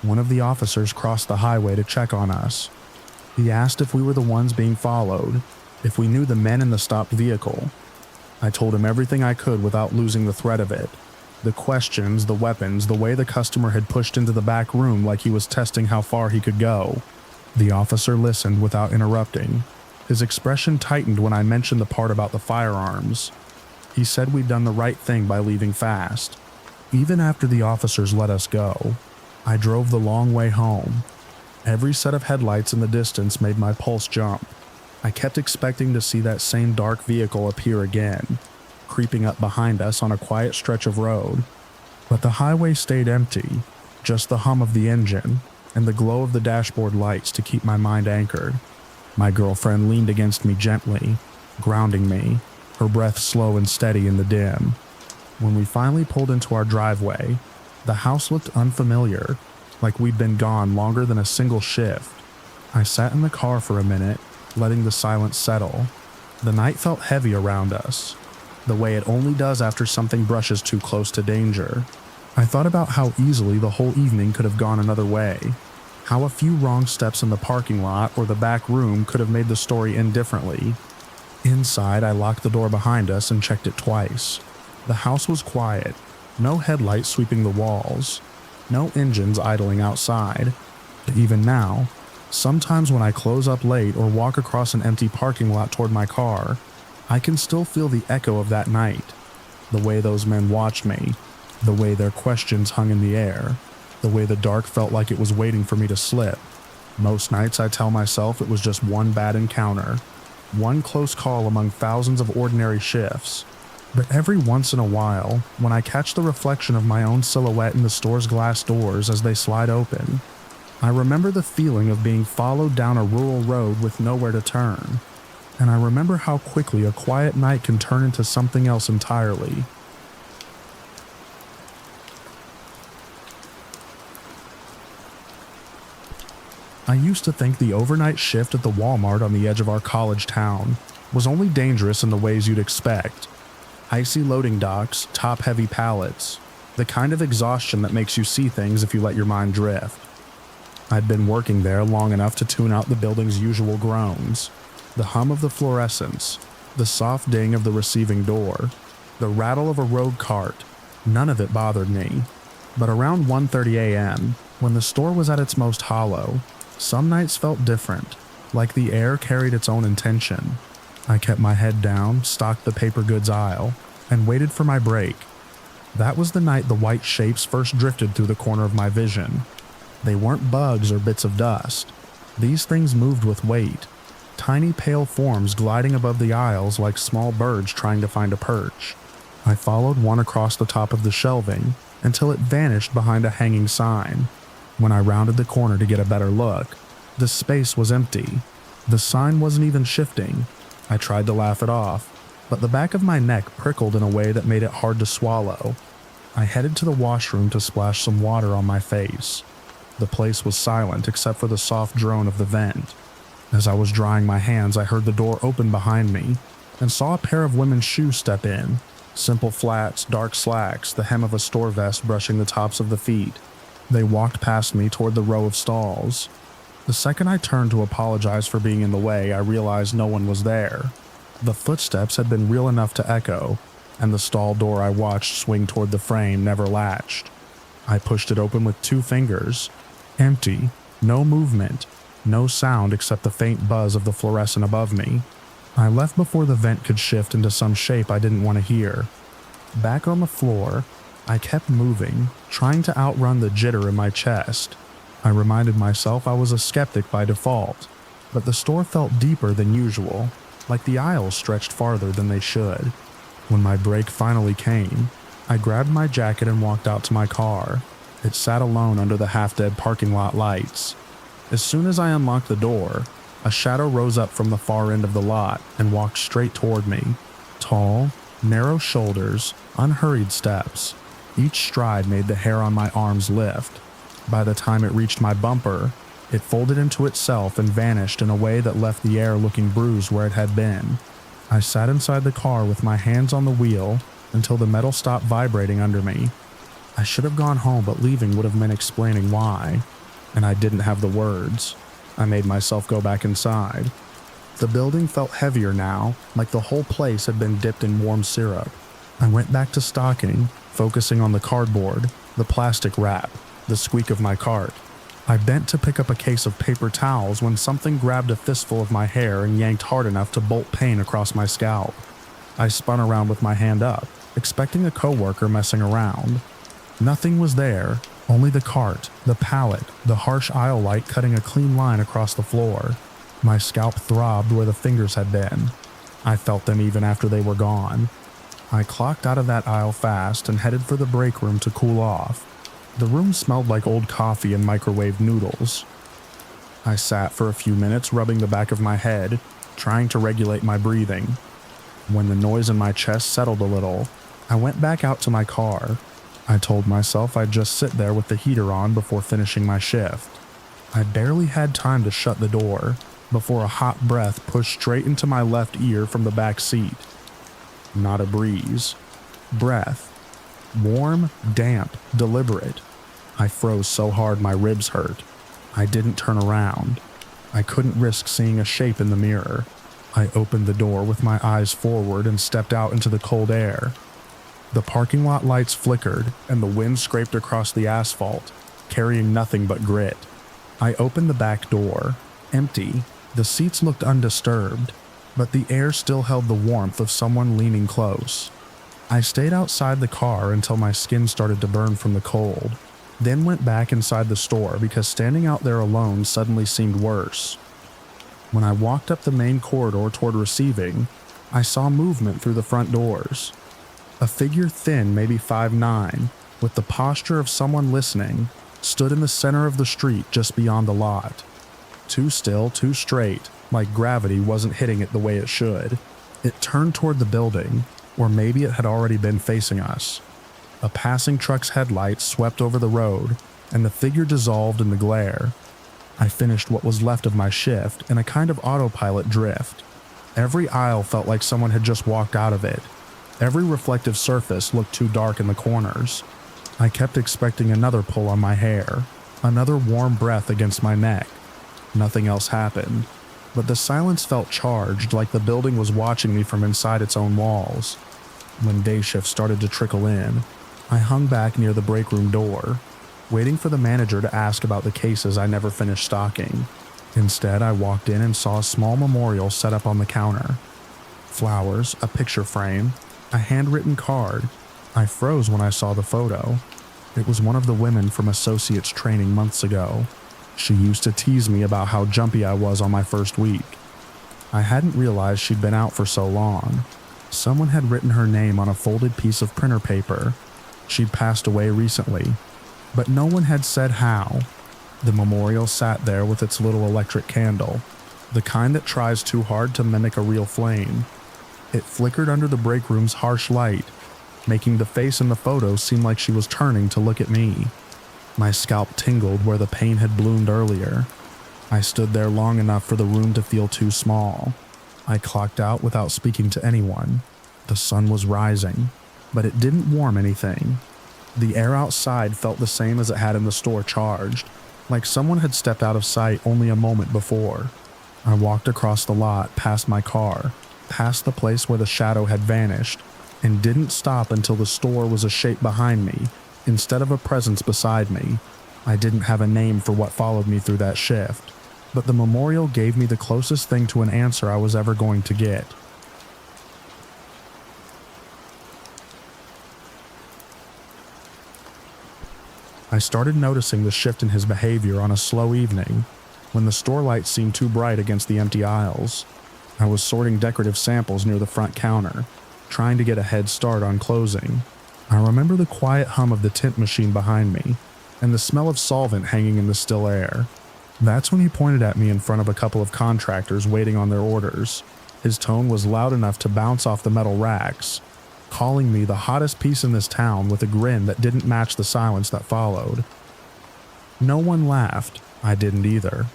One of the officers crossed the highway to check on us. He asked if we were the ones being followed, if we knew the men in the stopped vehicle. I told him everything I could without losing the thread of it. The questions, the weapons, the way the customer had pushed into the back room like he was testing how far he could go. The officer listened without interrupting. His expression tightened when I mentioned the part about the firearms. He said we'd done the right thing by leaving fast. Even after the officers let us go, I drove the long way home. Every set of headlights in the distance made my pulse jump. I kept expecting to see that same dark vehicle appear again, creeping up behind us on a quiet stretch of road. But the highway stayed empty, just the hum of the engine and the glow of the dashboard lights to keep my mind anchored. My girlfriend leaned against me gently, grounding me, her breath slow and steady in the dim. When we finally pulled into our driveway, the house looked unfamiliar, like we'd been gone longer than a single shift. I sat in the car for a minute, letting the silence settle. The night felt heavy around us, the way it only does after something brushes too close to danger. I thought about how easily the whole evening could have gone another way, how a few wrong steps in the parking lot or the back room could have made the story end differently. Inside, I locked the door behind us and checked it twice. The house was quiet, no headlights sweeping the walls, no engines idling outside. But even now, sometimes when I close up late or walk across an empty parking lot toward my car, I can still feel the echo of that night. The way those men watched me, the way their questions hung in the air, the way the dark felt like it was waiting for me to slip. Most nights I tell myself it was just one bad encounter, one close call among thousands of ordinary shifts. But every once in a while, when I catch the reflection of my own silhouette in the store's glass doors as they slide open, I remember the feeling of being followed down a rural road with nowhere to turn. And I remember how quickly a quiet night can turn into something else entirely. I used to think the overnight shift at the Walmart on the edge of our college town was only dangerous in the ways you'd expect. Icy loading docks, top-heavy pallets, the kind of exhaustion that makes you see things if you let your mind drift. I'd been working there long enough to tune out the building's usual groans, the hum of the fluorescents, the soft ding of the receiving door, the rattle of a road cart. None of it bothered me. But around 1:30 a.m., when the store was at its most hollow, some nights felt different, like the air carried its own intention. I kept my head down, stocked the paper goods aisle, and waited for my break. That was the night the white shapes first drifted through the corner of my vision. They weren't bugs or bits of dust. These things moved with weight, tiny pale forms gliding above the aisles like small birds trying to find a perch. I followed one across the top of the shelving until it vanished behind a hanging sign. When I rounded the corner to get a better look, the space was empty. The sign wasn't even shifting. I tried to laugh it off, but the back of my neck prickled in a way that made it hard to swallow. I headed to the washroom to splash some water on my face. The place was silent except for the soft drone of the vent. As I was drying my hands, I heard the door open behind me and saw a pair of women's shoes step in. Simple flats, dark slacks, the hem of a store vest brushing the tops of the feet. They walked past me toward the row of stalls. The second I turned to apologize for being in the way, I realized no one was there. The footsteps had been real enough to echo, and the stall door I watched swing toward the frame never latched. I pushed it open with 2 fingers. Empty, no movement, no sound except the faint buzz of the fluorescent above me. I left before the vent could shift into some shape I didn't want to hear. Back on the floor, I kept moving, trying to outrun the jitter in my chest. I reminded myself I was a skeptic by default, but the store felt deeper than usual, like the aisles stretched farther than they should. When my break finally came, I grabbed my jacket and walked out to my car. It sat alone under the half-dead parking lot lights. As soon as I unlocked the door, a shadow rose up from the far end of the lot and walked straight toward me. Tall, narrow shoulders, unhurried steps. Each stride made the hair on my arms lift. By the time it reached my bumper, it folded into itself and vanished in a way that left the air looking bruised where it had been. I sat inside the car with my hands on the wheel until the metal stopped vibrating under me. I should have gone home, but leaving would have meant explaining why, and I didn't have the words. I made myself go back inside. The building felt heavier now, like the whole place had been dipped in warm syrup. I went back to stocking, focusing on the cardboard, the plastic wrap, the squeak of my cart. I bent to pick up a case of paper towels when something grabbed a fistful of my hair and yanked hard enough to bolt pain across my scalp. I spun around with my hand up, expecting a coworker messing around. Nothing was there, only the cart, the pallet, the harsh aisle light cutting a clean line across the floor. My scalp throbbed where the fingers had been. I felt them even after they were gone. I clocked out of that aisle fast and headed for the break room to cool off. The room smelled like old coffee and microwave noodles. I sat for a few minutes rubbing the back of my head, trying to regulate my breathing. When the noise in my chest settled a little, I went back out to my car. I told myself I'd just sit there with the heater on before finishing my shift. I barely had time to shut the door before a hot breath pushed straight into my left ear from the back seat. Not a breeze. Breath. Warm, damp, deliberate. I froze so hard my ribs hurt. I didn't turn around. I couldn't risk seeing a shape in the mirror. I opened the door with my eyes forward and stepped out into the cold air. The parking lot lights flickered and the wind scraped across the asphalt, carrying nothing but grit. I opened the back door. Empty. The seats looked undisturbed, but the air still held the warmth of someone leaning close. I stayed outside the car until my skin started to burn from the cold, then went back inside the store because standing out there alone suddenly seemed worse. When I walked up the main corridor toward receiving, I saw movement through the front doors. A figure thin, maybe 5'9", with the posture of someone listening, stood in the center of the street just beyond the lot. Too still, too straight, like gravity wasn't hitting it the way it should. It turned toward the building, or maybe it had already been facing us. A passing truck's headlights swept over the road, and the figure dissolved in the glare. I finished what was left of my shift in a kind of autopilot drift. Every aisle felt like someone had just walked out of it. Every reflective surface looked too dark in the corners. I kept expecting another pull on my hair, another warm breath against my neck. Nothing else happened, but the silence felt charged, like the building was watching me from inside its own walls. When day shift started to trickle in, I hung back near the break room door, waiting for the manager to ask about the cases I never finished stocking. Instead, I walked in and saw a small memorial set up on the counter. Flowers, a picture frame, a handwritten card. I froze when I saw the photo. It was one of the women from associates training months ago. She used to tease me about how jumpy I was on my first week. I hadn't realized she'd been out for so long. Someone had written her name on a folded piece of printer paper. She'd passed away recently, but no one had said how. The memorial sat there with its little electric candle, the kind that tries too hard to mimic a real flame. It flickered under the break room's harsh light, making the face in the photo seem like she was turning to look at me. My scalp tingled where the pain had bloomed earlier. I stood there long enough for the room to feel too small. I clocked out without speaking to anyone. The sun was rising, but it didn't warm anything. The air outside felt the same as it had in the store charged, like someone had stepped out of sight only a moment before. I walked across the lot, past my car, past the place where the shadow had vanished, and didn't stop until the store was a shape behind me, instead of a presence beside me. I didn't have a name for what followed me through that shift, but the memorial gave me the closest thing to an answer I was ever going to get. I started noticing the shift in his behavior on a slow evening, when the store lights seemed too bright against the empty aisles. I was sorting decorative samples near the front counter, trying to get a head start on closing. I remember the quiet hum of the tint machine behind me, and the smell of solvent hanging in the still air. That's when he pointed at me in front of a couple of contractors waiting on their orders. His tone was loud enough to bounce off the metal racks, calling me the hottest piece in this town with a grin that didn't match the silence that followed. No one laughed. I didn't either.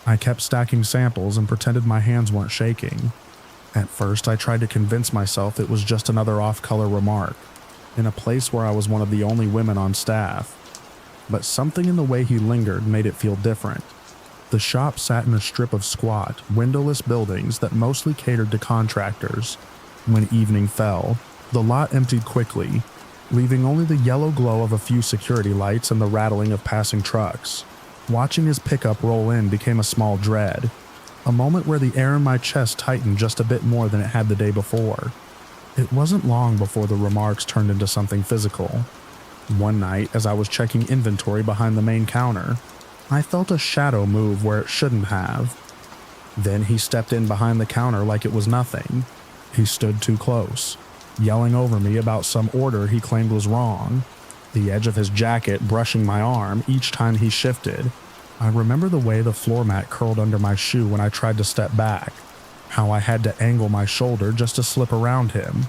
I kept stacking samples and pretended my hands weren't shaking. At first, I tried to convince myself it was just another off-color remark, in a place where I was one of the only women on staff. But something in the way he lingered made it feel different. The shop sat in a strip of squat, windowless buildings that mostly catered to contractors. When evening fell, The lot emptied quickly, leaving only the yellow glow of a few security lights and the rattling of passing trucks. Watching his pickup roll in became a small dread, a moment where the air in my chest tightened just a bit more than it had the day before. It wasn't long before the remarks turned into something physical. One night, as I was checking inventory behind the main counter, I felt a shadow move where it shouldn't have. Then he stepped in behind the counter like it was nothing. He stood too close, yelling over me about some order he claimed was wrong, the edge of his jacket brushing my arm each time he shifted. I remember the way the floor mat curled under my shoe when I tried to step back, how I had to angle my shoulder just to slip around him.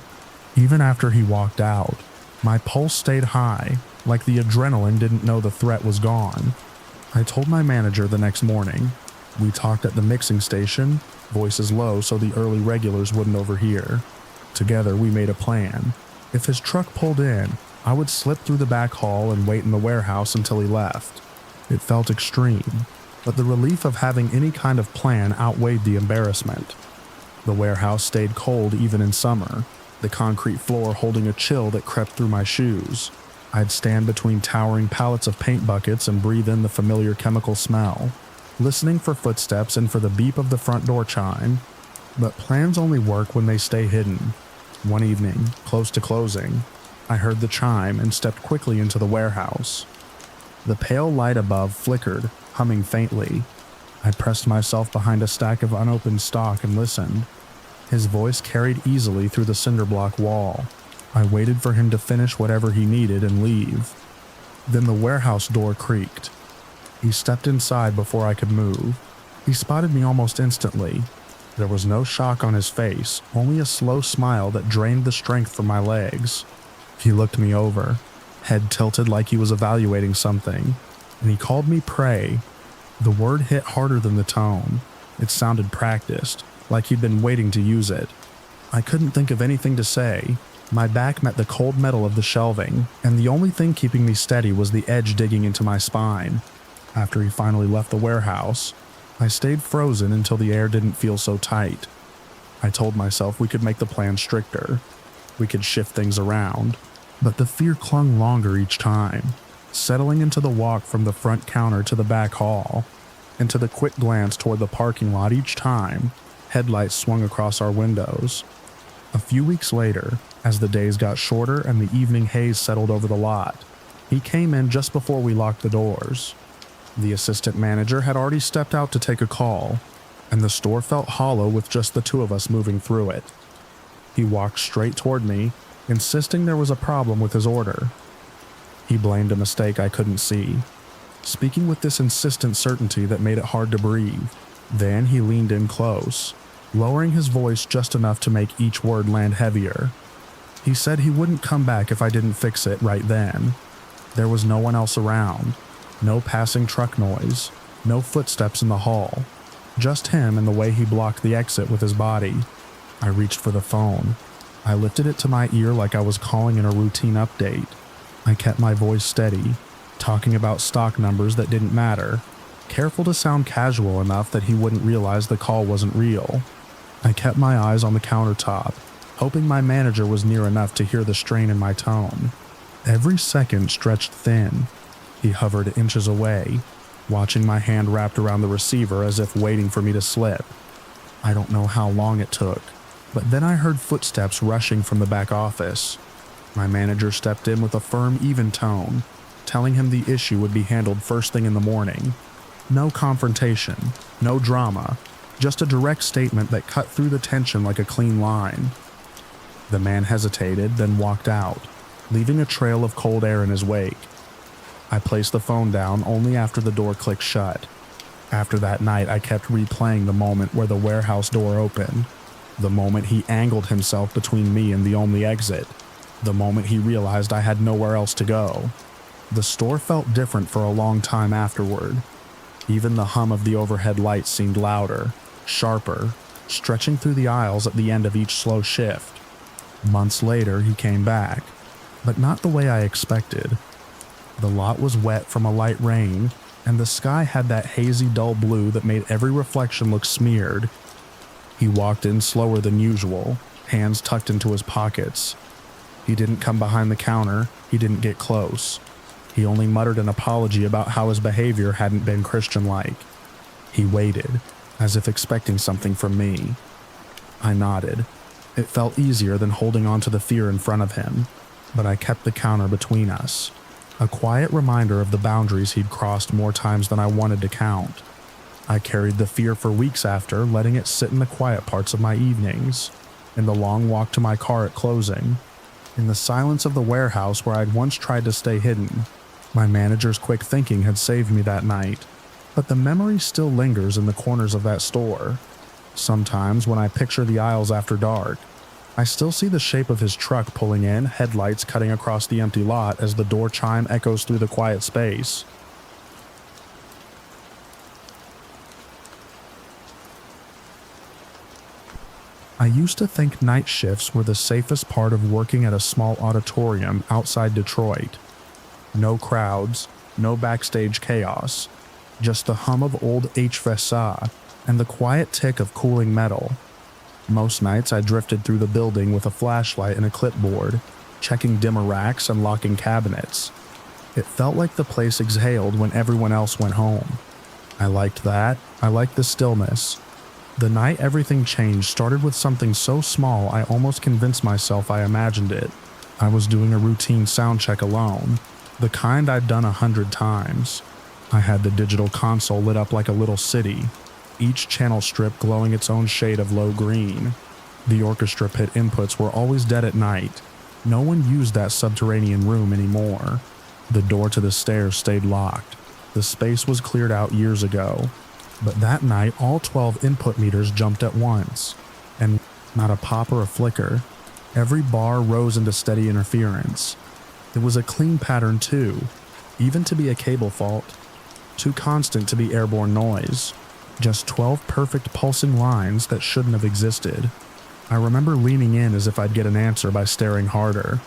Even after he walked out, my pulse stayed high, like the adrenaline didn't know the threat was gone. I told my manager the next morning. We talked at the mixing station, voices low so the early regulars wouldn't overhear. Together we made a plan. If his truck pulled in, I would slip through the back hall and wait in the warehouse until he left. It felt extreme, but the relief of having any kind of plan outweighed the embarrassment. The warehouse stayed cold even in summer, the concrete floor holding a chill that crept through my shoes. I'd stand between towering pallets of paint buckets and breathe in the familiar chemical smell, listening for footsteps and for the beep of the front door chime. But plans only work when they stay hidden. One evening, close to closing, I heard the chime and stepped quickly into the warehouse. The pale light above flickered, humming faintly. I pressed myself behind a stack of unopened stock and listened. His voice carried easily through the cinder block wall. I waited for him to finish whatever he needed and leave. Then the warehouse door creaked. He stepped inside before I could move. He spotted me almost instantly. There was no shock on his face, only a slow smile that drained the strength from my legs. He looked me over, head tilted like he was evaluating something, and he called me prey. The word hit harder than the tone. It sounded practiced, like he'd been waiting to use it. I couldn't think of anything to say. My back met the cold metal of the shelving, and the only thing keeping me steady was the edge digging into my spine. After he finally left the warehouse, I stayed frozen until the air didn't feel so tight. I told myself we could make the plan stricter. We could shift things around, but the fear clung longer each time, settling into the walk from the front counter to the back hall, into the quick glance toward the parking lot each time headlights swung across our windows. A few weeks later, as the days got shorter and the evening haze settled over the lot, he came in just before we locked the doors. The assistant manager had already stepped out to take a call, and the store felt hollow with just the two of us moving through it. He walked straight toward me, insisting there was a problem with his order. He blamed a mistake I couldn't see, speaking with this insistent certainty that made it hard to breathe. Then he leaned in close, lowering his voice just enough to make each word land heavier. He said he wouldn't come back if I didn't fix it right then. There was no one else around, no passing truck noise, no footsteps in the hall, just him and the way he blocked the exit with his body. I reached for the phone. I lifted it to my ear like I was calling in a routine update. I kept my voice steady, talking about stock numbers that didn't matter, careful to sound casual enough that he wouldn't realize the call wasn't real. I kept my eyes on the countertop, hoping my manager was near enough to hear the strain in my tone. Every second stretched thin. He hovered inches away, watching my hand wrapped around the receiver as if waiting for me to slip. I don't know how long it took, but then I heard footsteps rushing from the back office. My manager stepped in with a firm, even tone, telling him the issue would be handled first thing in the morning. No confrontation, no drama, just a direct statement that cut through the tension like a clean line. The man hesitated, then walked out, leaving a trail of cold air in his wake. I placed the phone down only after the door clicked shut. After that night, I kept replaying the moment where the warehouse door opened, the moment he angled himself between me and the only exit, the moment he realized I had nowhere else to go. The store felt different for a long time afterward. Even the hum of the overhead lights seemed louder, sharper, stretching through the aisles at the end of each slow shift. Months later, he came back, but not the way I expected. The lot was wet from a light rain, and the sky had that hazy, dull blue that made every reflection look smeared. He walked in slower than usual, hands tucked into his pockets, He didn't come behind the counter, he didn't get close. He only muttered an apology about how his behavior hadn't been Christian-like. He waited, as if expecting something from me. I nodded. It felt easier than holding on to the fear in front of him, but I kept the counter between us, a quiet reminder of the boundaries he'd crossed more times than I wanted to count. I carried the fear for weeks after, letting it sit in the quiet parts of my evenings, in the long walk to my car at closing, in the silence of the warehouse where I'd once tried to stay hidden. My manager's quick thinking had saved me that night, but the memory still lingers in the corners of that store. Sometimes when I picture the aisles after dark, I still see the shape of his truck pulling in, headlights cutting across the empty lot as the door chime echoes through the quiet space. I used to think night shifts were the safest part of working at a small auditorium outside Detroit. No crowds, no backstage chaos, just the hum of old HVAC and the quiet tick of cooling metal. Most nights I drifted through the building with a flashlight and a clipboard, checking dimmer racks and locking cabinets. It felt like the place exhaled when everyone else went home. I liked that. I liked the stillness. The night everything changed started with something so small I almost convinced myself I imagined it. I was doing a routine sound check alone, the kind I'd done 100 times. I had the digital console lit up like a little city, each channel strip glowing its own shade of low green. The orchestra pit inputs were always dead at night. No one used that subterranean room anymore. The door to the stairs stayed locked. The space was cleared out years ago. But that night, all 12 input meters jumped at once, and not a pop or a flicker. Every bar rose into steady interference. It was a clean pattern too, even to be a cable fault. Too constant to be airborne noise. Just 12 perfect pulsing lines that shouldn't have existed. I remember leaning in as if I'd get an answer by staring harder.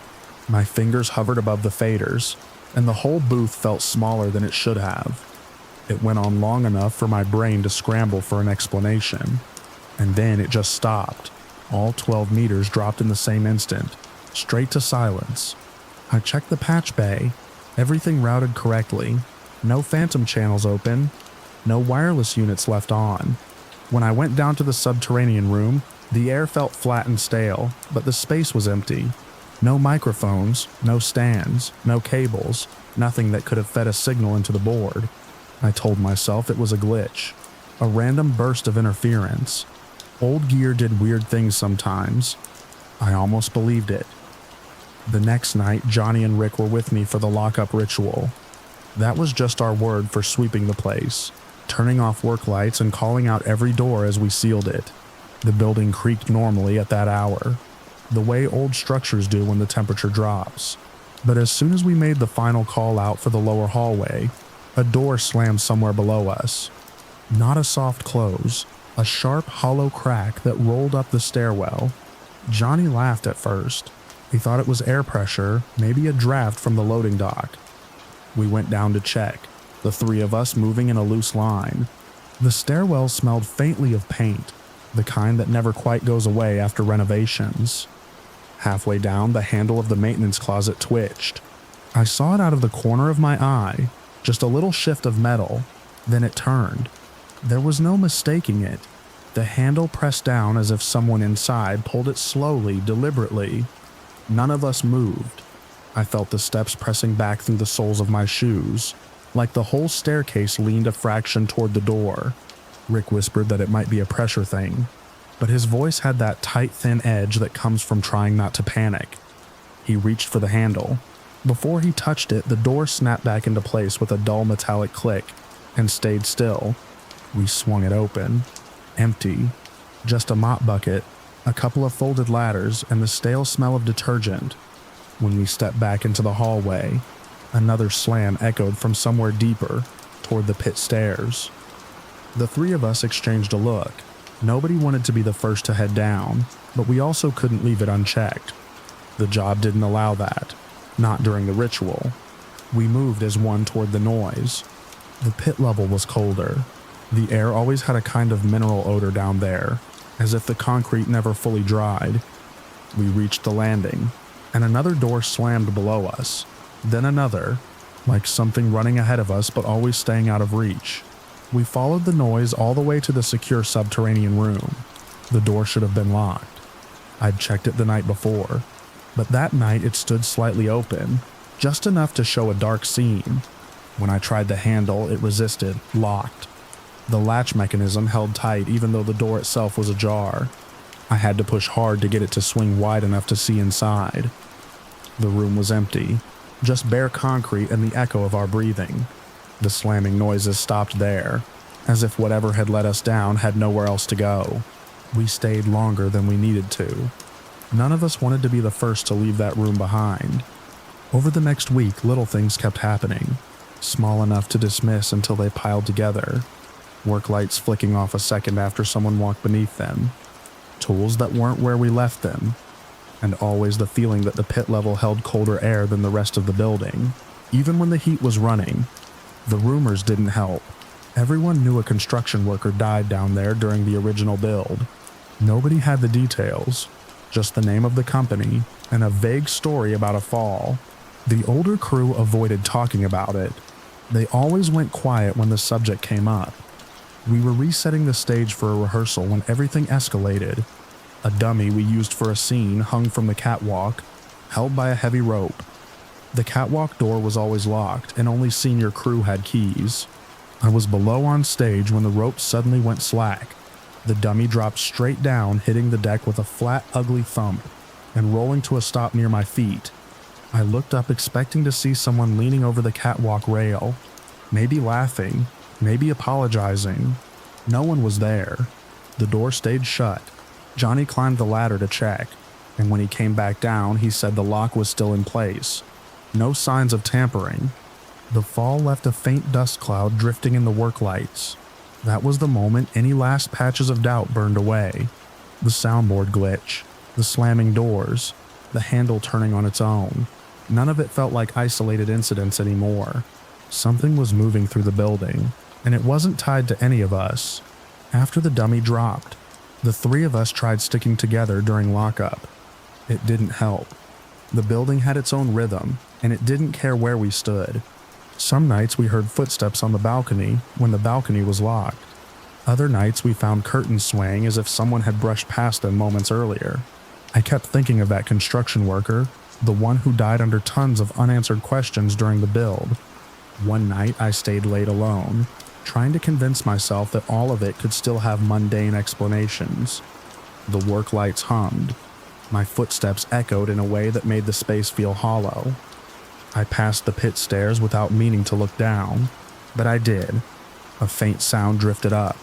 My fingers hovered above the faders, and the whole booth felt smaller than it should have. It went on long enough for my brain to scramble for an explanation. And then it just stopped. All 12 meters dropped in the same instant, straight to silence. I checked the patch bay. Everything routed correctly. No phantom channels open. No wireless units left on. When I went down to the subterranean room, the air felt flat and stale, but the space was empty. No microphones, no stands, no cables, nothing that could have fed a signal into the board. I told myself it was a glitch, a random burst of interference. Old gear did weird things sometimes. I almost believed it. The next night, Johnny and Rick were with me for the lockup ritual. That was just our word for sweeping the place, turning off work lights and calling out every door as we sealed it. The building creaked normally at that hour, the way old structures do when the temperature drops. But as soon as we made the final call out for the lower hallway, a door slammed somewhere below us. Not a soft close, a sharp, hollow crack that rolled up the stairwell. Johnny laughed at first. He thought it was air pressure, maybe a draft from the loading dock. We went down to check, the three of us moving in a loose line. The stairwell smelled faintly of paint, the kind that never quite goes away after renovations. Halfway down, the handle of the maintenance closet twitched. I saw it out of the corner of my eye. Just a little shift of metal, then it turned. There was no mistaking it. The handle pressed down as if someone inside pulled it slowly, deliberately. None of us moved. I felt the steps pressing back through the soles of my shoes, like the whole staircase leaned a fraction toward the door. Rick whispered that it might be a pressure thing, but his voice had that tight, thin edge that comes from trying not to panic. He reached for the handle. Before he touched it, the door snapped back into place with a dull metallic click and stayed still. We swung it open. Empty. Just a mop bucket, a couple of folded ladders, and the stale smell of detergent. When we stepped back into the hallway, another slam echoed from somewhere deeper, toward the pit stairs. The three of us exchanged a look. Nobody wanted to be the first to head down, but we also couldn't leave it unchecked. The job didn't allow that. Not during the ritual. We moved as one toward the noise. The pit level was colder. The air always had a kind of mineral odor down there, as if the concrete never fully dried. We reached the landing. and another door slammed below us, then another, like something running ahead of us but always staying out of reach. We followed the noise all the way to the secure subterranean room. The door should have been locked. I'd checked it the night before, but that night it stood slightly open, just enough to show a dark seam. When I tried the handle, it resisted, locked. The latch mechanism held tight even though the door itself was ajar. I had to push hard to get it to swing wide enough to see inside. The room was empty, just bare concrete and the echo of our breathing. The slamming noises stopped there, as if whatever had let us down had nowhere else to go. We stayed longer than we needed to. None of us wanted to be the first to leave that room behind. Over the next week, little things kept happening, small enough to dismiss until they piled together. Work lights flicking off a second after someone walked beneath them. Tools that weren't where we left them. And always the feeling that the pit level held colder air than the rest of the building, even when the heat was running. The rumors didn't help. Everyone knew a construction worker died down there during the original build. Nobody had the details, just the name of the company and a vague story about a fall. The older crew avoided talking about it. They always went quiet when the subject came up. We were resetting the stage for a rehearsal when everything escalated. A dummy we used for a scene hung from the catwalk, held by a heavy rope. The catwalk door was always locked, and only senior crew had keys. I was below on stage when the rope suddenly went slack. The dummy dropped straight down, hitting the deck with a flat, ugly thump, and rolling to a stop near my feet. I looked up expecting to see someone leaning over the catwalk rail, maybe laughing, maybe apologizing. No one was there. The door stayed shut. Johnny climbed the ladder to check, and when he came back down, he said the lock was still in place. No signs of tampering. The fall left a faint dust cloud drifting in the work lights. That was the moment any last patches of doubt burned away. The soundboard glitch, the slamming doors, the handle turning on its own. None of it felt like isolated incidents anymore. Something was moving through the building, and it wasn't tied to any of us. After the dummy dropped, the three of us tried sticking together during lockup. It didn't help. The building had its own rhythm, and it didn't care where we stood. Some nights we heard footsteps on the balcony when the balcony was locked. Other nights we found curtains swaying as if someone had brushed past them moments earlier. I kept thinking of that construction worker, the one who died under tons of unanswered questions during the build. One night I stayed late alone, trying to convince myself that all of it could still have mundane explanations. The work lights hummed. My footsteps echoed in a way that made the space feel hollow. I passed the pit stairs without meaning to look down, but I did. A faint sound drifted up,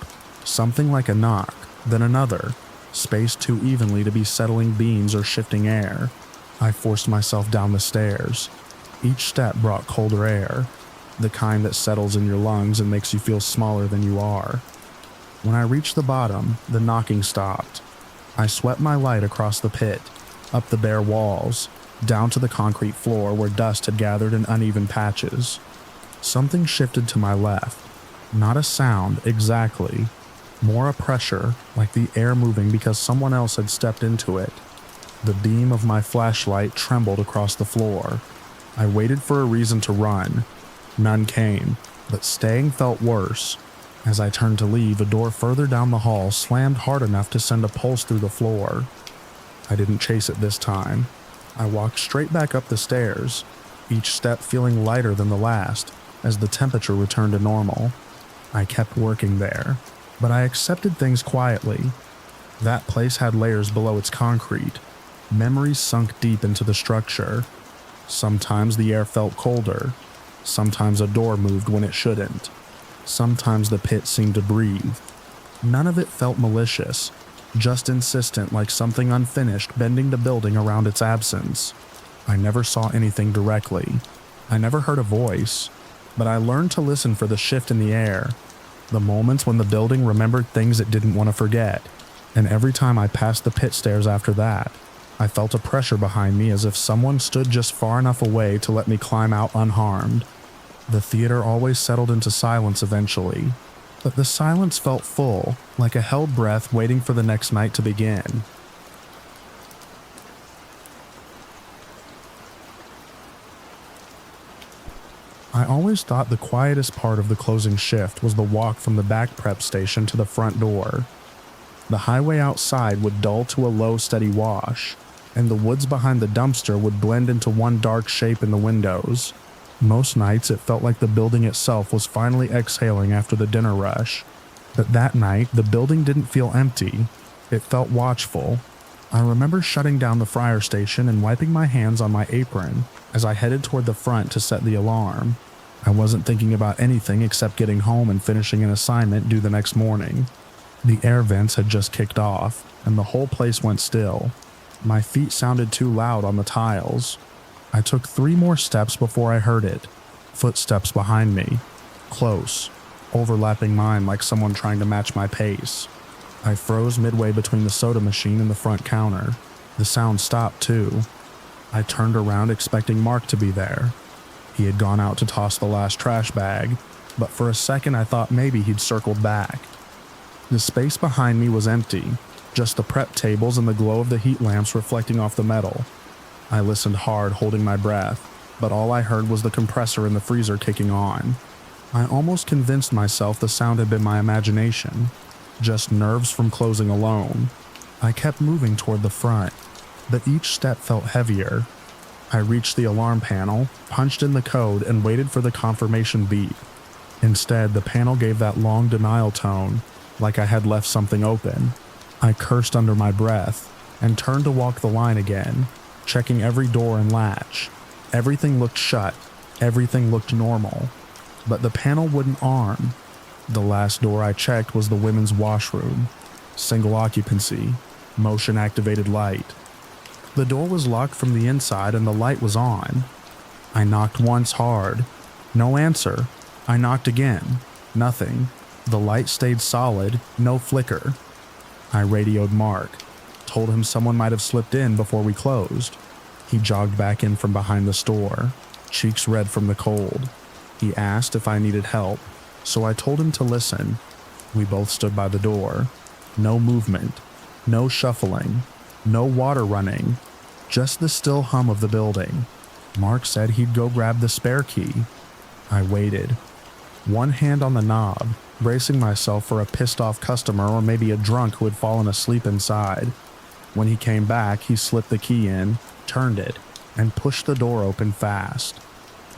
something like a knock, then another, spaced too evenly to be settling beams or shifting air. I forced myself down the stairs. Each step brought colder air, the kind that settles in your lungs and makes you feel smaller than you are. When I reached the bottom, the knocking stopped. I swept my light across the pit, up the bare walls, down to the concrete floor where dust had gathered in uneven patches. Something shifted to my left. Not a sound, exactly. More a pressure, like the air moving because someone else had stepped into it. The beam of my flashlight trembled across the floor. I waited for a reason to run. None came, but staying felt worse. As I turned to leave, a door further down the hall slammed hard enough to send a pulse through the floor. I didn't chase it this time. I walked straight back up the stairs, each step feeling lighter than the last as the temperature returned to normal. I kept working there, but I accepted things quietly. That place had layers below its concrete. Memories sunk deep into the structure. Sometimes the air felt colder. Sometimes a door moved when it shouldn't. Sometimes the pit seemed to breathe. None of it felt malicious, just insistent, like something unfinished bending the building around its absence. I never saw anything directly. I never heard a voice, but I learned to listen for the shift in the air, the moments when the building remembered things it didn't want to forget. And every time I passed the pit stairs after that, I felt a pressure behind me as if someone stood just far enough away to let me climb out unharmed. The theater always settled into silence eventually, but the silence felt full, like a held breath waiting for the next night to begin. I always thought the quietest part of the closing shift was the walk from the back prep station to the front door. The highway outside would dull to a low, steady wash, and the woods behind the dumpster would blend into one dark shape in the windows. Most nights it felt like the building itself was finally exhaling after the dinner rush. But that night, the building didn't feel empty. It felt watchful. I remember shutting down the fryer station and wiping my hands on my apron as I headed toward the front to set the alarm. I wasn't thinking about anything except getting home and finishing an assignment due the next morning. The air vents had just kicked off, and the whole place went still. My feet sounded too loud on the tiles. I took 3 more steps before I heard it. Footsteps behind me. Close. Overlapping mine like someone trying to match my pace. I froze midway between the soda machine and the front counter. The sound stopped too. I turned around expecting Mark to be there. He had gone out to toss the last trash bag, but for a second I thought maybe he'd circled back. The space behind me was empty, just the prep tables and the glow of the heat lamps reflecting off the metal. I listened hard, holding my breath, but all I heard was the compressor in the freezer kicking on. I almost convinced myself the sound had been my imagination, just nerves from closing alone. I kept moving toward the front, but each step felt heavier. I reached the alarm panel, punched in the code, and waited for the confirmation beep. Instead, the panel gave that long denial tone, like I had left something open. I cursed under my breath and turned to walk the line again, checking every door and latch. Everything looked shut. Everything looked normal. But the panel wouldn't arm. The last door I checked was the women's washroom. Single occupancy. Motion-activated light. The door was locked from the inside and the light was on. I knocked once hard. No answer. I knocked again. Nothing. The light stayed solid, no flicker. I radioed Mark. Told him someone might have slipped in before we closed. He jogged back in from behind the store, cheeks red from the cold. He asked if I needed help, so I told him to listen. We both stood by the door. No movement. No shuffling. No water running. Just the still hum of the building. Mark said he'd go grab the spare key. I waited. One hand on the knob, bracing myself for a pissed-off customer or maybe a drunk who had fallen asleep inside. When he came back, he slipped the key in, turned it, and pushed the door open fast.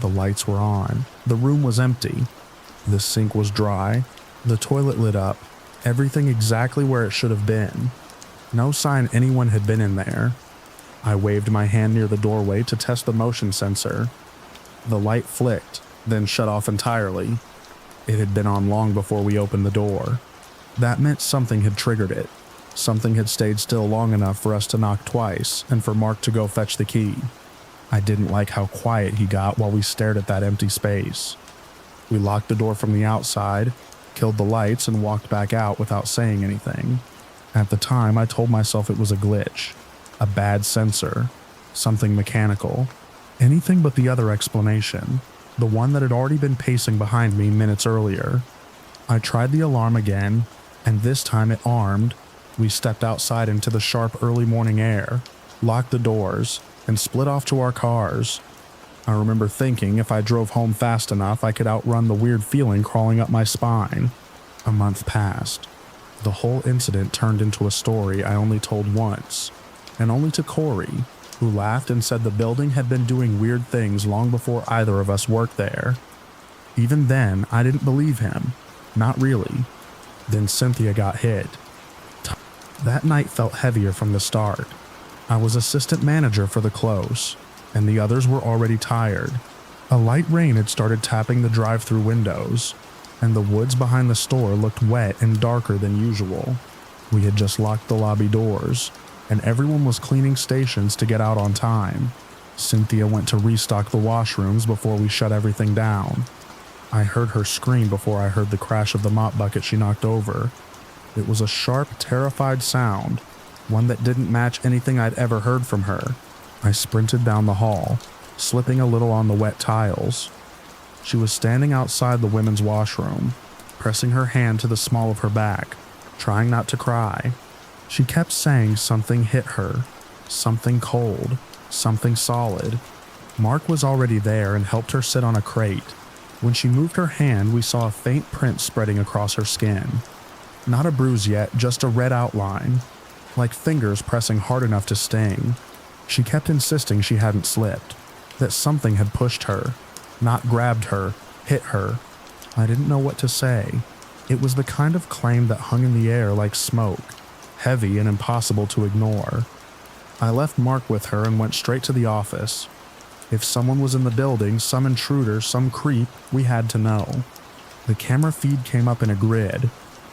The lights were on. The room was empty. The sink was dry. The toilet lit up. Everything exactly where it should have been. No sign anyone had been in there. I waved my hand near the doorway to test the motion sensor. The light flicked, then shut off entirely. It had been on long before we opened the door. That meant something had triggered it. Something had stayed still long enough for us to knock twice and for Mark to go fetch the key. I didn't like how quiet he got while we stared at that empty space. We locked the door from the outside, killed the lights, and walked back out without saying anything. At the time, I told myself it was a glitch, a bad sensor, something mechanical, anything but the other explanation, the one that had already been pacing behind me minutes earlier. I tried the alarm again, and this time it armed. We stepped outside into the sharp early morning air, locked the doors, and split off to our cars. I remember thinking if I drove home fast enough, I could outrun the weird feeling crawling up my spine. A month passed. The whole incident turned into a story I only told once, and only to Corey, who laughed and said the building had been doing weird things long before either of us worked there. Even then, I didn't believe him. Not really. Then Cynthia got hit. That night felt heavier from the start. I was assistant manager for the close, and the others were already tired. A light rain had started tapping the drive-through windows, and the woods behind the store looked wet and darker than usual. We had just locked the lobby doors, and everyone was cleaning stations to get out on time. Cynthia went to restock the washrooms before we shut everything down. I heard her scream before I heard the crash of the mop bucket she knocked over. It was a sharp, terrified sound, one that didn't match anything I'd ever heard from her. I sprinted down the hall, slipping a little on the wet tiles. She was standing outside the women's washroom, pressing her hand to the small of her back, trying not to cry. She kept saying something hit her, something cold, something solid. Mark was already there and helped her sit on a crate. When she moved her hand, we saw a faint print spreading across her skin. Not a bruise yet, just a red outline, like fingers pressing hard enough to sting. She kept insisting she hadn't slipped, that something had pushed her, not grabbed her, hit her. I didn't know what to say. It was the kind of claim that hung in the air like smoke, heavy and impossible to ignore. I left Mark with her and went straight to the office. If someone was in the building, some intruder, some creep, we had to know. The camera feed came up in a grid.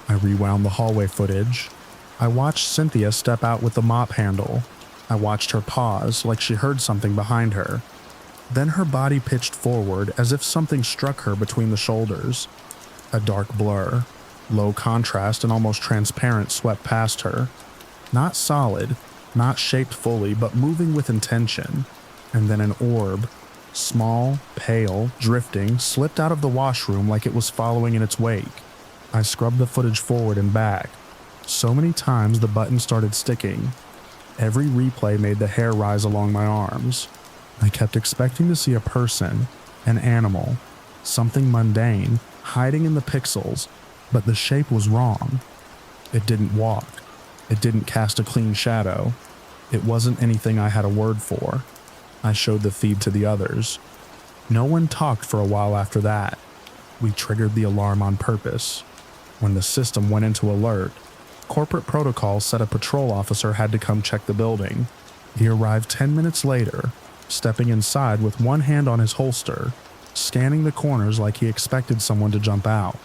I rewound the hallway footage. I watched Cynthia step out with the mop handle. I watched her pause like she heard something behind her. Then her body pitched forward as if something struck her between the shoulders. A dark blur, low contrast and almost transparent, swept past her. Not solid, not shaped fully, but moving with intention. And then an orb, small, pale, drifting, slipped out of the washroom like it was following in its wake. I scrubbed the footage forward and back. So many times the button started sticking. Every replay made the hair rise along my arms. I kept expecting to see a person, an animal, something mundane, hiding in the pixels, but the shape was wrong. It didn't walk. It didn't cast a clean shadow. It wasn't anything I had a word for. I showed the feed to the others. No one talked for a while after that. We triggered the alarm on purpose. When the system went into alert, corporate protocol said a patrol officer had to come check the building. He arrived 10 minutes later, stepping inside with one hand on his holster, scanning the corners like he expected someone to jump out.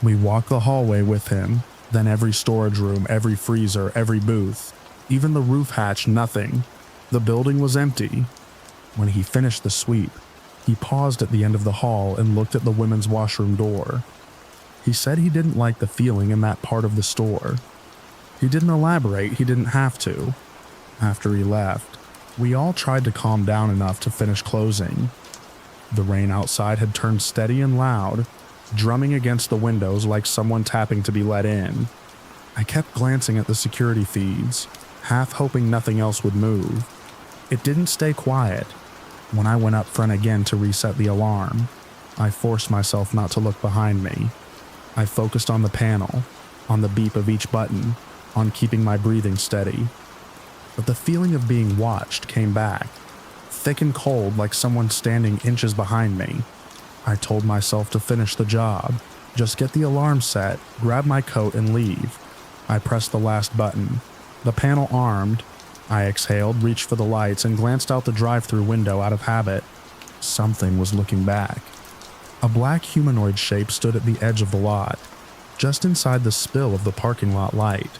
We walked the hallway with him, then every storage room, every freezer, every booth, even the roof hatch, nothing. The building was empty. When he finished the sweep, he paused at the end of the hall and looked at the women's washroom door. He said he didn't like the feeling in that part of the store. He didn't elaborate, he didn't have to. After he left, we all tried to calm down enough to finish closing. The rain outside had turned steady and loud, drumming against the windows like someone tapping to be let in. I kept glancing at the security feeds, half hoping nothing else would move. It didn't stay quiet. When I went up front again to reset the alarm, I forced myself not to look behind me. I focused on the panel, on the beep of each button, on keeping my breathing steady. But the feeling of being watched came back, thick and cold like someone standing inches behind me. I told myself to finish the job, just get the alarm set, grab my coat and leave. I pressed the last button, the panel armed. I exhaled, reached for the lights, and glanced out the drive-through window out of habit. Something was looking back. A black humanoid shape stood at the edge of the lot, just inside the spill of the parking lot light.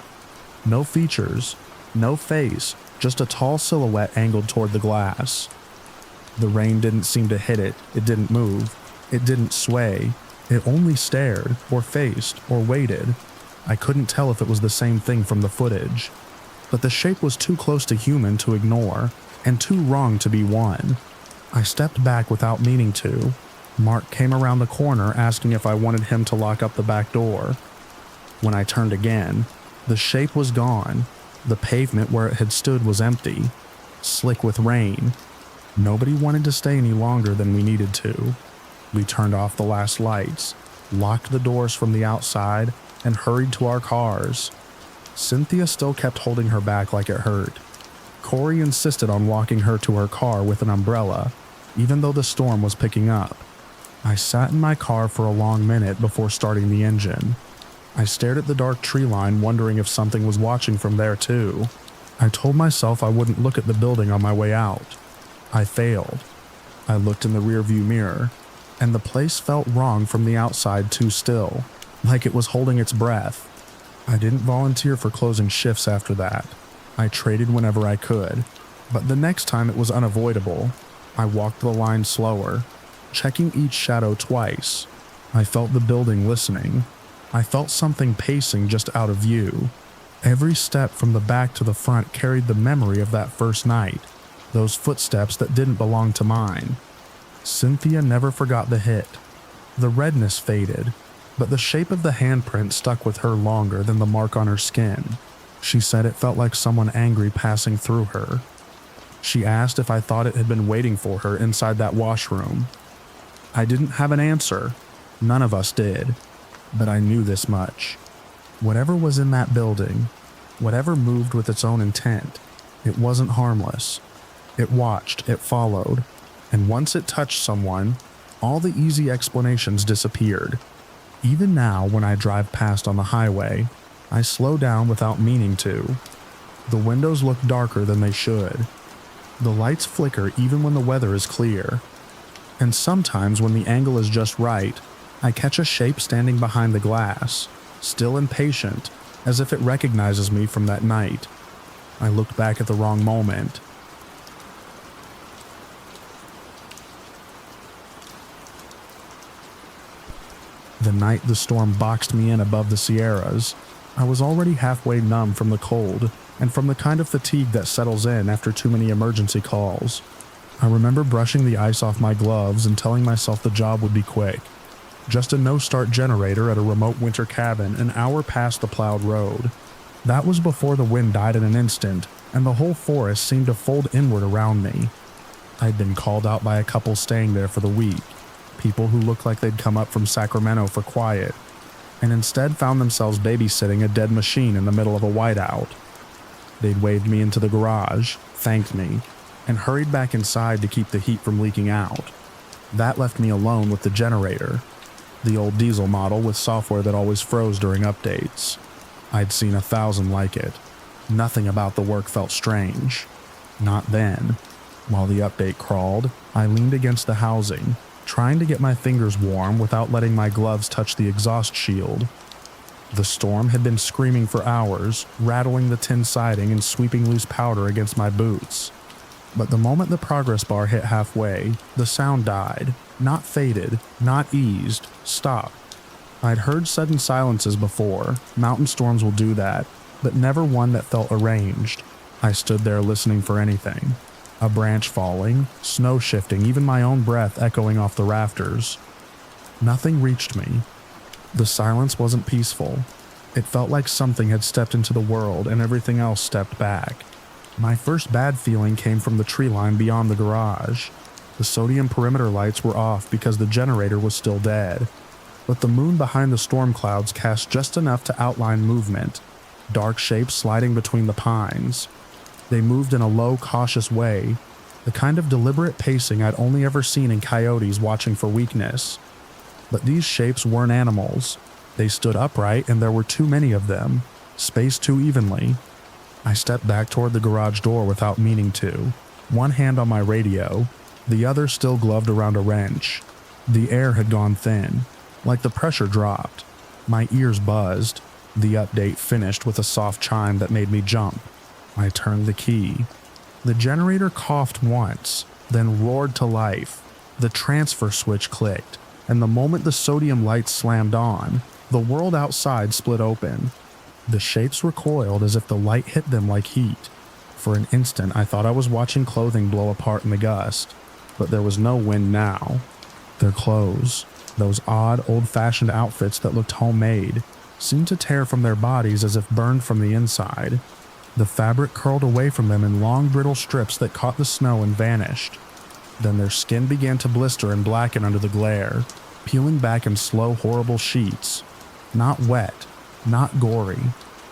No features, no face, just a tall silhouette angled toward the glass. The rain didn't seem to hit it, it didn't move, it didn't sway, it only stared, or faced, or waited. I couldn't tell if it was the same thing from the footage. But the shape was too close to human to ignore, and too wrong to be one. I stepped back without meaning to. Mark came around the corner asking if I wanted him to lock up the back door. When I turned again, the shape was gone. The pavement where it had stood was empty, slick with rain. Nobody wanted to stay any longer than we needed to. We turned off the last lights, locked the doors from the outside, and hurried to our cars. Cynthia still kept holding her back like it hurt. Corey insisted on walking her to her car with an umbrella, even though the storm was picking up. I sat in my car for a long minute before starting the engine. I stared at the dark tree line, wondering if something was watching from there too. I told myself I wouldn't look at the building on my way out. I failed. I looked in the rearview mirror, and the place felt wrong from the outside too still, like it was holding its breath. I didn't volunteer for closing shifts after that. I traded whenever I could, but the next time it was unavoidable. I walked the line slower, checking each shadow twice. I felt the building listening. I felt something pacing just out of view. Every step from the back to the front carried the memory of that first night, those footsteps that didn't belong to mine. Cynthia never forgot the hit. The redness faded, but the shape of the handprint stuck with her longer than the mark on her skin. She said it felt like someone angry passing through her. She asked if I thought it had been waiting for her inside that washroom. I didn't have an answer. None of us did. But I knew this much. Whatever was in that building, whatever moved with its own intent, it wasn't harmless. It watched, it followed, and once it touched someone, all the easy explanations disappeared. Even now, when I drive past on the highway, I slow down without meaning to. The windows look darker than they should. The lights flicker even when the weather is clear. And sometimes when the angle is just right, I catch a shape standing behind the glass, still impatient, as if it recognizes me from that night. I looked back at the wrong moment. The night the storm boxed me in above the Sierras, I was already halfway numb from the cold and from the kind of fatigue that settles in after too many emergency calls. I remember brushing the ice off my gloves and telling myself the job would be quick. Just a no-start generator at a remote winter cabin an hour past the plowed road. That was before the wind died in an instant, and the whole forest seemed to fold inward around me. I'd been called out by a couple staying there for the week, people who looked like they'd come up from Sacramento for quiet, and instead found themselves babysitting a dead machine in the middle of a whiteout. They'd waved me into the garage, thanked me, and hurried back inside to keep the heat from leaking out. That left me alone with the generator, the old diesel model with software that always froze during updates. I'd seen 1,000 like it. Nothing about the work felt strange. Not then. While the update crawled, I leaned against the housing, trying to get my fingers warm without letting my gloves touch the exhaust shield. The storm had been screaming for hours, rattling the tin siding and sweeping loose powder against my boots. But the moment the progress bar hit halfway, the sound died. Not faded, not eased, stopped. I'd heard sudden silences before, mountain storms will do that, but never one that felt arranged. I stood there listening for anything. A branch falling, snow shifting, even my own breath echoing off the rafters. Nothing reached me. The silence wasn't peaceful. It felt like something had stepped into the world and everything else stepped back. My first bad feeling came from the tree line beyond the garage. The sodium perimeter lights were off because the generator was still dead, but the moon behind the storm clouds cast just enough to outline movement, dark shapes sliding between the pines. They moved in a low, cautious way, the kind of deliberate pacing I'd only ever seen in coyotes watching for weakness. But these shapes weren't animals. They stood upright and there were too many of them, spaced too evenly. I stepped back toward the garage door without meaning to, one hand on my radio, the other still gloved around a wrench. The air had gone thin, like the pressure dropped. My ears buzzed. The update finished with a soft chime that made me jump. I turned the key. The generator coughed once, then roared to life. The transfer switch clicked, and the moment the sodium lights slammed on, the world outside split open. The shapes recoiled as if the light hit them like heat. For an instant, I thought I was watching clothing blow apart in the gust, but there was no wind now. Their clothes, those odd, old-fashioned outfits that looked homemade, seemed to tear from their bodies as if burned from the inside. The fabric curled away from them in long, brittle strips that caught the snow and vanished. Then their skin began to blister and blacken under the glare, peeling back in slow, horrible sheets. Not wet, not gory,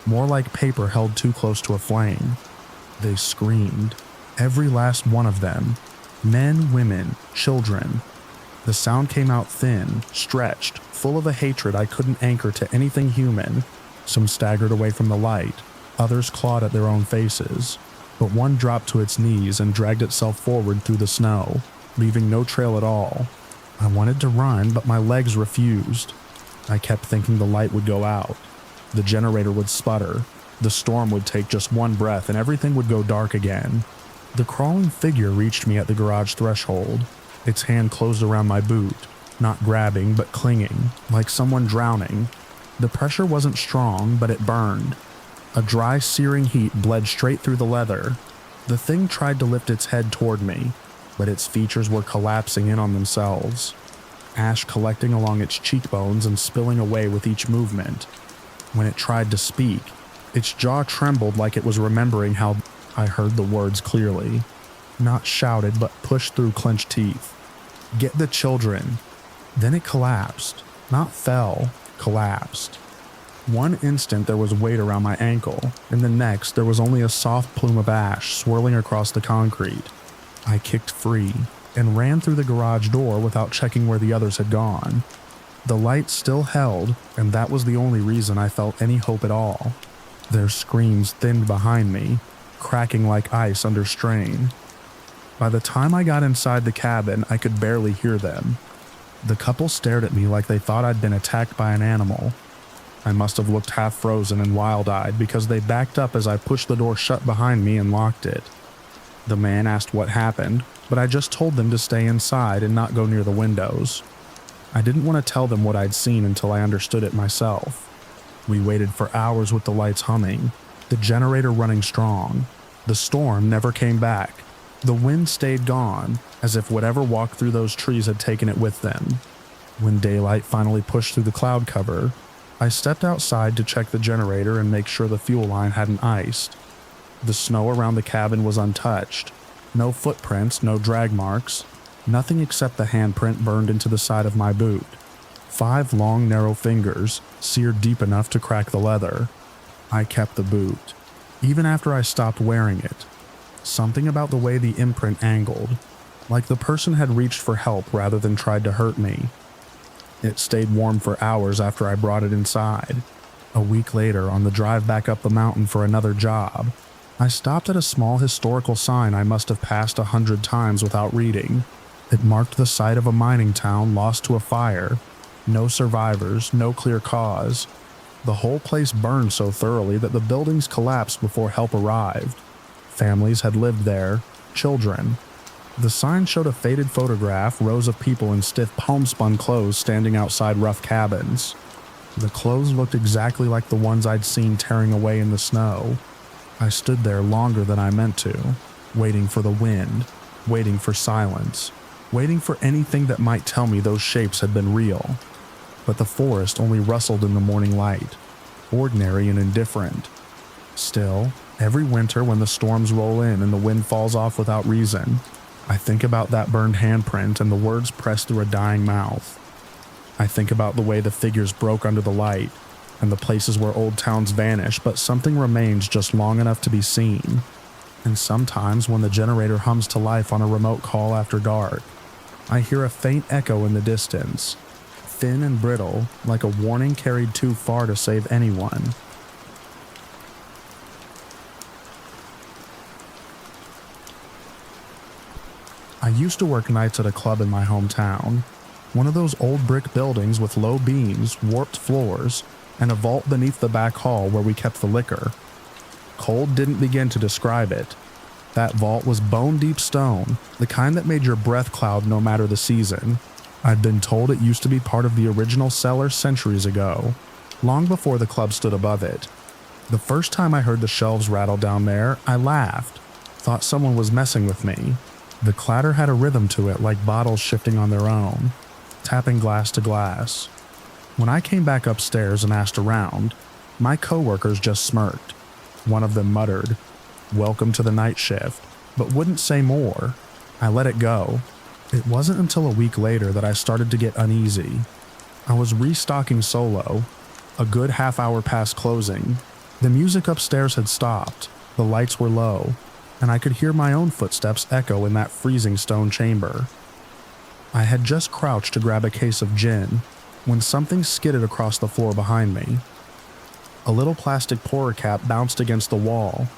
more like paper held too close to a flame. They screamed, every last one of them. Men, women, children. The sound came out thin, stretched, full of a hatred I couldn't anchor to anything human. Some staggered away from the light, others clawed at their own faces, but one dropped to its knees and dragged itself forward through the snow, leaving no trail at all. I wanted to run, but my legs refused. I kept thinking the light would go out. The generator would sputter. The storm would take just one breath and everything would go dark again. The crawling figure reached me at the garage threshold. Its hand closed around my boot, not grabbing but clinging, like someone drowning. The pressure wasn't strong, but it burned. A dry, searing heat bled straight through the leather. The thing tried to lift its head toward me, but its features were collapsing in on themselves, ash collecting along its cheekbones and spilling away with each movement. When it tried to speak, its jaw trembled like it was remembering how I heard the words clearly, not shouted but pushed through clenched teeth. "Get the children. Then it collapsed. Not fell, collapsed. One instant there was weight around my ankle, and the next there was only a soft plume of ash swirling across the concrete. I kicked free and ran through the garage door without checking where the others had gone. The light still held, and that was the only reason I felt any hope at all. Their screams thinned behind me, cracking like ice under strain. By the time I got inside the cabin, I could barely hear them. The couple stared at me like they thought I'd been attacked by an animal. I must have looked half frozen and wild-eyed because they backed up as I pushed the door shut behind me and locked it. The man asked what happened, but I just told them to stay inside and not go near the windows. I didn't want to tell them what I'd seen until I understood it myself. We waited for hours with the lights humming, the generator running strong. The storm never came back. The wind stayed gone, as if whatever walked through those trees had taken it with them. When daylight finally pushed through the cloud cover, I stepped outside to check the generator and make sure the fuel line hadn't iced. The snow around the cabin was untouched. No footprints, no drag marks, nothing except the handprint burned into the side of my boot. 5 long, narrow fingers, seared deep enough to crack the leather. I kept the boot, even after I stopped wearing it. Something about the way the imprint angled, like the person had reached for help rather than tried to hurt me. It stayed warm for hours after I brought it inside. A week later, on the drive back up the mountain for another job, I stopped at a small historical sign I must have passed 100 times without reading. It marked the site of a mining town lost to a fire. No survivors, no clear cause. The whole place burned so thoroughly that the buildings collapsed before help arrived. Families had lived there, children. The sign showed a faded photograph, rows of people in stiff homespun clothes standing outside rough cabins. The clothes looked exactly like the ones I'd seen tearing away in the snow. I stood there longer than I meant to, waiting for the wind, waiting for silence, waiting for anything that might tell me those shapes had been real. But the forest only rustled in the morning light, ordinary and indifferent. Still, every winter when the storms roll in and the wind falls off without reason, I think about that burned handprint and the words pressed through a dying mouth. I think about the way the figures broke under the light, and the places where old towns vanish, but something remains just long enough to be seen. And sometimes when the generator hums to life on a remote call after dark, I hear a faint echo in the distance, thin and brittle, like a warning carried too far to save anyone. I used to work nights at a club in my hometown, one of those old brick buildings with low beams, warped floors, and a vault beneath the back hall where we kept the liquor. Cold didn't begin to describe it. That vault was bone-deep stone, the kind that made your breath cloud no matter the season. I'd been told it used to be part of the original cellar centuries ago, long before the club stood above it. The first time I heard the shelves rattle down there, I laughed, thought someone was messing with me. The clatter had a rhythm to it like bottles shifting on their own, tapping glass to glass. When I came back upstairs and asked around, my coworkers just smirked. One of them muttered, "Welcome to the night shift," but wouldn't say more. I let it go. It wasn't until a week later that I started to get uneasy. I was restocking solo, a good half hour past closing. The music upstairs had stopped, the lights were low, and I could hear my own footsteps echo in that freezing stone chamber. I had just crouched to grab a case of gin when something skidded across the floor behind me. A little plastic pourer cap bounced against the wall.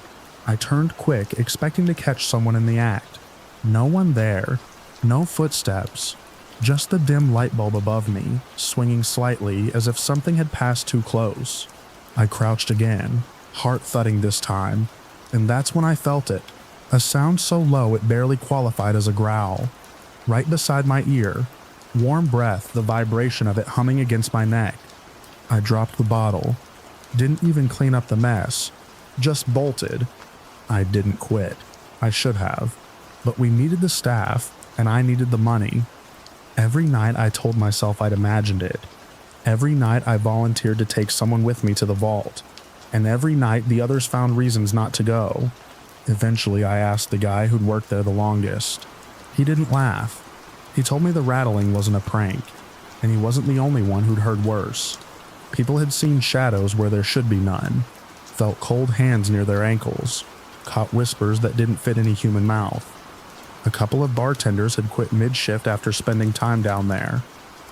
I turned quick, expecting to catch someone in the act. No one there, no footsteps, just the dim light bulb above me, swinging slightly as if something had passed too close. I crouched again, heart thudding this time, and that's when I felt it, a sound so low it barely qualified as a growl. Right beside my ear, warm breath, the vibration of it humming against my neck. I dropped the bottle, didn't even clean up the mess, just bolted. I didn't quit. I should have. But we needed the staff, and I needed the money. Every night I told myself I'd imagined it. Every night I volunteered to take someone with me to the vault. And every night the others found reasons not to go. Eventually I asked the guy who'd worked there the longest. He didn't laugh. He told me the rattling wasn't a prank. And he wasn't the only one who'd heard worse. People had seen shadows where there should be none, felt cold hands near their ankles, caught whispers that didn't fit any human mouth. A couple of bartenders had quit mid-shift after spending time down there.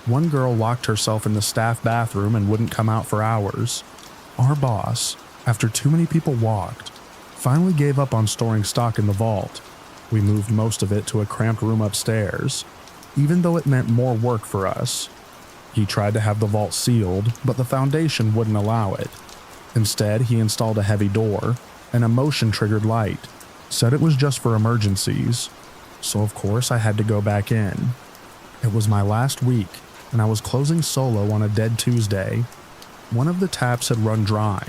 One girl locked herself in the staff bathroom and wouldn't come out for hours. Our boss, after too many people walked, finally gave up on storing stock in the vault. We moved most of it to a cramped room upstairs, even though it meant more work for us. He tried to have the vault sealed, but the foundation wouldn't allow it. Instead, he installed a heavy door and a motion-triggered light, said it was just for emergencies. So of course I had to go back in. It was my last week, and I was closing solo on a dead Tuesday. One of the taps had run dry,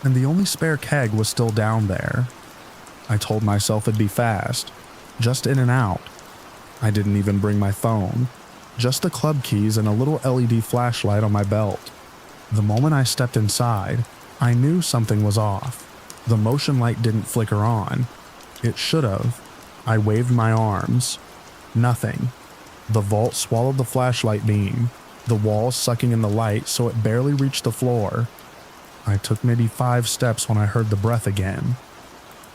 and the only spare keg was still down there. I told myself it'd be fast, just in and out. I didn't even bring my phone, just the club keys and a little LED flashlight on my belt. The moment I stepped inside, I knew something was off. The motion light didn't flicker on. It should have. I waved my arms. Nothing. The vault swallowed the flashlight beam, the walls sucking in the light so it barely reached the floor. I took maybe 5 steps when I heard the breath again.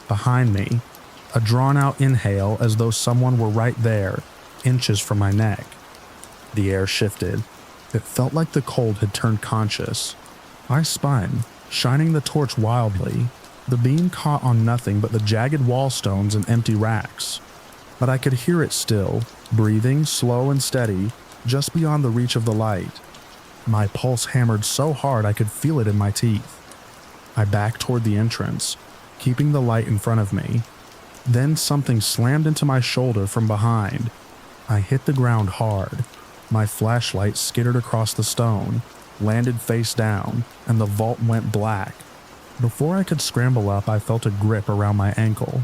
Behind me, a drawn-out inhale as though someone were right there, inches from my neck. The air shifted. It felt like the cold had turned conscious. I spun, shining the torch wildly. The beam caught on nothing but the jagged wall stones and empty racks. But I could hear it still, breathing slow and steady, just beyond the reach of the light. My pulse hammered so hard I could feel it in my teeth. I backed toward the entrance, keeping the light in front of me. Then something slammed into my shoulder from behind. I hit the ground hard. My flashlight skittered across the stone, landed face down, and the vault went black. Before I could scramble up, I felt a grip around my ankle.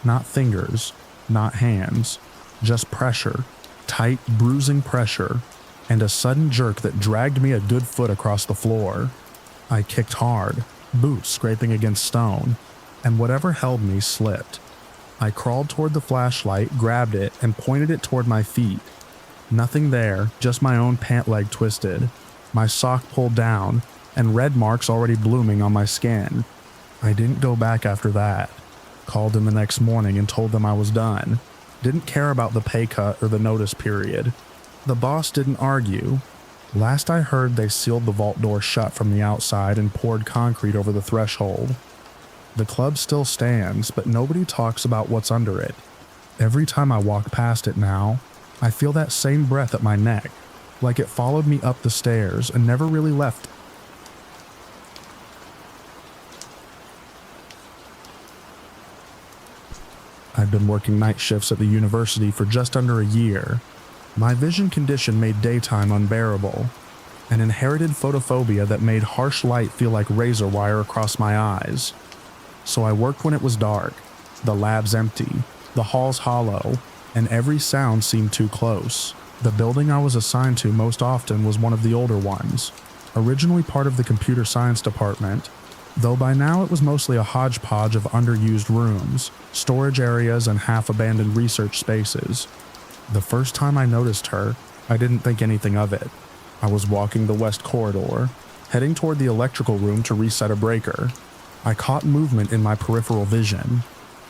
Not fingers, not hands, just pressure, tight, bruising pressure, and a sudden jerk that dragged me a good foot across the floor. I kicked hard, boots scraping against stone, and whatever held me slipped. I crawled toward the flashlight, grabbed it, and pointed it toward my feet. Nothing there, just my own pant leg twisted, my sock pulled down, and red marks already blooming on my skin. I didn't go back after that. Called in the next morning and told them I was done. Didn't care about the pay cut or the notice period. The boss didn't argue. Last I heard, they sealed the vault door shut from the outside and poured concrete over the threshold. The club still stands, but nobody talks about what's under it. Every time I walk past it now, I feel that same breath at my neck, like it followed me up the stairs and never really left. I've been working night shifts at the university for just under a year. My vision condition made daytime unbearable, an inherited photophobia that made harsh light feel like razor wire across my eyes. So I worked when it was dark, the lab's empty, the halls hollow, and every sound seemed too close. The building I was assigned to most often was one of the older ones, originally part of the computer science department, though by now it was mostly a hodgepodge of underused rooms, storage areas, and half-abandoned research spaces. The first time I noticed her, I didn't think anything of it. I was walking the west corridor, heading toward the electrical room to reset a breaker. I caught movement in my peripheral vision,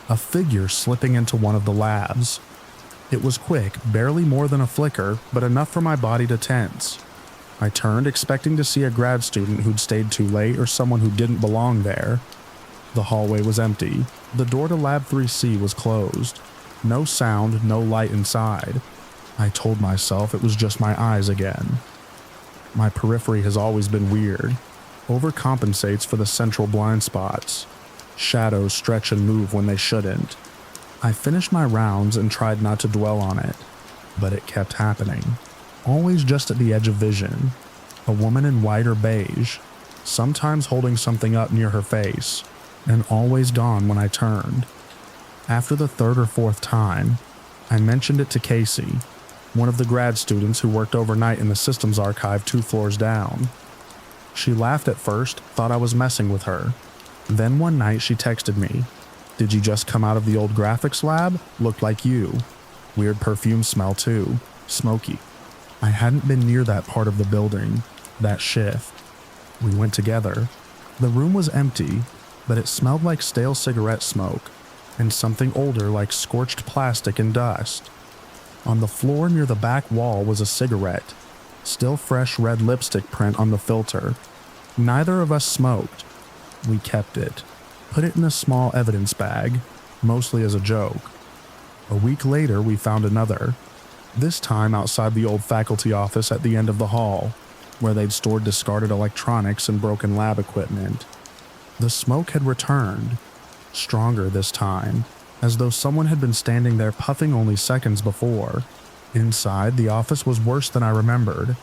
a figure slipping into one of the labs. It was quick, barely more than a flicker, but enough for my body to tense. I turned, expecting to see a grad student who'd stayed too late or someone who didn't belong there. The hallway was empty. The door to Lab 3C was closed. No sound, no light inside. I told myself it was just my eyes again. My periphery has always been weird. Overcompensates for the central blind spots. Shadows stretch and move when they shouldn't. I finished my rounds and tried not to dwell on it, but it kept happening. Always just at the edge of vision. A woman in white or beige, sometimes holding something up near her face, and always gone when I turned. After the 3rd or 4th time, I mentioned it to Casey, one of the grad students who worked overnight in the systems archive 2 floors down. She laughed at first, thought I was messing with her. Then one night she texted me, "Did you just come out of the old graphics lab? Looked like you. Weird perfume smell too. Smoky." I hadn't been near that part of the building, that shift. We went together. The room was empty, but it smelled like stale cigarette smoke and something older like scorched plastic and dust. On the floor near the back wall was a cigarette, still fresh red lipstick print on the filter. Neither of us smoked. We kept it, put it in a small evidence bag, mostly as a joke. A week later, we found another, this time outside the old faculty office at the end of the hall, where they'd stored discarded electronics and broken lab equipment. The smoke had returned, stronger this time, as though someone had been standing there puffing only seconds before. Inside, the office was worse than I remembered.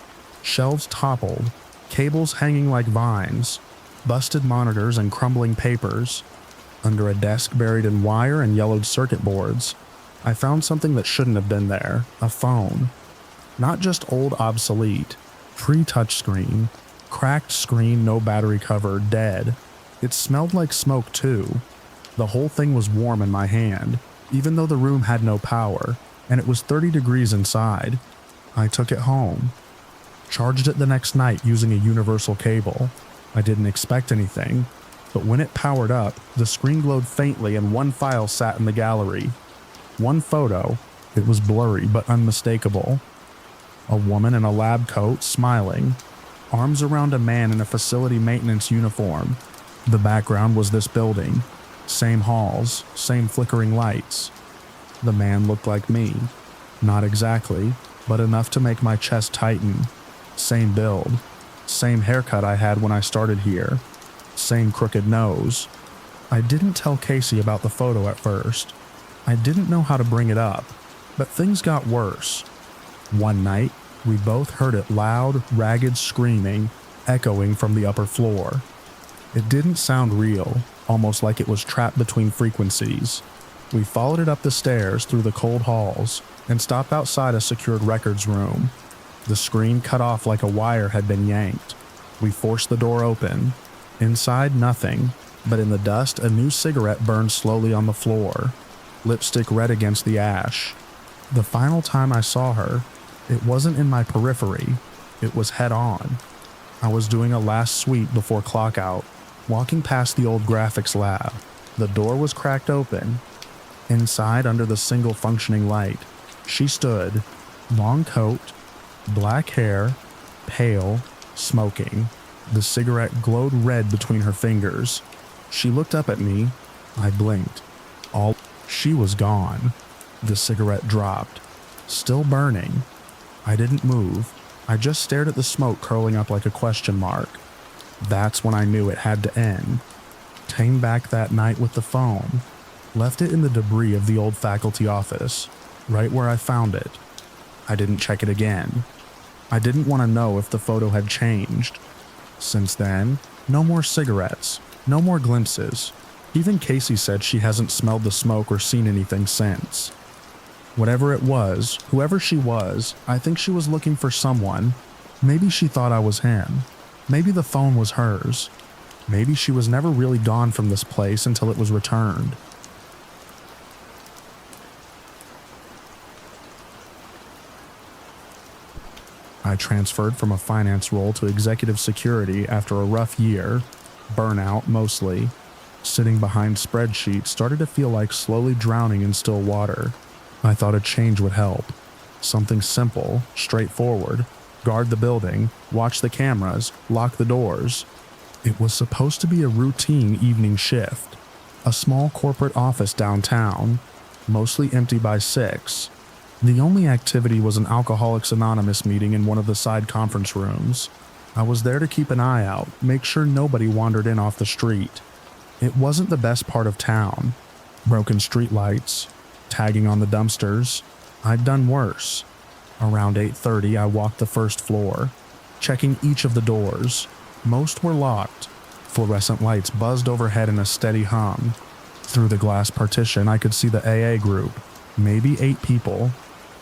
Shelves toppled, cables hanging like vines, busted monitors and crumbling papers. Under a desk buried in wire and yellowed circuit boards, I found something that shouldn't have been there, a phone. Not just old obsolete, pre-touchscreen, cracked screen, no battery cover, dead. It smelled like smoke too. The whole thing was warm in my hand, even though the room had no power, and it was 30 degrees inside. I took it home. Charged it the next night using a universal cable. I didn't expect anything, but when it powered up, the screen glowed faintly and one file sat in the gallery. One photo. It was blurry but unmistakable. A woman in a lab coat, smiling, arms around a man in a facility maintenance uniform. The background was this building. Same halls, same flickering lights. The man looked like me. Not exactly, but enough to make my chest tighten. Same build. Same haircut I had when I started here. Same crooked nose. I didn't tell Casey about the photo at first. I didn't know how to bring it up, but things got worse. One night, we both heard it loud, ragged screaming, echoing from the upper floor. It didn't sound real, almost like it was trapped between frequencies. We followed it up the stairs through the cold halls and stopped outside a secured records room. The screen cut off like a wire had been yanked. We forced the door open. Inside, nothing, but in the dust, a new cigarette burned slowly on the floor, lipstick red against the ash. The final time I saw her, it wasn't in my periphery, it was head on. I was doing a last sweep before clock out, walking past the old graphics lab. The door was cracked open. Inside, under the single functioning light, she stood, long coat, black hair, pale, smoking. The cigarette glowed red between her fingers. She looked up at me. I blinked. She was gone. The cigarette dropped, still burning. I didn't move. I just stared at the smoke curling up like a question mark. That's when I knew it had to end. Came back that night with the phone. Left it in the debris of the old faculty office, right where I found it. I didn't check it again. I didn't want to know if the photo had changed. Since then, no more cigarettes, no more glimpses. Even Casey said she hasn't smelled the smoke or seen anything since. Whatever it was, whoever she was, I think she was looking for someone. Maybe she thought I was him. Maybe the phone was hers. Maybe she was never really gone from this place until it was returned. I transferred from a finance role to executive security after a rough year, burnout mostly. Sitting behind spreadsheets started to feel like slowly drowning in still water. I thought a change would help. Something simple, straightforward. Guard the building, watch the cameras, lock the doors. It was supposed to be a routine evening shift. A small corporate office downtown, mostly empty by 6. The only activity was an Alcoholics Anonymous meeting in one of the side conference rooms. I was there to keep an eye out, make sure nobody wandered in off the street. It wasn't the best part of town. Broken streetlights, tagging on the dumpsters. I'd done worse. Around 8:30, I walked the first floor, checking each of the doors. Most were locked. Fluorescent lights buzzed overhead in a steady hum. Through the glass partition, I could see the AA group, maybe 8 people,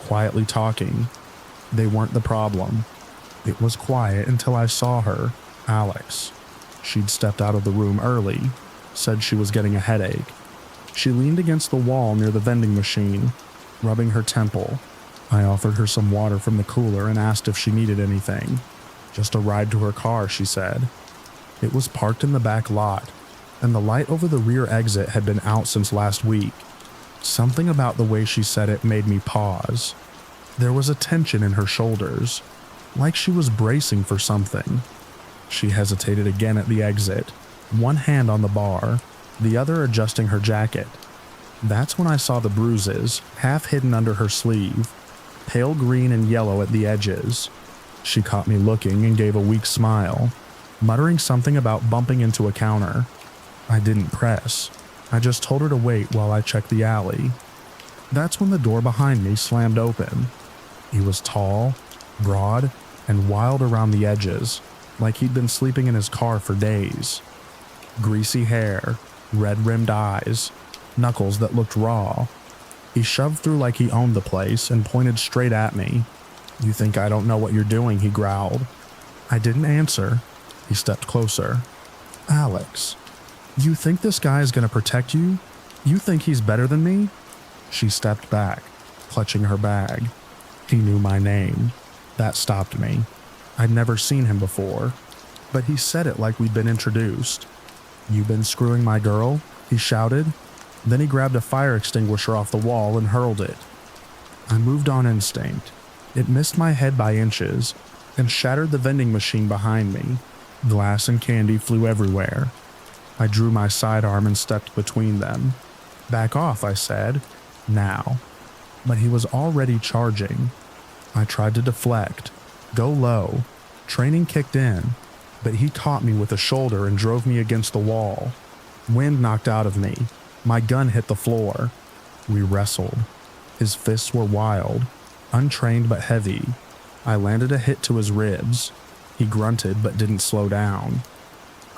quietly talking. They weren't the problem. It was quiet until I saw her, Alex. She'd stepped out of the room early, said she was getting a headache. She leaned against the wall near the vending machine, rubbing her temple. I offered her some water from the cooler and asked if she needed anything. Just a ride to her car, she said. It was parked in the back lot, and the light over the rear exit had been out since last week. Something about the way she said it made me pause. There was a tension in her shoulders, like she was bracing for something. She hesitated again at the exit, one hand on the bar, the other adjusting her jacket. That's when I saw the bruises, half hidden under her sleeve, pale green and yellow at the edges. She caught me looking and gave a weak smile, muttering something about bumping into a counter. I didn't press. I just told her to wait while I checked the alley. That's when the door behind me slammed open. He was tall, broad, and wild around the edges, like he'd been sleeping in his car for days. Greasy hair, red-rimmed eyes, knuckles that looked raw. He shoved through like he owned the place and pointed straight at me. "You think I don't know what you're doing?" he growled. I didn't answer. He stepped closer. "Alex, you think this guy is going to protect you? You think he's better than me?" She stepped back, clutching her bag. He knew my name. That stopped me. I'd never seen him before, but he said it like we'd been introduced. "You been screwing my girl?" he shouted. Then he grabbed a fire extinguisher off the wall and hurled it. I moved on instinct. It missed my head by inches and shattered the vending machine behind me. Glass and candy flew everywhere. I drew my sidearm and stepped between them. "Back off," I said. "Now." But he was already charging. I tried to deflect, go low. Training kicked in, but he caught me with a shoulder and drove me against the wall. Wind knocked out of me. My gun hit the floor. We wrestled. His fists were wild, untrained but heavy. I landed a hit to his ribs. He grunted but didn't slow down.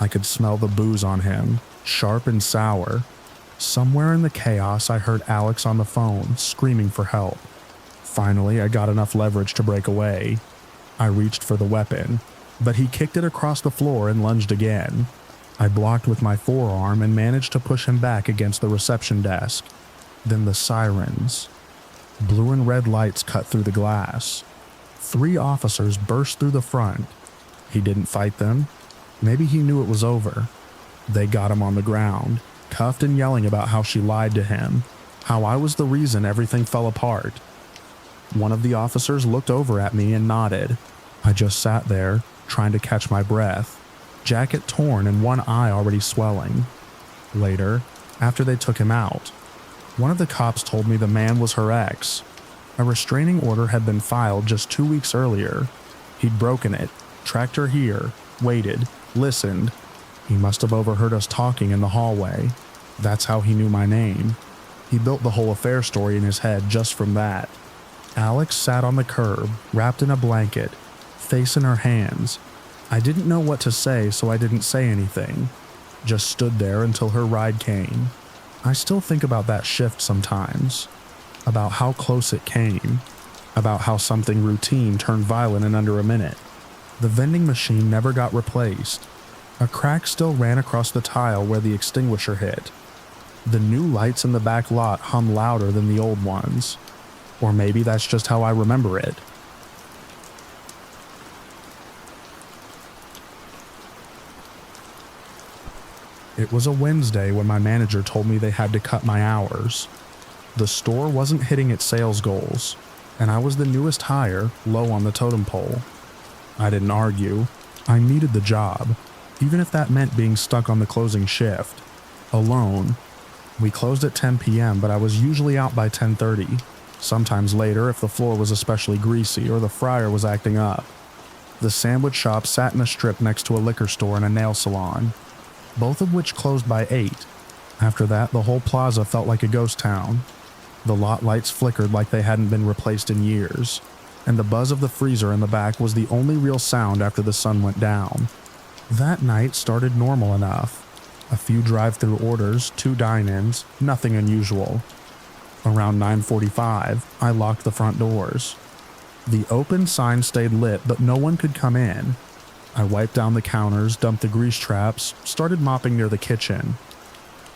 I could smell the booze on him, sharp and sour. Somewhere in the chaos, I heard Alex on the phone, screaming for help. Finally, I got enough leverage to break away. I reached for the weapon, but he kicked it across the floor and lunged again. I blocked with my forearm and managed to push him back against the reception desk. Then the sirens. Blue and red lights cut through the glass. 3 officers burst through the front. He didn't fight them. Maybe he knew it was over. They got him on the ground, cuffed and yelling about how she lied to him, how I was the reason everything fell apart. One of the officers looked over at me and nodded. I just sat there, trying to catch my breath, jacket torn and one eye already swelling. Later, after they took him out, one of the cops told me the man was her ex. A restraining order had been filed just 2 weeks earlier. He'd broken it, tracked her here, waited, listened. He must have overheard us talking in the hallway. That's how he knew my name. He built the whole affair story in his head just from that. Alex sat on the curb, wrapped in a blanket, face in her hands. I didn't know what to say, so I didn't say anything. Just stood there until her ride came. I still think about that shift sometimes. About how close it came. About how something routine turned violent in under a minute. The vending machine never got replaced. A crack still ran across the tile where the extinguisher hit. The new lights in the back lot hum louder than the old ones. Or maybe that's just how I remember it. It was a Wednesday when my manager told me they had to cut my hours. The store wasn't hitting its sales goals, and I was the newest hire, low on the totem pole. I didn't argue. I needed the job, even if that meant being stuck on the closing shift. Alone. We closed at 10 p.m., but I was usually out by 10:30, sometimes later if the floor was especially greasy or the fryer was acting up. The sandwich shop sat in a strip next to a liquor store and a nail salon, both of which closed by 8. After that, the whole plaza felt like a ghost town. The lot lights flickered like they hadn't been replaced in years, and the buzz of the freezer in the back was the only real sound after the sun went down. That night started normal enough. A few drive-through orders, 2 dine-ins, nothing unusual. Around 9:45, I locked the front doors. The open sign stayed lit, but no one could come in. I wiped down the counters, dumped the grease traps, started mopping near the kitchen.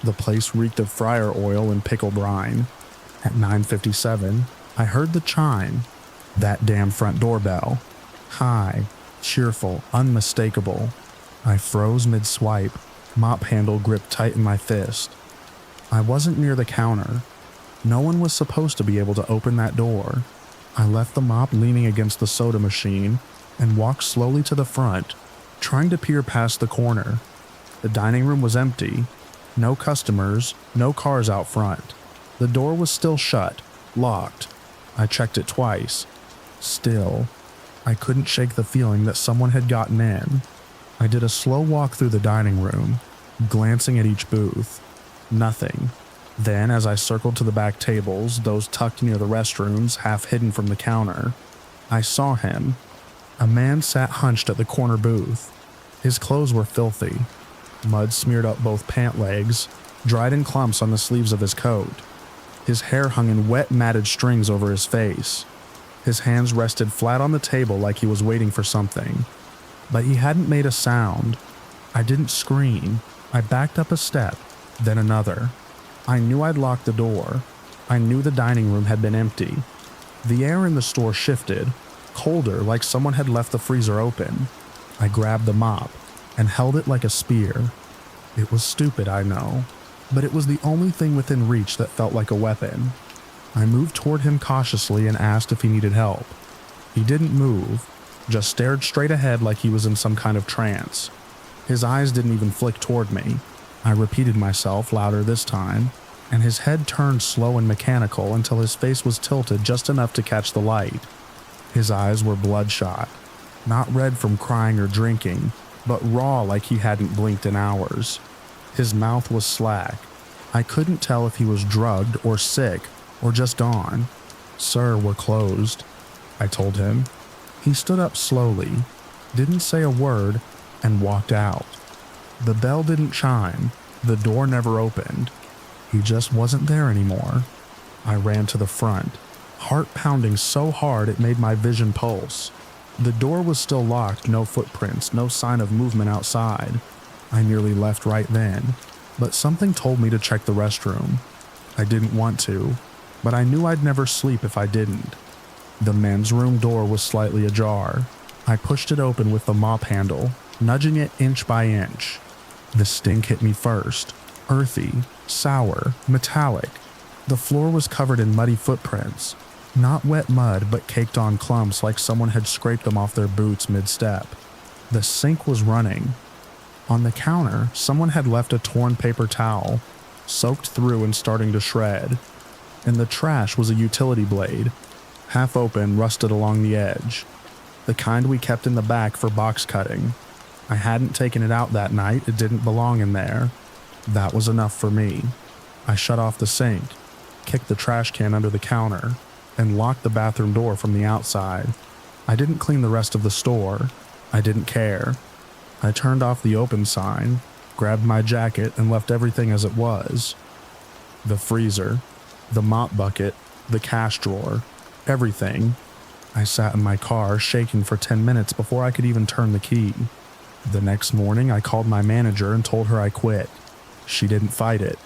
The place reeked of fryer oil and pickle brine. At 9:57, I heard the chime. That damn front doorbell. High, cheerful, unmistakable. I froze mid-swipe, mop handle gripped tight in my fist. I wasn't near the counter. No one was supposed to be able to open that door. I left the mop leaning against the soda machine and walked slowly to the front, trying to peer past the corner. The dining room was empty. No customers, no cars out front. The door was still shut, locked. I checked it twice. Still, I couldn't shake the feeling that someone had gotten in. I did a slow walk through the dining room, glancing at each booth. Nothing. Then, as I circled to the back tables, those tucked near the restrooms, half hidden from the counter, I saw him. A man sat hunched at the corner booth. His clothes were filthy. Mud smeared up both pant legs, dried in clumps on the sleeves of his coat. His hair hung in wet, matted strings over his face. His hands rested flat on the table like he was waiting for something. But he hadn't made a sound. I didn't scream. I backed up a step, then another. I knew I'd locked the door. I knew the dining room had been empty. The air in the store shifted, colder, like someone had left the freezer open. I grabbed the mop and held it like a spear. It was stupid, I know, but it was the only thing within reach that felt like a weapon. I moved toward him cautiously and asked if he needed help. He didn't move, just stared straight ahead like he was in some kind of trance. His eyes didn't even flick toward me. I repeated myself louder this time, and his head turned slow and mechanical until his face was tilted just enough to catch the light. His eyes were bloodshot, not red from crying or drinking, but raw like he hadn't blinked in hours. His mouth was slack. I couldn't tell if he was drugged or sick or just gone. "Sir, we're closed," I told him. He stood up slowly, didn't say a word, and walked out. The bell didn't chime. The door never opened. He just wasn't there anymore. I ran to the front, heart pounding so hard it made my vision pulse. The door was still locked, no footprints, no sign of movement outside. I nearly left right then, but something told me to check the restroom. I didn't want to, but I knew I'd never sleep if I didn't. The men's room door was slightly ajar. I pushed it open with the mop handle, nudging it inch by inch. The stink hit me first, earthy, sour, metallic. The floor was covered in muddy footprints, not wet mud but caked on clumps like someone had scraped them off their boots mid-step. The sink was running. On the counter, someone had left a torn paper towel, soaked through and starting to shred. In the trash was a utility blade, half open, rusted along the edge. The kind we kept in the back for box cutting. I hadn't taken it out that night, it didn't belong in there. That was enough for me. I shut off the sink, kicked the trash can under the counter, and locked the bathroom door from the outside. I didn't clean the rest of the store. I didn't care. I turned off the open sign, grabbed my jacket, and left everything as it was. The freezer, the mop bucket, the cash drawer, everything. I sat in my car, shaking for 10 minutes before I could even turn the key. The next morning, I called my manager and told her I quit. She didn't fight it.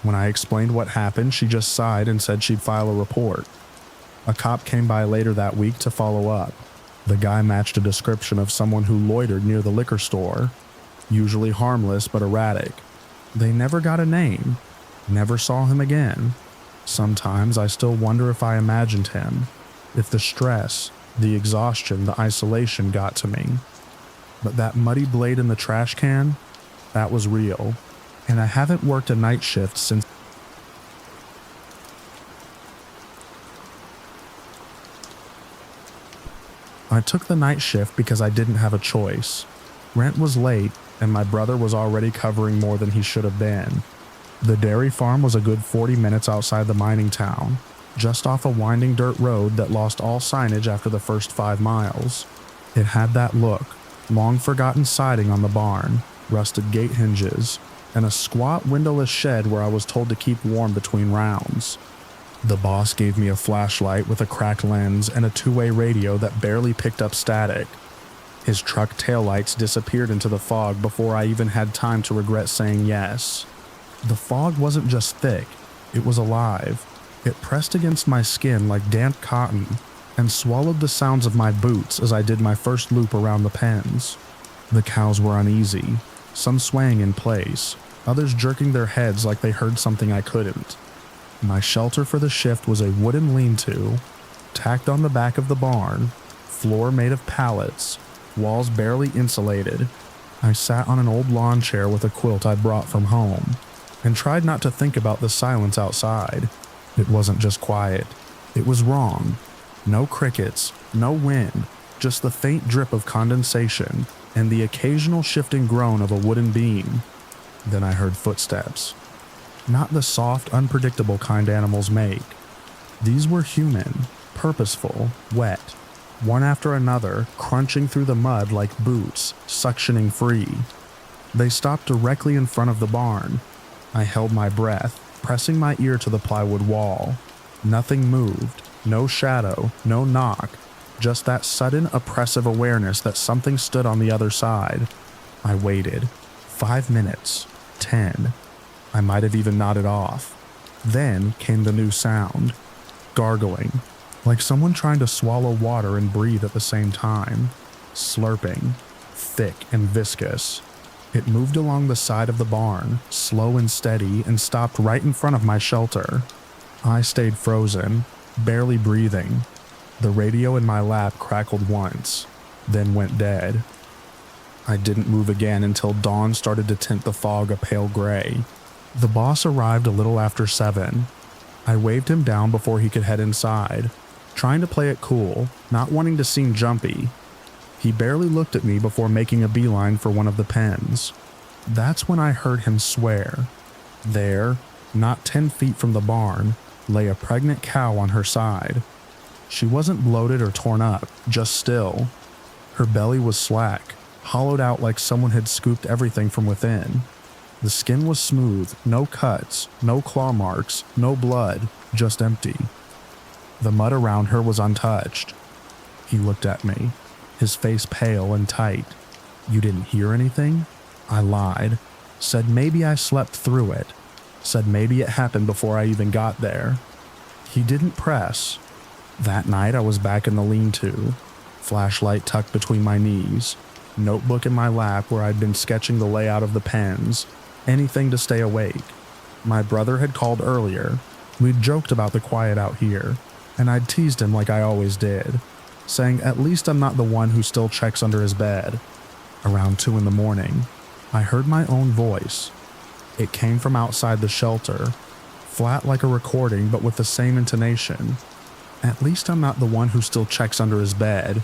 When I explained what happened, she just sighed and said she'd file a report. A cop came by later that week to follow up. The guy matched a description of someone who loitered near the liquor store, usually harmless but erratic. They never got a name, never saw him again. Sometimes I still wonder if I imagined him, if the stress, the exhaustion, the isolation got to me. But that muddy blade in the trash can, that was real, and I haven't worked a night shift since. I took the night shift because I didn't have a choice. Rent was late, and my brother was already covering more than he should have been. The dairy farm was a good 40 minutes outside the mining town, just off a winding dirt road that lost all signage after the first 5 miles. It had that look, long-forgotten siding on the barn, rusted gate hinges, and a squat windowless shed where I was told to keep warm between rounds. The boss gave me a flashlight with a cracked lens and a 2-way radio that barely picked up static. His truck taillights disappeared into the fog before I even had time to regret saying yes. The fog wasn't just thick, it was alive. It pressed against my skin like damp cotton and swallowed the sounds of my boots as I did my first loop around the pens. The cows were uneasy, some swaying in place, others jerking their heads like they heard something I couldn't. My shelter for the shift was a wooden lean-to, tacked on the back of the barn, floor made of pallets, walls barely insulated. I sat on an old lawn chair with a quilt I'd brought from home, and tried not to think about the silence outside. It wasn't just quiet. It was wrong. No crickets, no wind, just the faint drip of condensation and the occasional shifting groan of a wooden beam. Then I heard footsteps. Not the soft, unpredictable kind animals make. These were human, purposeful, wet, one after another, crunching through the mud like boots, suctioning free. They stopped directly in front of the barn. I held my breath, pressing my ear to the plywood wall. Nothing moved, no shadow, no knock, just that sudden oppressive awareness that something stood on the other side. I waited. 5 minutes. 10. I might have even nodded off. Then came the new sound. Gargling, like someone trying to swallow water and breathe at the same time. Slurping, thick and viscous. It moved along the side of the barn, slow and steady, and stopped right in front of my shelter. I stayed frozen, barely breathing. The radio in my lap crackled once, then went dead. I didn't move again until dawn started to tint the fog a pale gray. The boss arrived a little after 7. I waved him down before he could head inside, trying to play it cool, not wanting to seem jumpy. He barely looked at me before making a beeline for one of the pens. That's when I heard him swear. There, not 10 feet from the barn, lay a pregnant cow on her side. She wasn't bloated or torn up, just still. Her belly was slack, hollowed out like someone had scooped everything from within. The skin was smooth, no cuts, no claw marks, no blood, just empty. The mud around her was untouched. He looked at me, his face pale and tight. "You didn't hear anything?" I lied. Said maybe I slept through it. Said maybe it happened before I even got there. He didn't press. That night I was back in the lean-to, flashlight tucked between my knees, notebook in my lap where I'd been sketching the layout of the pens, anything to stay awake. My brother had called earlier. We'd joked about the quiet out here, and I'd teased him like I always did, saying at least I'm not the one who still checks under his bed. Around 2 in the morning, I heard my own voice. It came from outside the shelter, flat like a recording but with the same intonation. At least I'm not the one who still checks under his bed.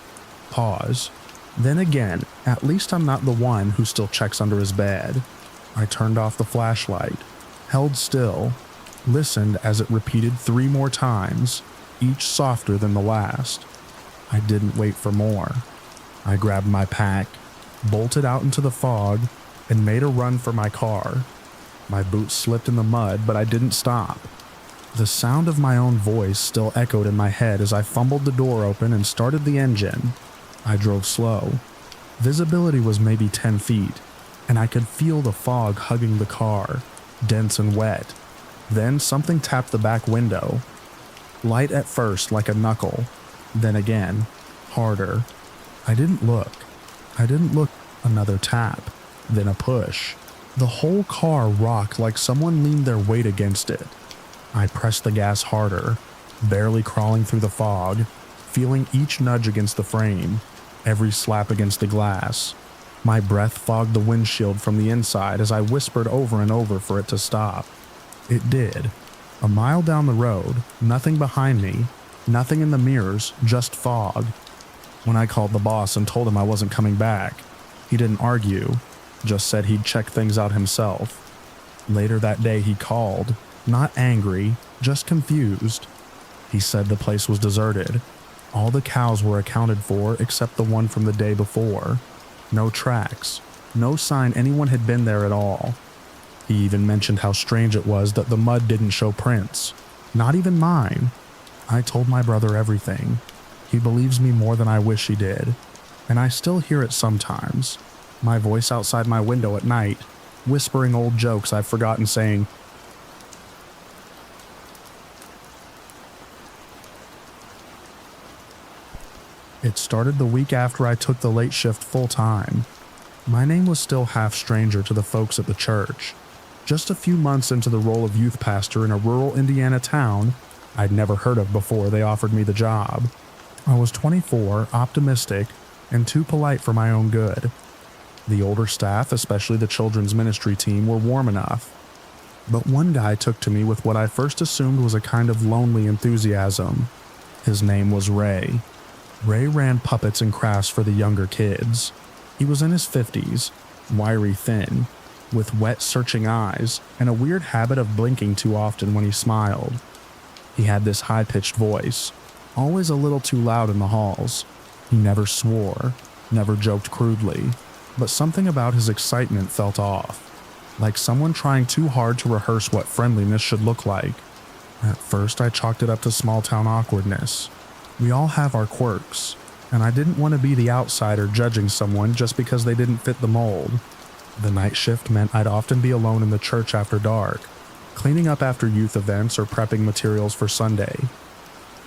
Pause. Then again, at least I'm not the one who still checks under his bed. I turned off the flashlight, held still, listened as it repeated 3 more times, each softer than the last. I didn't wait for more. I grabbed my pack, bolted out into the fog, and made a run for my car. My boots slipped in the mud, but I didn't stop. The sound of my own voice still echoed in my head as I fumbled the door open and started the engine. I drove slow. Visibility was maybe 10 feet, and I could feel the fog hugging the car, dense and wet. Then something tapped the back window. Light at first like a knuckle, then again, harder. I didn't look. Another tap, then a push. The whole car rocked like someone leaned their weight against it. I pressed the gas harder, barely crawling through the fog, feeling each nudge against the frame, every slap against the glass. My breath fogged the windshield from the inside as I whispered over and over for it to stop. It did. A mile down the road, nothing behind me, nothing in the mirrors, just fog. When I called the boss and told him I wasn't coming back, he didn't argue, just said he'd check things out himself. Later that day he called, not angry, just confused. He said the place was deserted. All the cows were accounted for except the one from the day before. No tracks, no sign anyone had been there at all. He even mentioned how strange it was that the mud didn't show prints, not even mine. I told my brother everything. He believes me more than I wish he did, and I still hear it sometimes. My voice outside my window at night, whispering old jokes I've forgotten saying. It started the week after I took the late shift full time. My name was still half stranger to the folks at the church. Just a few months into the role of youth pastor in a rural Indiana town I'd never heard of before they offered me the job. I was 24, optimistic, and too polite for my own good. The older staff, especially the children's ministry team, were warm enough. But one guy took to me with what I first assumed was a kind of lonely enthusiasm. His name was Ray. Ray ran puppets and crafts for the younger kids. He was in his 50s, wiry thin, with wet searching eyes and a weird habit of blinking too often when he smiled. He had this high-pitched voice, always a little too loud in the halls. He never swore, never joked crudely, but something about his excitement felt off, like someone trying too hard to rehearse what friendliness should look like. At first, I chalked it up to small-town awkwardness. We all have our quirks, and I didn't want to be the outsider judging someone just because they didn't fit the mold. The night shift meant I'd often be alone in the church after dark, cleaning up after youth events or prepping materials for Sunday.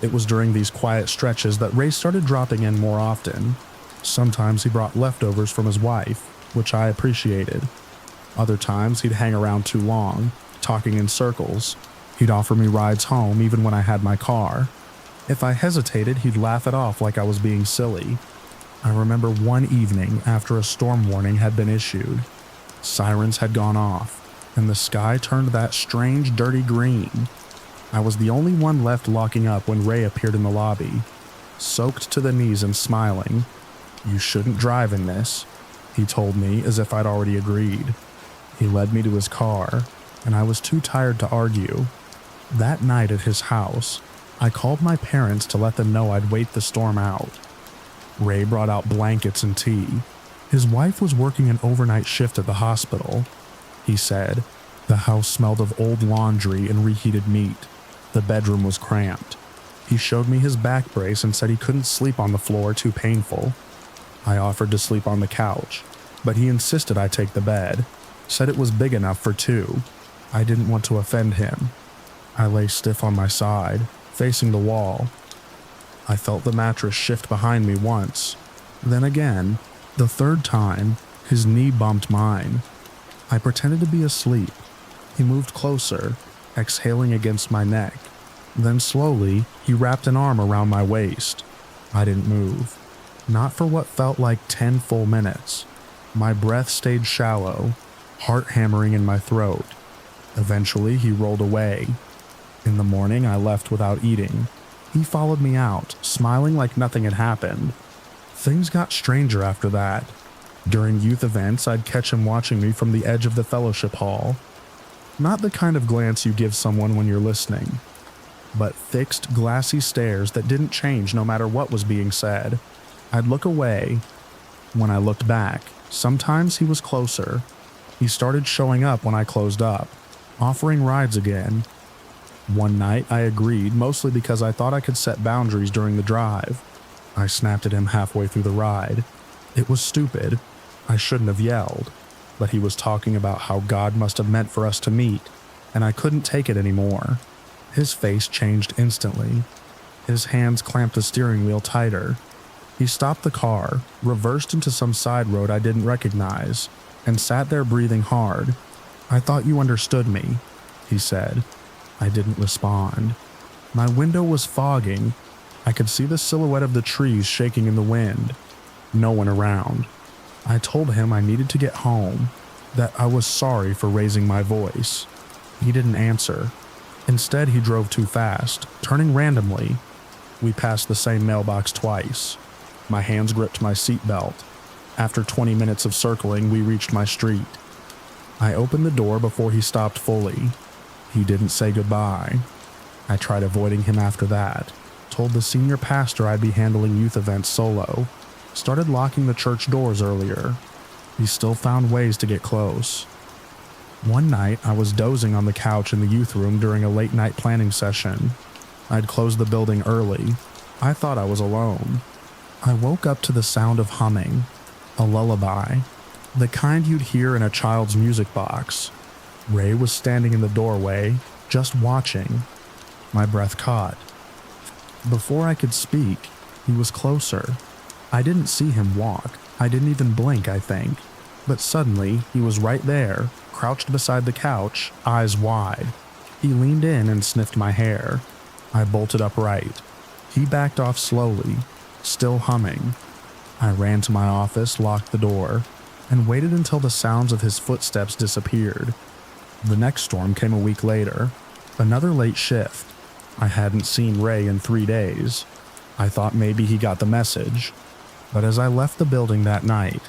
It was during these quiet stretches that Ray started dropping in more often. Sometimes he brought leftovers from his wife, which I appreciated. Other times he'd hang around too long, talking in circles. He'd offer me rides home even when I had my car. If I hesitated, he'd laugh it off like I was being silly. I remember one evening after a storm warning had been issued. Sirens had gone off, and the sky turned that strange, dirty green. I was the only one left locking up when Ray appeared in the lobby, soaked to the knees and smiling. "You shouldn't drive in this," he told me as if I'd already agreed. He led me to his car, and I was too tired to argue. That night at his house, I called my parents to let them know I'd wait the storm out. Ray brought out blankets and tea. His wife was working an overnight shift at the hospital. He said, the house smelled of old laundry and reheated meat. The bedroom was cramped. He showed me his back brace and said he couldn't sleep on the floor, too painful. I offered to sleep on the couch, but he insisted I take the bed, said it was big enough for two. I didn't want to offend him. I lay stiff on my side, facing the wall. I felt the mattress shift behind me once. Then again, the third time, his knee bumped mine. I pretended to be asleep. He moved closer, exhaling against my neck. Then slowly, he wrapped an arm around my waist. I didn't move. Not for what felt like 10 full minutes. My breath stayed shallow, heart hammering in my throat. Eventually, he rolled away. In the morning, I left without eating. He followed me out, smiling like nothing had happened. Things got stranger after that. During youth events, I'd catch him watching me from the edge of the fellowship hall. Not the kind of glance you give someone when you're listening, but fixed, glassy stares that didn't change no matter what was being said. I'd look away. When I looked back, sometimes he was closer. He started showing up when I closed up, offering rides again. One night, I agreed, mostly because I thought I could set boundaries during the drive. I snapped at him halfway through the ride. It was stupid. I shouldn't have yelled, but he was talking about how God must have meant for us to meet, and I couldn't take it anymore. His face changed instantly. His hands clamped the steering wheel tighter. He stopped the car, reversed into some side road I didn't recognize, and sat there breathing hard. "I thought you understood me," he said. I didn't respond. My window was fogging. I could see the silhouette of the trees shaking in the wind. No one around. I told him I needed to get home, that I was sorry for raising my voice. He didn't answer. Instead, he drove too fast, turning randomly. We passed the same mailbox twice. My hands gripped my seatbelt. After 20 minutes of circling, we reached my street. I opened the door before he stopped fully. He didn't say goodbye. I tried avoiding him after that. Told the senior pastor I'd be handling youth events solo. Started locking the church doors earlier. He still found ways to get close. One night, I was dozing on the couch in the youth room during a late-night planning session. I'd closed the building early. I thought I was alone. I woke up to the sound of humming. A lullaby. The kind you'd hear in a child's music box. Ray was standing in the doorway, just watching. My breath caught. Before I could speak, He was closer. I didn't see him walk. I didn't even blink, I think. But suddenly, he was right there, crouched beside the couch, eyes wide. He leaned in and sniffed my hair. I bolted upright. He backed off slowly, still humming. I ran to my office, locked the door, and waited until the sounds of his footsteps disappeared. The next storm came a week later. Another late shift. I hadn't seen Ray in 3 days. I thought maybe he got the message. But as I left the building that night,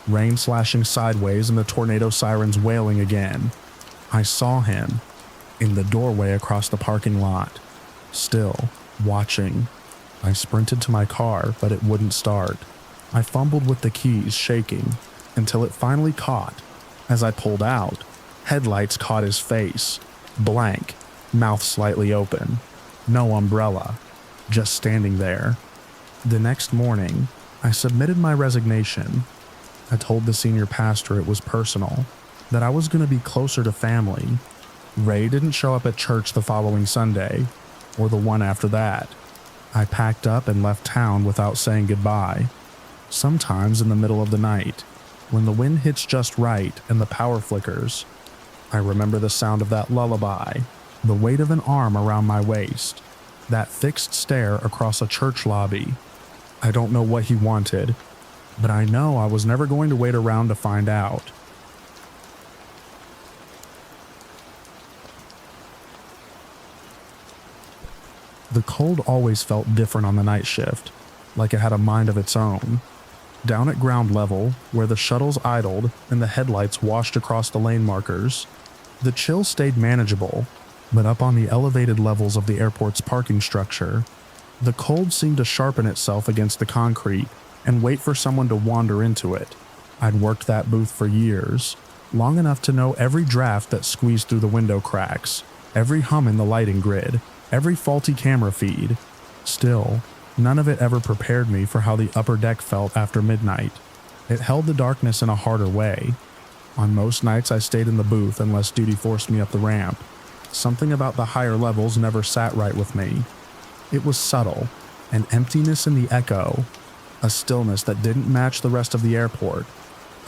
rain slashing sideways and the tornado sirens wailing again, I saw him in the doorway across the parking lot, still watching. I sprinted to my car, but it wouldn't start. I fumbled with the keys, shaking, until it finally caught. As I pulled out, headlights caught his face, blank, mouth slightly open. No umbrella, just standing there. The next morning, I submitted my resignation. I told the senior pastor it was personal, that I was going to be closer to family. Ray didn't show up at church the following Sunday, or the one after that. I packed up and left town without saying goodbye. Sometimes in the middle of the night, when the wind hits just right and the power flickers, I remember the sound of that lullaby, the weight of an arm around my waist, that fixed stare across a church lobby. I don't know what he wanted, but I know I was never going to wait around to find out. The cold always felt different on the night shift, like it had a mind of its own. Down at ground level, where the shuttles idled and the headlights washed across the lane markers, the chill stayed manageable, but up on the elevated levels of the airport's parking structure, the cold seemed to sharpen itself against the concrete and wait for someone to wander into it. I'd worked that booth for years, long enough to know every draft that squeezed through the window cracks, every hum in the lighting grid, every faulty camera feed. Still, none of it ever prepared me for how the upper deck felt after midnight. It held the darkness in a harder way. On most nights I stayed in the booth unless duty forced me up the ramp. Something about the higher levels never sat right with me. It was subtle, an emptiness in the echo, a stillness that didn't match the rest of the airport,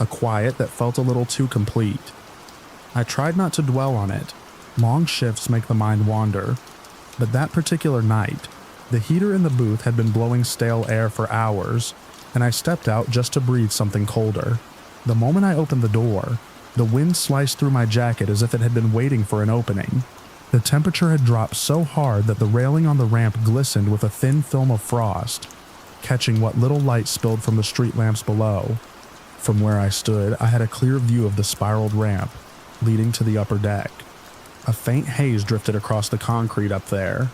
a quiet that felt a little too complete. I tried not to dwell on it. Long shifts make the mind wander. But that particular night, the heater in the booth had been blowing stale air for hours, and I stepped out just to breathe something colder. The moment I opened the door, the wind sliced through my jacket as if it had been waiting for an opening. The temperature had dropped so hard that the railing on the ramp glistened with a thin film of frost, catching what little light spilled from the street lamps below. From where I stood, I had a clear view of the spiraled ramp leading to the upper deck. A faint haze drifted across the concrete up there,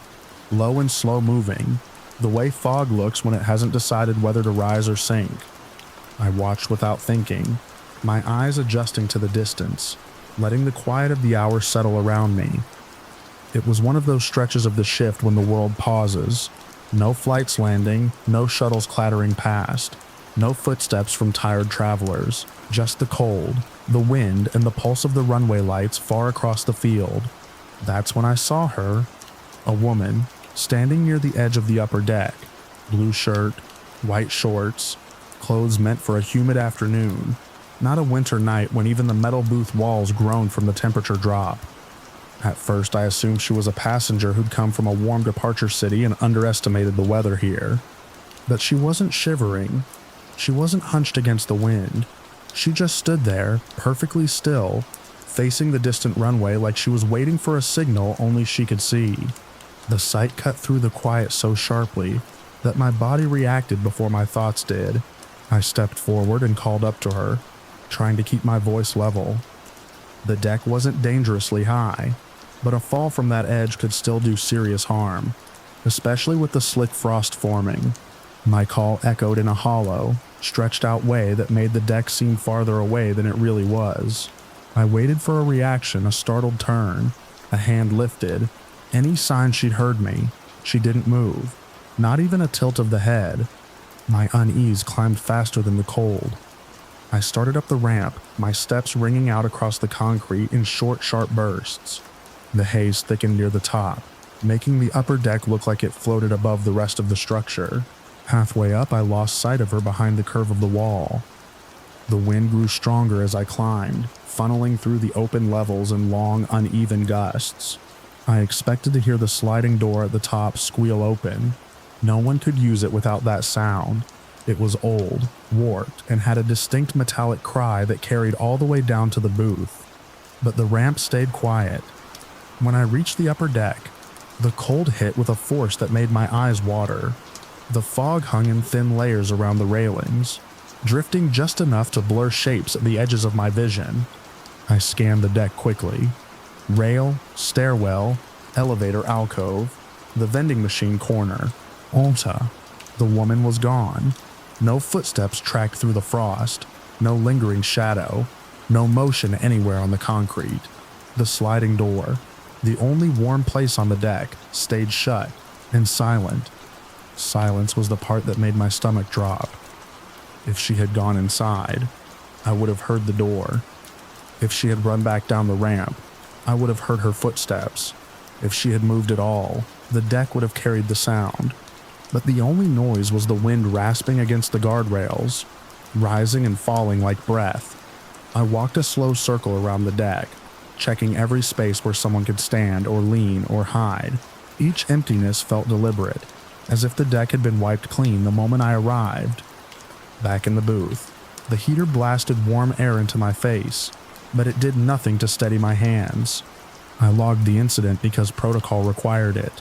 low and slow moving, the way fog looks when it hasn't decided whether to rise or sink. I watched without thinking, my eyes adjusting to the distance, letting the quiet of the hour settle around me. It was one of those stretches of the shift when the world pauses. No flights landing, no shuttles clattering past, no footsteps from tired travelers, just the cold, the wind, and the pulse of the runway lights far across the field. That's when I saw her, a woman, standing near the edge of the upper deck, blue shirt, white shorts, clothes meant for a humid afternoon, not a winter night when even the metal booth walls groaned from the temperature drop. At first I assumed she was a passenger who'd come from a warm departure city and underestimated the weather here. But she wasn't shivering. She wasn't hunched against the wind. She just stood there, perfectly still, facing the distant runway like she was waiting for a signal only she could see. The sight cut through the quiet so sharply that my body reacted before my thoughts did. I stepped forward and called up to her, trying to keep my voice level. The deck wasn't dangerously high, but a fall from that edge could still do serious harm, especially with the slick frost forming. My call echoed in a hollow, stretched out way that made the deck seem farther away than it really was. I waited for a reaction, a startled turn, a hand lifted, any sign she'd heard me. She didn't move, not even a tilt of the head. My unease climbed faster than the cold. I started up the ramp, my steps ringing out across the concrete in short, sharp bursts. The haze thickened near the top, making the upper deck look like it floated above the rest of the structure. Halfway up, I lost sight of her behind the curve of the wall. The wind grew stronger as I climbed, funneling through the open levels in long, uneven gusts. I expected to hear the sliding door at the top squeal open. No one could use it without that sound. It was old, warped, and had a distinct metallic cry that carried all the way down to the booth. But the ramp stayed quiet. When I reached the upper deck, the cold hit with a force that made my eyes water. The fog hung in thin layers around the railings, drifting just enough to blur shapes at the edges of my vision. I scanned the deck quickly. Rail, stairwell, elevator alcove, the vending machine corner. Ulta. The woman was gone. No footsteps tracked through the frost, no lingering shadow, no motion anywhere on the concrete. The sliding door, the only warm place on the deck, stayed shut and silent. Silence was the part that made my stomach drop. If she had gone inside, I would have heard the door. If she had run back down the ramp, I would have heard her footsteps. If she had moved at all, the deck would have carried the sound. But the only noise was the wind rasping against the guardrails, rising and falling like breath. I walked a slow circle around the deck, checking every space where someone could stand or lean or hide. Each emptiness felt deliberate, as if the deck had been wiped clean the moment I arrived. Back in the booth, the heater blasted warm air into my face, but it did nothing to steady my hands. I logged the incident because protocol required it.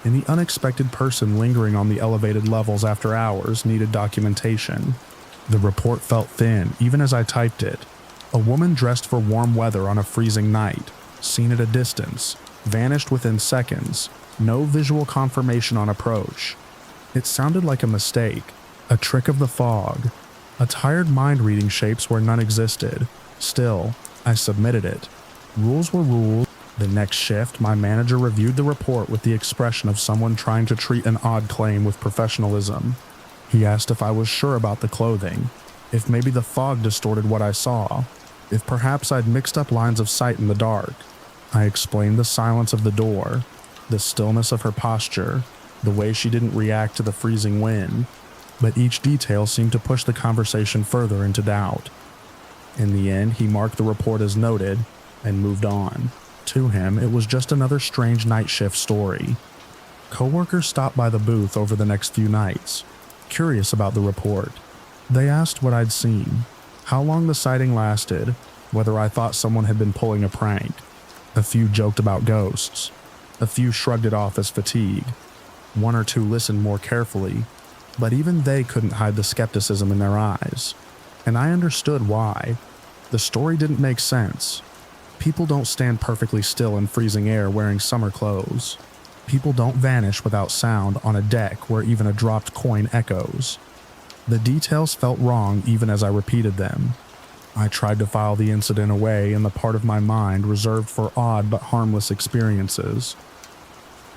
Any unexpected person lingering on the elevated levels after hours needed documentation. The report felt thin even as I typed it. A woman dressed for warm weather on a freezing night, seen at a distance, vanished within seconds, no visual confirmation on approach. It sounded like a mistake, a trick of the fog, a tired mind reading shapes where none existed. Still, I submitted it. Rules were rules. The next shift, my manager reviewed the report with the expression of someone trying to treat an odd claim with professionalism. He asked if I was sure about the clothing, if maybe the fog distorted what I saw, if perhaps I'd mixed up lines of sight in the dark. I explained the silence of the door, the stillness of her posture, the way she didn't react to the freezing wind, but each detail seemed to push the conversation further into doubt. In the end, he marked the report as noted and moved on. To him, it was just another strange night shift story. Coworkers stopped by the booth over the next few nights, curious about the report. They asked what I'd seen, how long the sighting lasted, whether I thought someone had been pulling a prank. A few joked about ghosts. A few shrugged it off as fatigue. One or two listened more carefully, but even they couldn't hide the skepticism in their eyes. And I understood why. The story didn't make sense. People don't stand perfectly still in freezing air wearing summer clothes. People don't vanish without sound on a deck where even a dropped coin echoes. The details felt wrong even as I repeated them. I tried to file the incident away in the part of my mind reserved for odd but harmless experiences.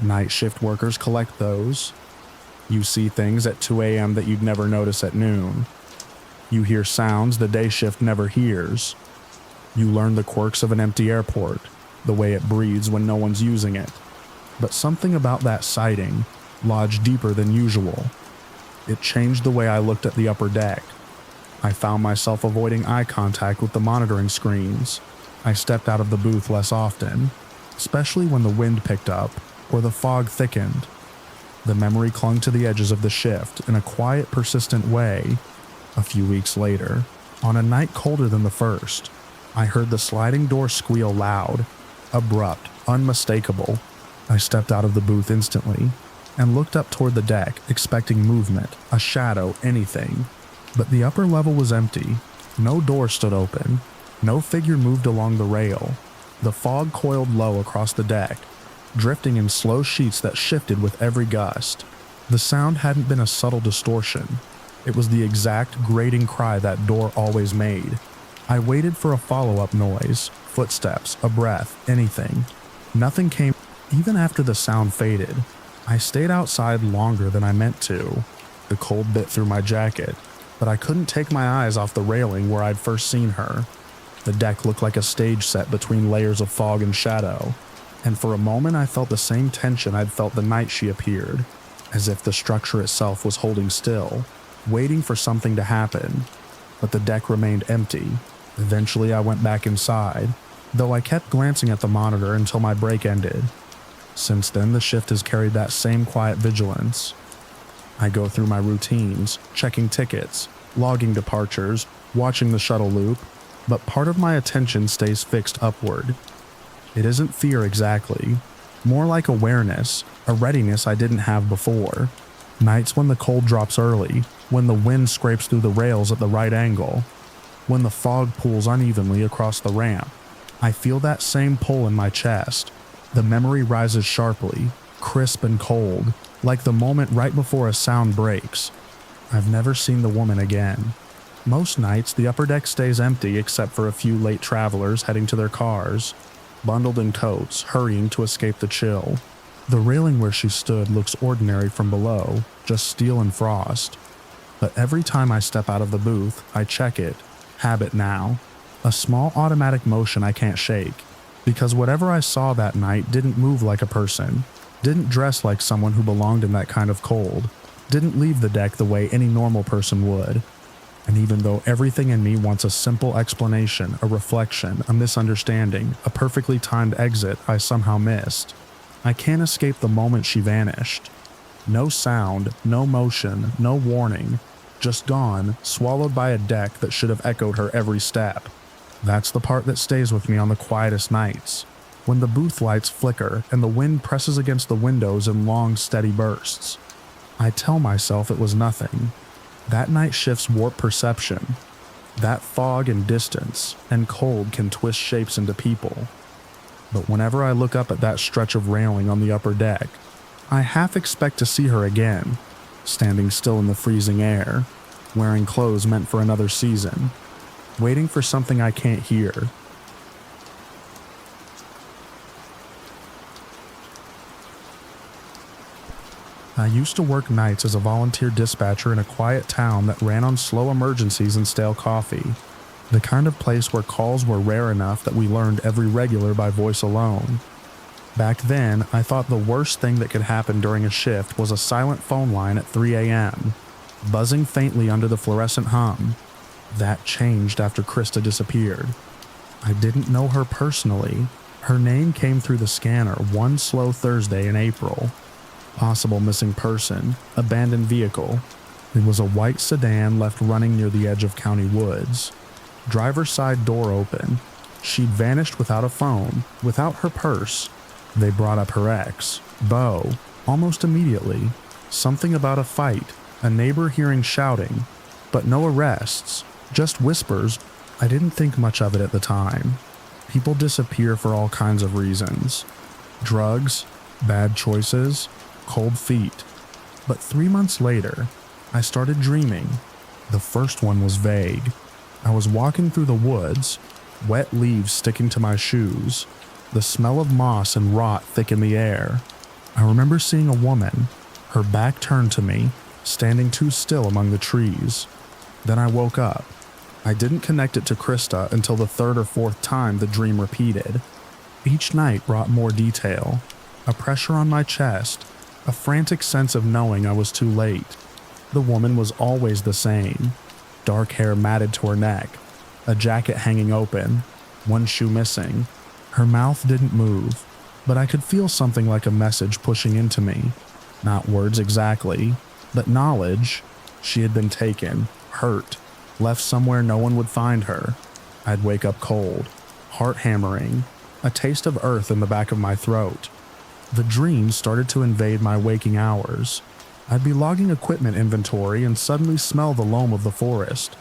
Night shift workers collect those. You see things at 2 a.m. that you'd never notice at noon. You hear sounds the day shift never hears. You learn the quirks of an empty airport, the way it breathes when no one's using it. But something about that sighting lodged deeper than usual. It changed the way I looked at the upper deck. I found myself avoiding eye contact with the monitoring screens. I stepped out of the booth less often, especially when the wind picked up or the fog thickened. The memory clung to the edges of the shift in a quiet, persistent way. A few weeks later, on a night colder than the first, I heard the sliding door squeal loud, abrupt, unmistakable. I stepped out of the booth instantly and looked up toward the deck, expecting movement, a shadow, anything. But the upper level was empty. No door stood open. No figure moved along the rail. The fog coiled low across the deck, drifting in slow sheets that shifted with every gust. The sound hadn't been a subtle distortion. It was the exact grating cry that door always made. I waited for a follow-up noise, footsteps, a breath, anything. Nothing came. Even after the sound faded, I stayed outside longer than I meant to. The cold bit through my jacket, but I couldn't take my eyes off the railing where I'd first seen her. The deck looked like a stage set between layers of fog and shadow, and for a moment I felt the same tension I'd felt the night she appeared. as if the structure itself was holding still, waiting for something to happen. But the deck remained empty. Eventually I went back inside, though I kept glancing at the monitor until my break ended. Since then, the shift has carried that same quiet vigilance. I go through my routines, checking tickets, logging departures, watching the shuttle loop, but part of my attention stays fixed upward. It isn't fear exactly, more like awareness, a readiness I didn't have before. Nights when the cold drops early, when the wind scrapes through the rails at the right angle, when the fog pools unevenly across the ramp, I feel that same pull in my chest. The memory rises sharply, crisp and cold, like the moment right before a sound breaks. I've never seen the woman again. Most nights, the upper deck stays empty except for a few late travelers heading to their cars, bundled in coats, hurrying to escape the chill. The railing where she stood looks ordinary from below, just steel and frost. But every time I step out of the booth, I check it, habit now, a small automatic motion I can't shake. Because whatever I saw that night didn't move like a person, didn't dress like someone who belonged in that kind of cold, didn't leave the deck the way any normal person would. And even though everything in me wants a simple explanation, a reflection, a misunderstanding, a perfectly timed exit I somehow missed, I can't escape the moment she vanished. No sound, no motion, no warning, just gone, swallowed by a deck that should have echoed her every step. That's the part that stays with me on the quietest nights, when the booth lights flicker and the wind presses against the windows in long, steady bursts. I tell myself it was nothing. That night shift's warp perception. That fog and distance and cold can twist shapes into people. But whenever I look up at that stretch of railing on the upper deck, I half expect to see her again, standing still in the freezing air, wearing clothes meant for another season, waiting for something I can't hear. I used to work nights as a volunteer dispatcher in a quiet town that ran on slow emergencies and stale coffee, the kind of place where calls were rare enough that we learned every regular by voice alone. Back then, I thought the worst thing that could happen during a shift was a silent phone line at 3 a.m., buzzing faintly under the fluorescent hum. That changed after Krista disappeared. I didn't know her personally. Her name came through the scanner one slow Thursday in April. Possible missing person, abandoned vehicle. It was a white sedan left running near the edge of county woods. Driver's side door open. She'd vanished without a phone, without her purse. They brought up her ex, Beau, almost immediately. Something about a fight, a neighbor hearing shouting, but no arrests, just whispers. I didn't think much of it at the time. People disappear for all kinds of reasons. Drugs, bad choices, cold feet. But 3 months later, I started dreaming. The first one was vague. I was walking through the woods, wet leaves sticking to my shoes, the smell of moss and rot thick in the air. I remember seeing a woman, her back turned to me, standing too still among the trees. Then I woke up. I didn't connect it to Krista until the third or fourth time the dream repeated. Each night brought more detail, a pressure on my chest, a frantic sense of knowing I was too late. The woman was always the same. Dark hair matted to her neck, a jacket hanging open, one shoe missing. Her mouth didn't move, but I could feel something like a message pushing into me. Not words exactly, but knowledge. She had been taken, hurt, left somewhere no one would find her. I'd wake up cold, heart hammering, a taste of earth in the back of my throat. The dreams started to invade my waking hours. I'd be logging equipment inventory and suddenly smell the loam of the forest.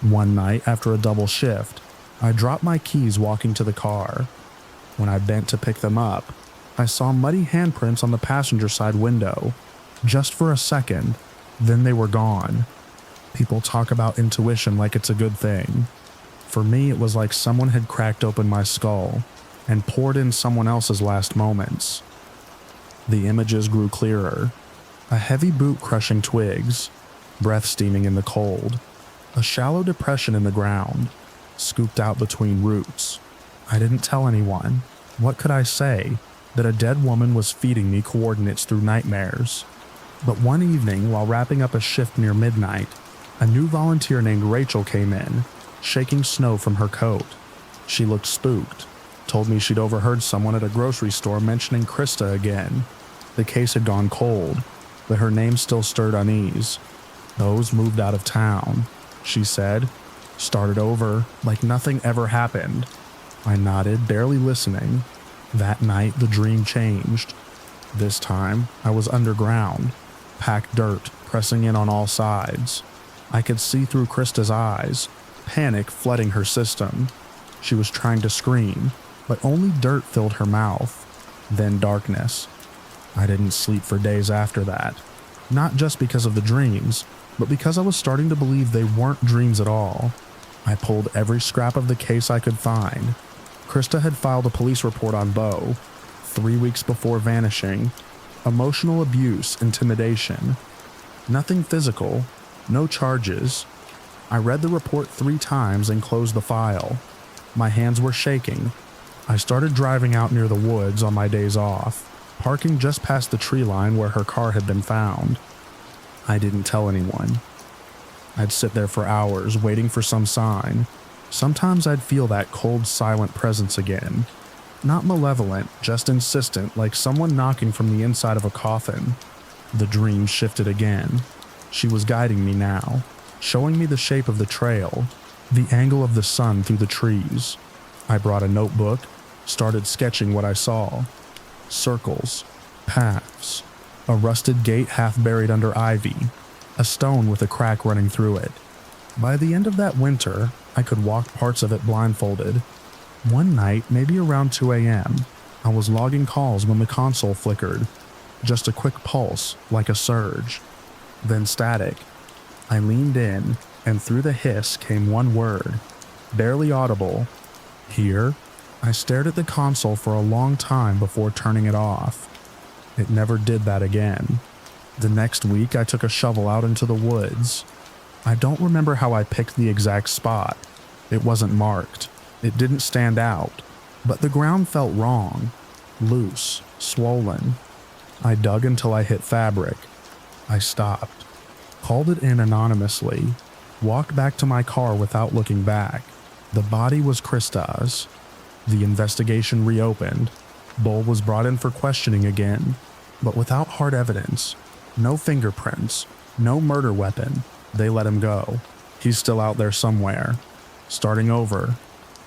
One night, after a double shift, I dropped my keys walking to the car. When I bent to pick them up, I saw muddy handprints on the passenger side window. Just for a second, then they were gone. People talk about intuition like it's a good thing. For me, it was like someone had cracked open my skull and poured in someone else's last moments. The images grew clearer. A heavy boot crushing twigs, breath steaming in the cold, a shallow depression in the ground, scooped out between roots. I didn't tell anyone. What could I say? That a dead woman was feeding me coordinates through nightmares. But one evening, while wrapping up a shift near midnight, a new volunteer named Rachel came in, shaking snow from her coat. She looked spooked, told me she'd overheard someone at a grocery store mentioning Krista again. The case had gone cold, but her name still stirred unease. Those moved out of town, she said. Started over, like nothing ever happened. I nodded, barely listening. That night, the dream changed. This time, I was underground, packed dirt, pressing in on all sides. I could see through Krista's eyes, panic flooding her system. She was trying to scream, but only dirt filled her mouth. Then darkness. I didn't sleep for days after that. Not just because of the dreams, but because I was starting to believe they weren't dreams at all. I pulled every scrap of the case I could find. Krista had filed a police report on Beau, 3 weeks before vanishing. Emotional abuse, intimidation. Nothing physical, no charges. I read the report 3 times and closed the file. My hands were shaking. I started driving out near the woods on my days off, parking just past the tree line where her car had been found. I didn't tell anyone. I'd sit there for hours waiting for some sign. Sometimes I'd feel that cold, silent presence again. Not malevolent, just insistent, like someone knocking from the inside of a coffin. The dream shifted again. She was guiding me now, showing me the shape of the trail, the angle of the sun through the trees. I brought a notebook, started sketching what I saw. Circles, paths, a rusted gate half buried under ivy, a stone with a crack running through it. By the end of that winter, I could walk parts of it blindfolded. One night, maybe around 2 a.m., I was logging calls when the console flickered. Just a quick pulse, like a surge. Then static. I leaned in, and through the hiss came one word, barely audible. Here? I stared at the console for a long time before turning it off. It never did that again. The next week, I took a shovel out into the woods. I don't remember how I picked the exact spot. It wasn't marked. It didn't stand out. But the ground felt wrong. Loose, swollen. I dug until I hit fabric. I stopped. Called it in anonymously. Walked back to my car without looking back. The body was Krista's. The investigation reopened. Bull was brought in for questioning again, but without hard evidence. No fingerprints, no murder weapon. They let him go. He's still out there somewhere. Starting over.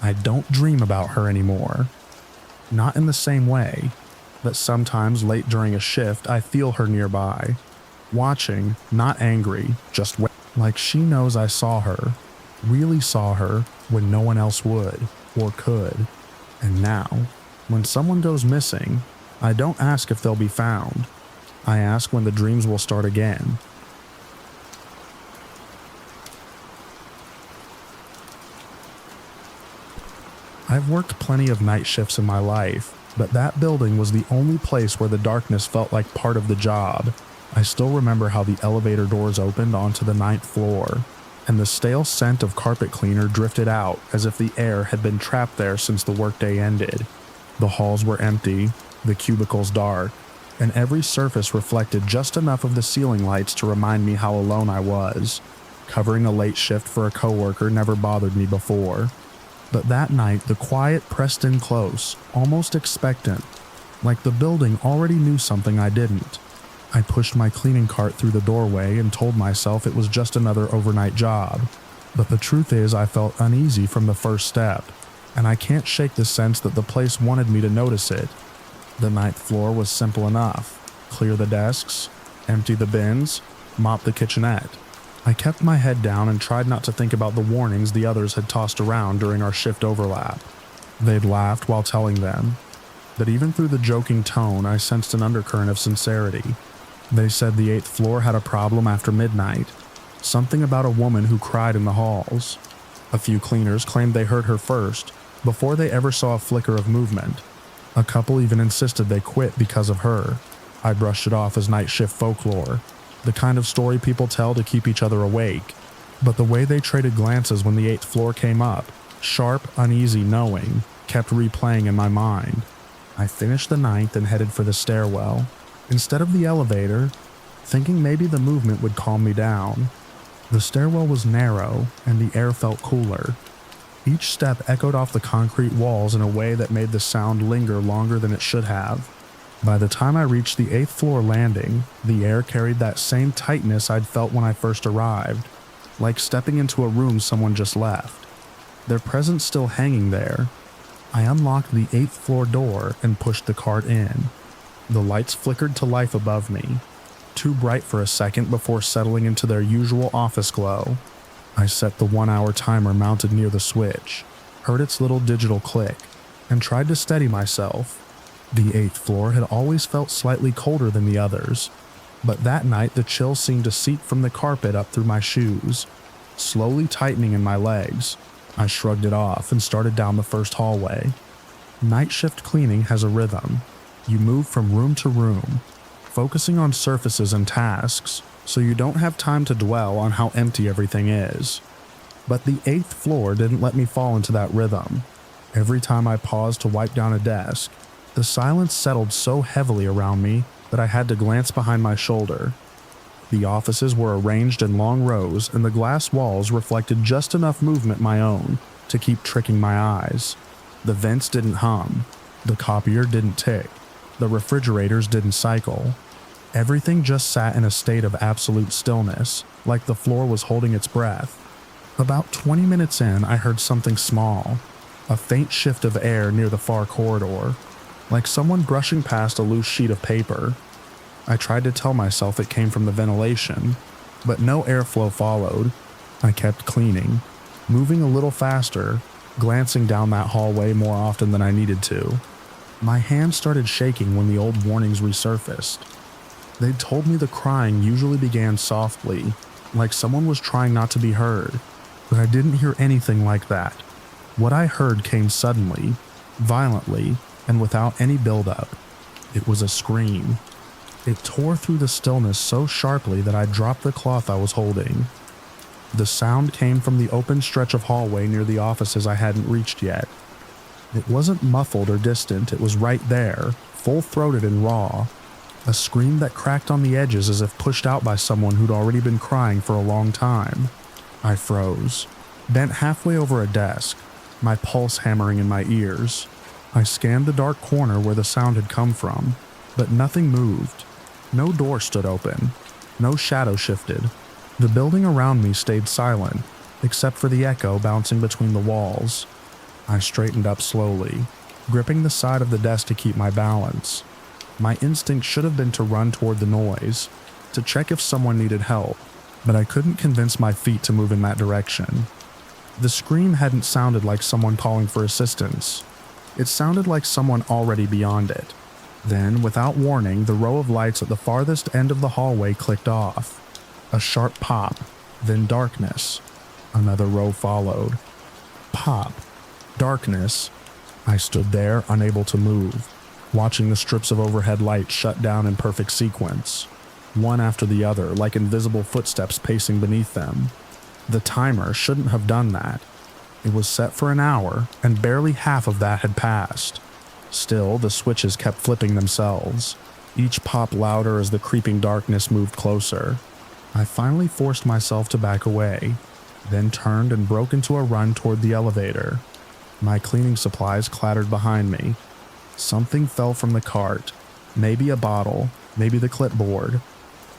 I don't dream about her anymore. Not in the same way, but sometimes late during a shift I feel her nearby. Watching, not angry, just like she knows I saw her. Really saw her when no one else would, or could. And now, when someone goes missing, I don't ask if they'll be found. I ask when the dreams will start again. I've worked plenty of night shifts in my life, but that building was the only place where the darkness felt like part of the job. I still remember how the elevator doors opened onto the 9th floor, and the stale scent of carpet cleaner drifted out as if the air had been trapped there since the workday ended. The halls were empty, the cubicles dark, and every surface reflected just enough of the ceiling lights to remind me how alone I was. Covering a late shift for a coworker never bothered me before. But that night, the quiet pressed in close, almost expectant, like the building already knew something I didn't. I pushed my cleaning cart through the doorway and told myself it was just another overnight job. But the truth is I felt uneasy from the first step, and I can't shake the sense that the place wanted me to notice it. The 9th floor was simple enough. Clear the desks, empty the bins, mop the kitchenette. I kept my head down and tried not to think about the warnings the others had tossed around during our shift overlap. They'd laughed while telling them, but even through the joking tone I sensed an undercurrent of sincerity. They said the 8th floor had a problem after midnight, something about a woman who cried in the halls. A few cleaners claimed they heard her first, before they ever saw a flicker of movement. A couple even insisted they quit because of her. I brushed it off as night shift folklore, the kind of story people tell to keep each other awake. But the way they traded glances when the 8th floor came up, sharp, uneasy knowing, kept replaying in my mind. I finished the 9th and headed for the stairwell. Instead of the elevator, thinking maybe the movement would calm me down. The stairwell was narrow, and the air felt cooler. Each step echoed off the concrete walls in a way that made the sound linger longer than it should have. By the time I reached the 8th floor landing, the air carried that same tightness I'd felt when I first arrived, like stepping into a room someone just left. Their presence still hanging there. I unlocked the 8th floor door and pushed the cart in. The lights flickered to life above me, too bright for a second before settling into their usual office glow. I set the 1-hour timer mounted near the switch, heard its little digital click, and tried to steady myself. The 8th floor had always felt slightly colder than the others, but that night the chill seemed to seep from the carpet up through my shoes, slowly tightening in my legs. I shrugged it off and started down the first hallway. Night shift cleaning has a rhythm. You move from room to room, focusing on surfaces and tasks, so you don't have time to dwell on how empty everything is. But the 8th floor didn't let me fall into that rhythm. Every time I paused to wipe down a desk, the silence settled so heavily around me that I had to glance behind my shoulder. The offices were arranged in long rows, and the glass walls reflected just enough movement my own to keep tricking my eyes. The vents didn't hum, the copier didn't tick, the refrigerators didn't cycle. Everything just sat in a state of absolute stillness, like the floor was holding its breath. About 20 minutes in, I heard something small, a faint shift of air near the far corridor, like someone brushing past a loose sheet of paper. I tried to tell myself it came from the ventilation, but no airflow followed. I kept cleaning, moving a little faster, glancing down that hallway more often than I needed to. My hands started shaking when the old warnings resurfaced. They'd told me the crying usually began softly, like someone was trying not to be heard, but I didn't hear anything like that. What I heard came suddenly, violently, and without any build-up. It was a scream. It tore through the stillness so sharply that I dropped the cloth I was holding. The sound came from the open stretch of hallway near the offices I hadn't reached yet. It wasn't muffled or distant, it was right there, full-throated and raw. A scream that cracked on the edges as if pushed out by someone who'd already been crying for a long time. I froze, bent halfway over a desk, my pulse hammering in my ears. I scanned the dark corner where the sound had come from, but nothing moved. No door stood open. No shadow shifted. The building around me stayed silent, except for the echo bouncing between the walls. I straightened up slowly, gripping the side of the desk to keep my balance. My instinct should have been to run toward the noise, to check if someone needed help, but I couldn't convince my feet to move in that direction. The scream hadn't sounded like someone calling for assistance. It sounded like someone already beyond it. Then, without warning, the row of lights at the farthest end of the hallway clicked off. A sharp pop, then darkness. Another row followed. Pop. Darkness. I stood there, unable to move, watching the strips of overhead light shut down in perfect sequence, one after the other, like invisible footsteps pacing beneath them. The timer shouldn't have done that. It was set for an hour, and barely half of that had passed. Still, the switches kept flipping themselves, each pop louder as the creeping darkness moved closer. I finally forced myself to back away, then turned and broke into a run toward the elevator. My cleaning supplies clattered behind me. Something fell from the cart, maybe a bottle, maybe the clipboard.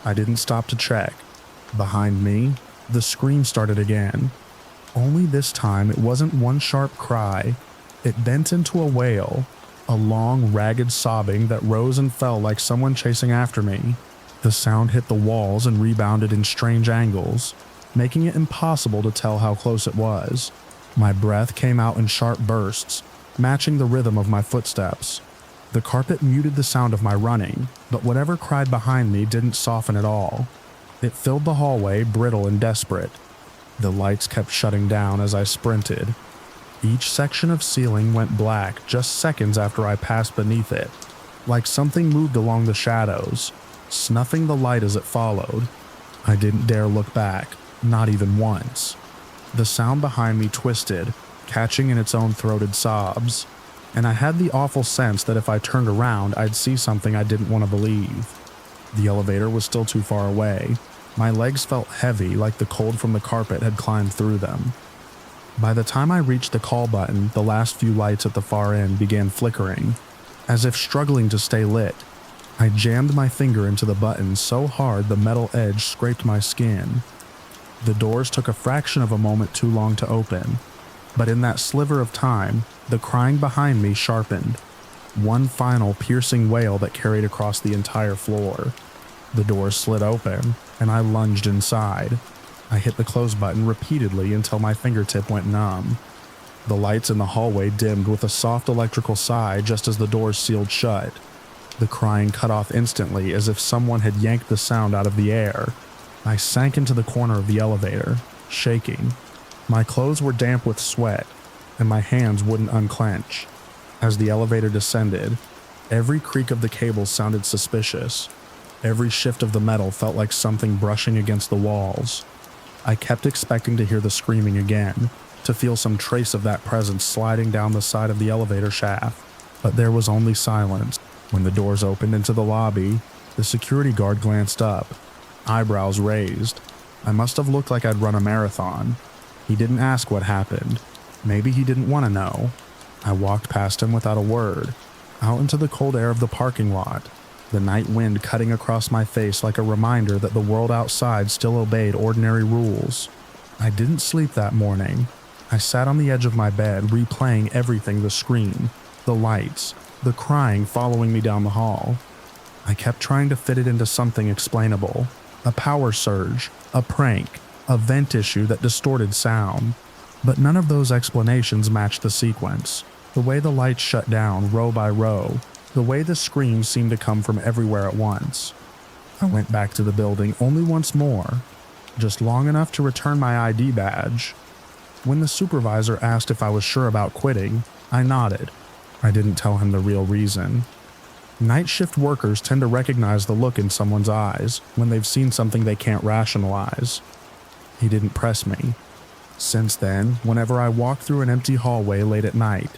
I didn't stop to check. Behind me, the scream started again. Only this time it wasn't one sharp cry. It bent into a wail. A long, ragged sobbing that rose and fell like someone chasing after me. The sound hit the walls and rebounded in strange angles, making it impossible to tell how close it was. My breath came out in sharp bursts, matching the rhythm of my footsteps. The carpet muted the sound of my running, but whatever cried behind me didn't soften at all. It filled the hallway, brittle and desperate. The lights kept shutting down as I sprinted. Each section of ceiling went black just seconds after I passed beneath it, like something moved along the shadows, snuffing the light as it followed. I didn't dare look back, not even once. The sound behind me twisted, catching in its own throated sobs, and I had the awful sense that if I turned around I'd see something I didn't want to believe. The elevator was still too far away. My legs felt heavy, like the cold from the carpet had climbed through them. By the time I reached the call button, the last few lights at the far end began flickering, as if struggling to stay lit. I jammed my finger into the button so hard the metal edge scraped my skin. The doors took a fraction of a moment too long to open, but in that sliver of time, the crying behind me sharpened. One final piercing wail that carried across the entire floor. The doors slid open, and I lunged inside. I hit the close button repeatedly until my fingertip went numb. The lights in the hallway dimmed with a soft electrical sigh just as the doors sealed shut. The crying cut off instantly as if someone had yanked the sound out of the air. I sank into the corner of the elevator, shaking. My clothes were damp with sweat, and my hands wouldn't unclench. As the elevator descended, every creak of the cables sounded suspicious. Every shift of the metal felt like something brushing against the walls. I kept expecting to hear the screaming again, to feel some trace of that presence sliding down the side of the elevator shaft, but there was only silence. When the doors opened into the lobby, the security guard glanced up, eyebrows raised. I must have looked like I'd run a marathon. He didn't ask what happened. Maybe he didn't want to know. I walked past him without a word, out into the cold air of the parking lot, the night wind cutting across my face like a reminder that the world outside still obeyed ordinary rules. I didn't sleep that morning. I sat on the edge of my bed, replaying everything: the scream, the lights, the crying following me down the hall. I kept trying to fit it into something explainable. A power surge, a prank, a vent issue that distorted sound. But none of those explanations matched the sequence. The way the lights shut down row by row, the way the screams seemed to come from everywhere at once. I went back to the building only once more, just long enough to return my ID badge. When the supervisor asked if I was sure about quitting, I nodded. I didn't tell him the real reason. Night shift workers tend to recognize the look in someone's eyes when they've seen something they can't rationalize. He didn't press me. Since then, whenever I walk through an empty hallway late at night,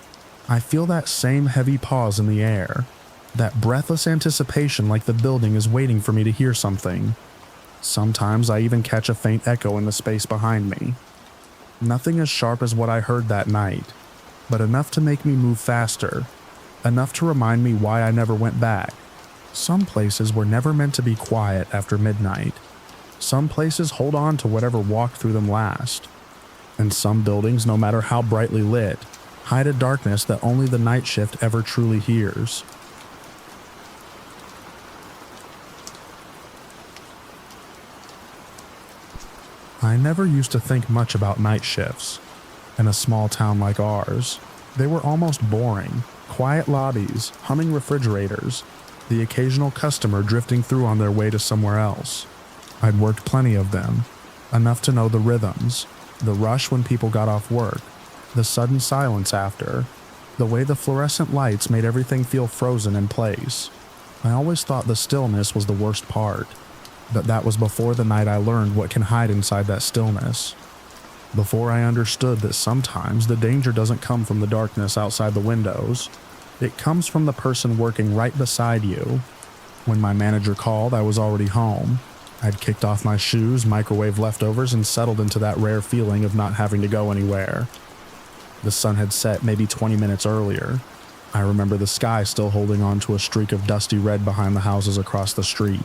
I feel that same heavy pause in the air, that breathless anticipation like the building is waiting for me to hear something. Sometimes I even catch a faint echo in the space behind me. Nothing as sharp as what I heard that night, but enough to make me move faster, enough to remind me why I never went back. Some places were never meant to be quiet after midnight. Some places hold on to whatever walked through them last. And some buildings, no matter how brightly lit, hide a darkness that only the night shift ever truly hears. I never used to think much about night shifts. In a small town like ours, they were almost boring. Quiet lobbies, humming refrigerators, the occasional customer drifting through on their way to somewhere else. I'd worked plenty of them, enough to know the rhythms, the rush when people got off work, the sudden silence after, the way the fluorescent lights made everything feel frozen in place. I always thought the stillness was the worst part, but that was before the night I learned what can hide inside that stillness. Before I understood that sometimes the danger doesn't come from the darkness outside the windows. It comes from the person working right beside you. When my manager called, I was already home. I'd kicked off my shoes, microwave leftovers, and settled into that rare feeling of not having to go anywhere. The sun had set maybe 20 minutes earlier. I remember the sky still holding on to a streak of dusty red behind the houses across the street.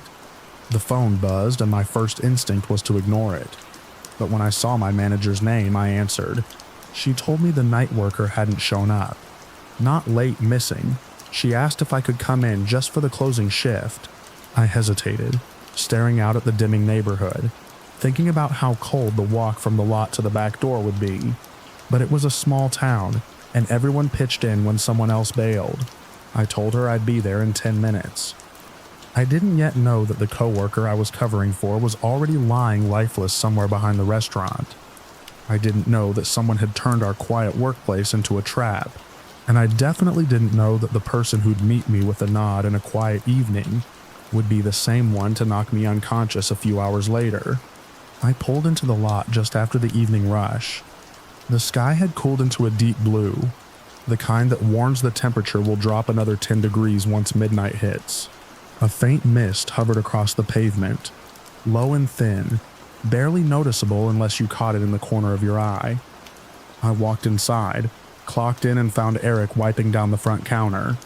The phone buzzed, and my first instinct was to ignore it. But when I saw my manager's name, I answered. She told me the night worker hadn't shown up. Not late, missing. She asked if I could come in just for the closing shift. I hesitated, staring out at the dimming neighborhood, thinking about how cold the walk from the lot to the back door would be. But it was a small town, and everyone pitched in when someone else bailed. I told her I'd be there in 10 minutes. I didn't yet know that the coworker I was covering for was already lying lifeless somewhere behind the restaurant. I didn't know that someone had turned our quiet workplace into a trap, and I definitely didn't know that the person who'd meet me with a nod and a quiet evening would be the same one to knock me unconscious a few hours later. I pulled into the lot just after the evening rush. The sky had cooled into a deep blue, the kind that warns the temperature will drop another 10 degrees once midnight hits. A faint mist hovered across the pavement, low and thin, barely noticeable unless you caught it in the corner of your eye. I walked inside, clocked in and found Eric wiping down the front counter.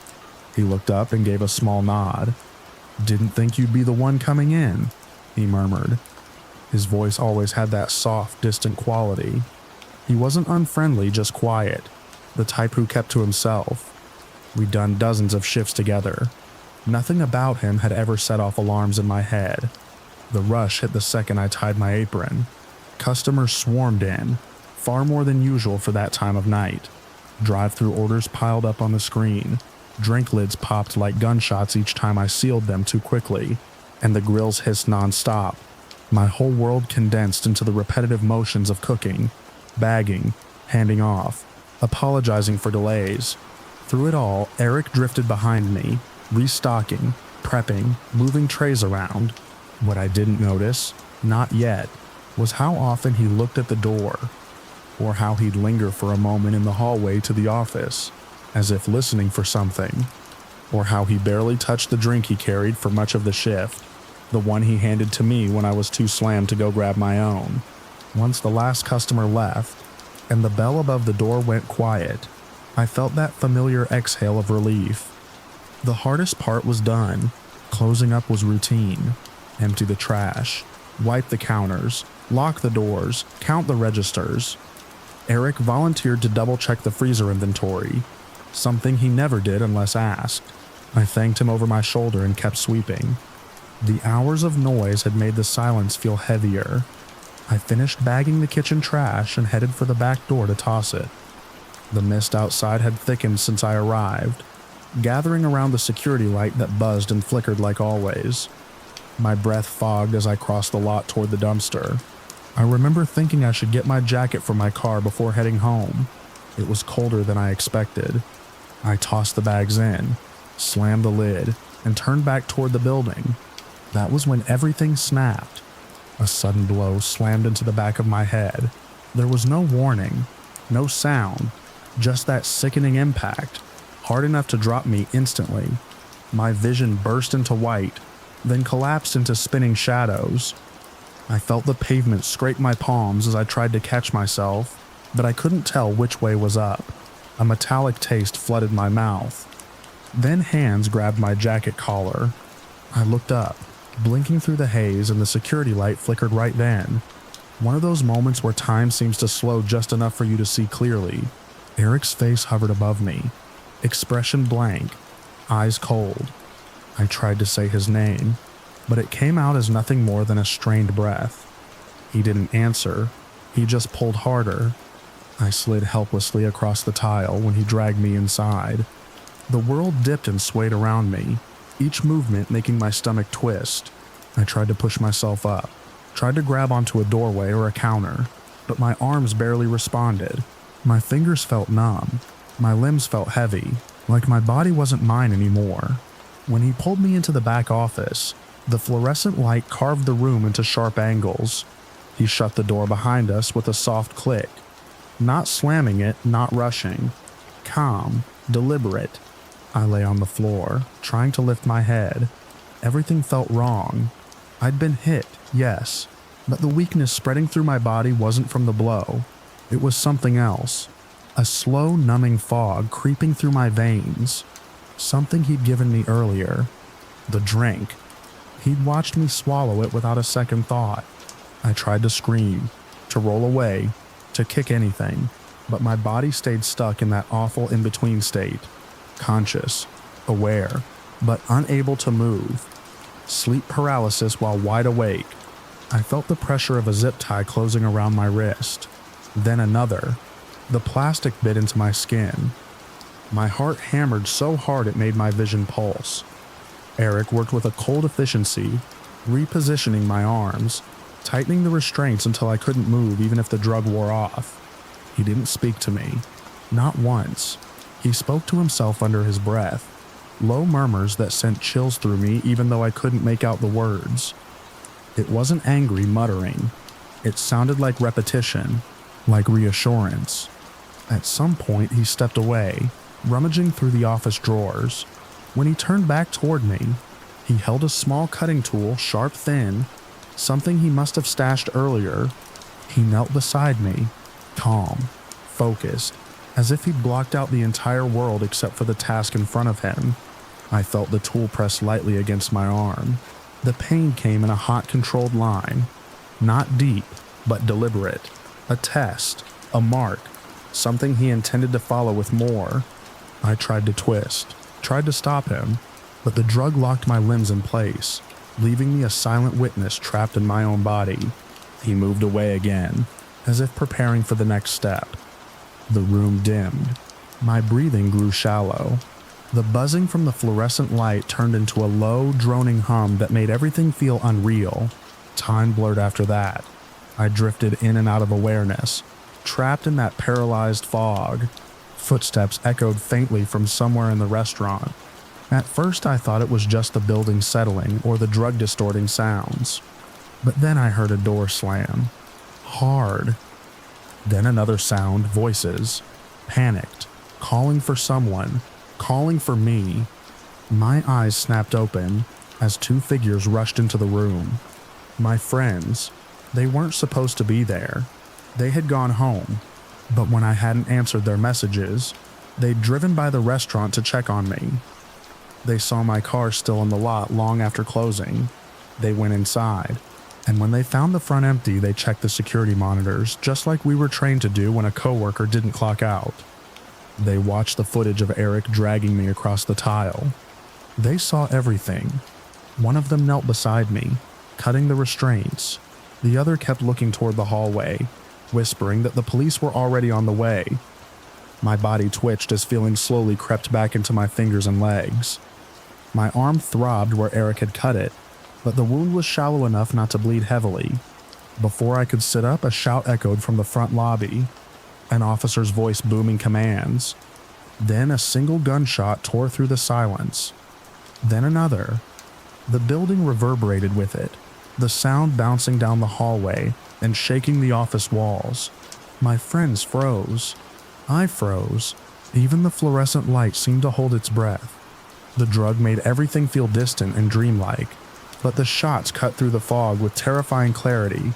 He looked up and gave a small nod. "Didn't think you'd be the one coming in," he murmured. His voice always had that soft, distant quality. He wasn't unfriendly, just quiet, the type who kept to himself. We'd done dozens of shifts together. Nothing about him had ever set off alarms in my head. The rush hit the second I tied my apron. Customers swarmed in, far more than usual for that time of night. Drive-through orders piled up on the screen. Drink lids popped like gunshots each time I sealed them too quickly, and the grills hissed non-stop. My whole world condensed into the repetitive motions of cooking, bagging, handing off, apologizing for delays. Through it all, Eric drifted behind me, restocking, prepping, moving trays around. What I didn't notice, not yet, was how often he looked at the door, or how he'd linger for a moment in the hallway to the office, as if listening for something, or how he barely touched the drink he carried for much of the shift, the one he handed to me when I was too slammed to go grab my own. Once the last customer left, and the bell above the door went quiet, I felt that familiar exhale of relief. The hardest part was done. Closing up was routine. Empty the trash, wipe the counters, lock the doors, count the registers. Eric volunteered to double-check the freezer inventory, something he never did unless asked. I thanked him over my shoulder and kept sweeping. The hours of noise had made the silence feel heavier. I finished bagging the kitchen trash and headed for the back door to toss it. The mist outside had thickened since I arrived, gathering around the security light that buzzed and flickered like always. My breath fogged as I crossed the lot toward the dumpster. I remember thinking I should get my jacket from my car before heading home. It was colder than I expected. I tossed the bags in, slammed the lid, and turned back toward the building. That was when everything snapped. A sudden blow slammed into the back of my head. There was no warning, no sound, just that sickening impact, hard enough to drop me instantly. My vision burst into white, then collapsed into spinning shadows. I felt the pavement scrape my palms as I tried to catch myself, but I couldn't tell which way was up. A metallic taste flooded my mouth. Then hands grabbed my jacket collar. I looked up, blinking through the haze, and the security light flickered right then. One of those moments where time seems to slow just enough for you to see clearly. Eric's face hovered above me, expression blank, eyes cold. I tried to say his name, but it came out as nothing more than a strained breath. He didn't answer, he just pulled harder. I slid helplessly across the tile when he dragged me inside. The world dipped and swayed around me, each movement making my stomach twist. I tried to push myself up, tried to grab onto a doorway or a counter, but my arms barely responded. My fingers felt numb, my limbs felt heavy, like my body wasn't mine anymore. When he pulled me into the back office, the fluorescent light carved the room into sharp angles. He shut the door behind us with a soft click, not slamming it, not rushing. Calm, deliberate. I lay on the floor, trying to lift my head. Everything felt wrong. I'd been hit, yes, but the weakness spreading through my body wasn't from the blow. It was something else. A slow, numbing fog creeping through my veins. Something he'd given me earlier. The drink. He'd watched me swallow it without a second thought. I tried to scream, to roll away, to kick anything, but my body stayed stuck in that awful in-between state. Conscious, aware, but unable to move. Sleep paralysis while wide awake. I felt the pressure of a zip tie closing around my wrist. Then another. The plastic bit into my skin. My heart hammered so hard it made my vision pulse. Eric worked with a cold efficiency, repositioning my arms, tightening the restraints until I couldn't move even if the drug wore off. He didn't speak to me. Not once. He spoke to himself under his breath, low murmurs that sent chills through me even though I couldn't make out the words. It wasn't angry muttering. It sounded like repetition, like reassurance. At some point he stepped away, rummaging through the office drawers. When he turned back toward me, He held a small cutting tool, sharp thin, something he must have stashed earlier. He knelt beside me, calm, focused, as if he'd blocked out the entire world except for the task in front of him. I felt the tool press lightly against my arm. The pain came in a hot, controlled line. Not deep, but deliberate. A test, a mark, something he intended to follow with more. I tried to twist, tried to stop him, but the drug locked my limbs in place, leaving me a silent witness trapped in my own body. He moved away again, as if preparing for the next step. The room dimmed. My breathing grew shallow. The buzzing from the fluorescent light turned into a low, droning hum that made everything feel unreal. Time blurred after that. I drifted in and out of awareness, trapped in that paralyzed fog. Footsteps echoed faintly from somewhere in the restaurant. At first I thought it was just the building settling or the drug distorting sounds. But then I heard a door slam. Hard. Then another sound, voices. Panicked. Calling for someone. Calling for me. My eyes snapped open as two figures rushed into the room. My friends. They weren't supposed to be there. They had gone home. But when I hadn't answered their messages, they'd driven by the restaurant to check on me. They saw my car still in the lot long after closing. They went inside, and when they found the front empty, they checked the security monitors, just like we were trained to do when a coworker didn't clock out. They watched the footage of Eric dragging me across the tile. They saw everything. One of them knelt beside me, cutting the restraints. The other kept looking toward the hallway, whispering that the police were already on the way. My body twitched as feelings slowly crept back into my fingers and legs. My arm throbbed where Eric had cut it, but the wound was shallow enough not to bleed heavily. Before I could sit up, a shout echoed from the front lobby, an officer's voice booming commands. Then a single gunshot tore through the silence. Then another. The building reverberated with it, the sound bouncing down the hallway and shaking the office walls. My friends froze. I froze. Even the fluorescent light seemed to hold its breath. The drug made everything feel distant and dreamlike, but the shots cut through the fog with terrifying clarity.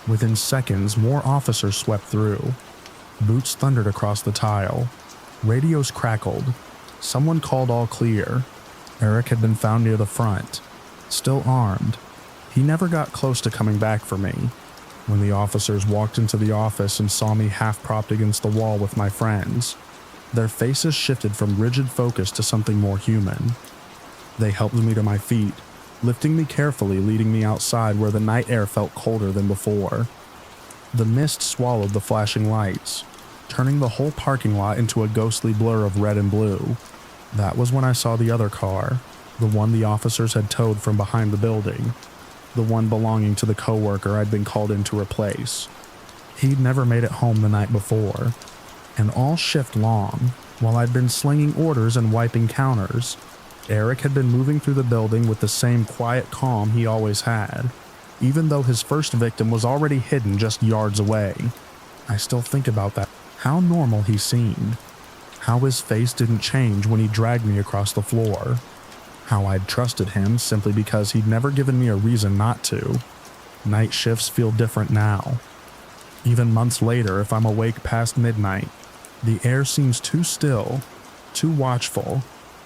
Within seconds, more officers swept through. Boots thundered across the tile. Radios crackled. Someone called all clear. Eric had been found near the front, still armed. He never got close to coming back for me. When the officers walked into the office and saw me half propped against the wall with my friends, their faces shifted from rigid focus to something more human. They helped me to my feet, lifting me carefully, leading me outside where the night air felt colder than before. The mist swallowed the flashing lights, turning the whole parking lot into a ghostly blur of red and blue. That was when I saw the other car, the one the officers had towed from behind the building, the one belonging to the coworker I'd been called in to replace. He'd never made it home the night before, and all shift long, while I'd been slinging orders and wiping counters, Eric had been moving through the building with the same quiet calm he always had, even though his first victim was already hidden just yards away. I still think about that. How normal he seemed. How his face didn't change when he dragged me across the floor. How I'd trusted him simply because he'd never given me a reason not to. Night shifts feel different now. Even months later, if I'm awake past midnight, the air seems too still, too watchful.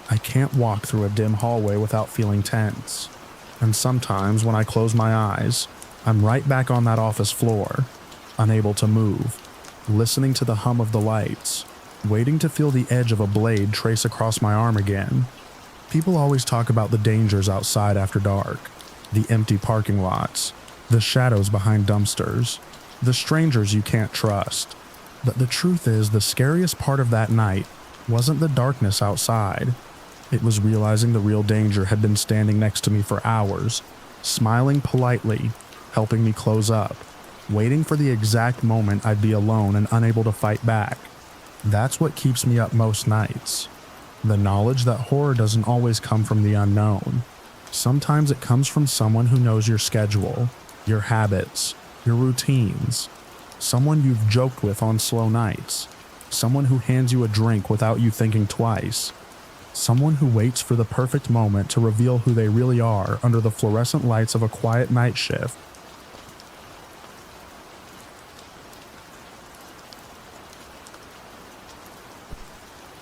I can't walk through a dim hallway without feeling tense. And sometimes when I close my eyes, I'm right back on that office floor, unable to move, listening to the hum of the lights, waiting to feel the edge of a blade trace across my arm again. People always talk about the dangers outside after dark, the empty parking lots, the shadows behind dumpsters, the strangers you can't trust. But the truth is, the scariest part of that night wasn't the darkness outside. It was realizing the real danger had been standing next to me for hours, smiling politely, helping me close up, waiting for the exact moment I'd be alone and unable to fight back. That's what keeps me up most nights. The knowledge that horror doesn't always come from the unknown. Sometimes it comes from someone who knows your schedule, your habits, your routines. Someone you've joked with on slow nights. Someone who hands you a drink without you thinking twice. Someone who waits for the perfect moment to reveal who they really are under the fluorescent lights of a quiet night shift.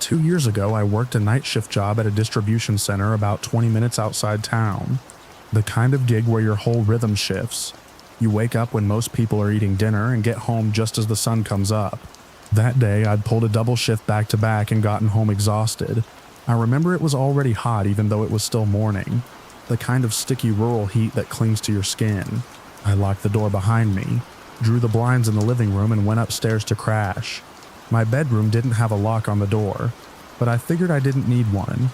Two years ago, I worked a night shift job at a distribution center about 20 minutes outside town. The kind of gig where your whole rhythm shifts. You wake up when most people are eating dinner and get home just as the sun comes up. That day, I'd pulled a double shift back to back and gotten home exhausted. I remember it was already hot even though it was still morning. The kind of sticky rural heat that clings to your skin. I locked the door behind me, drew the blinds in the living room and went upstairs to crash. My bedroom didn't have a lock on the door, but I figured I didn't need one.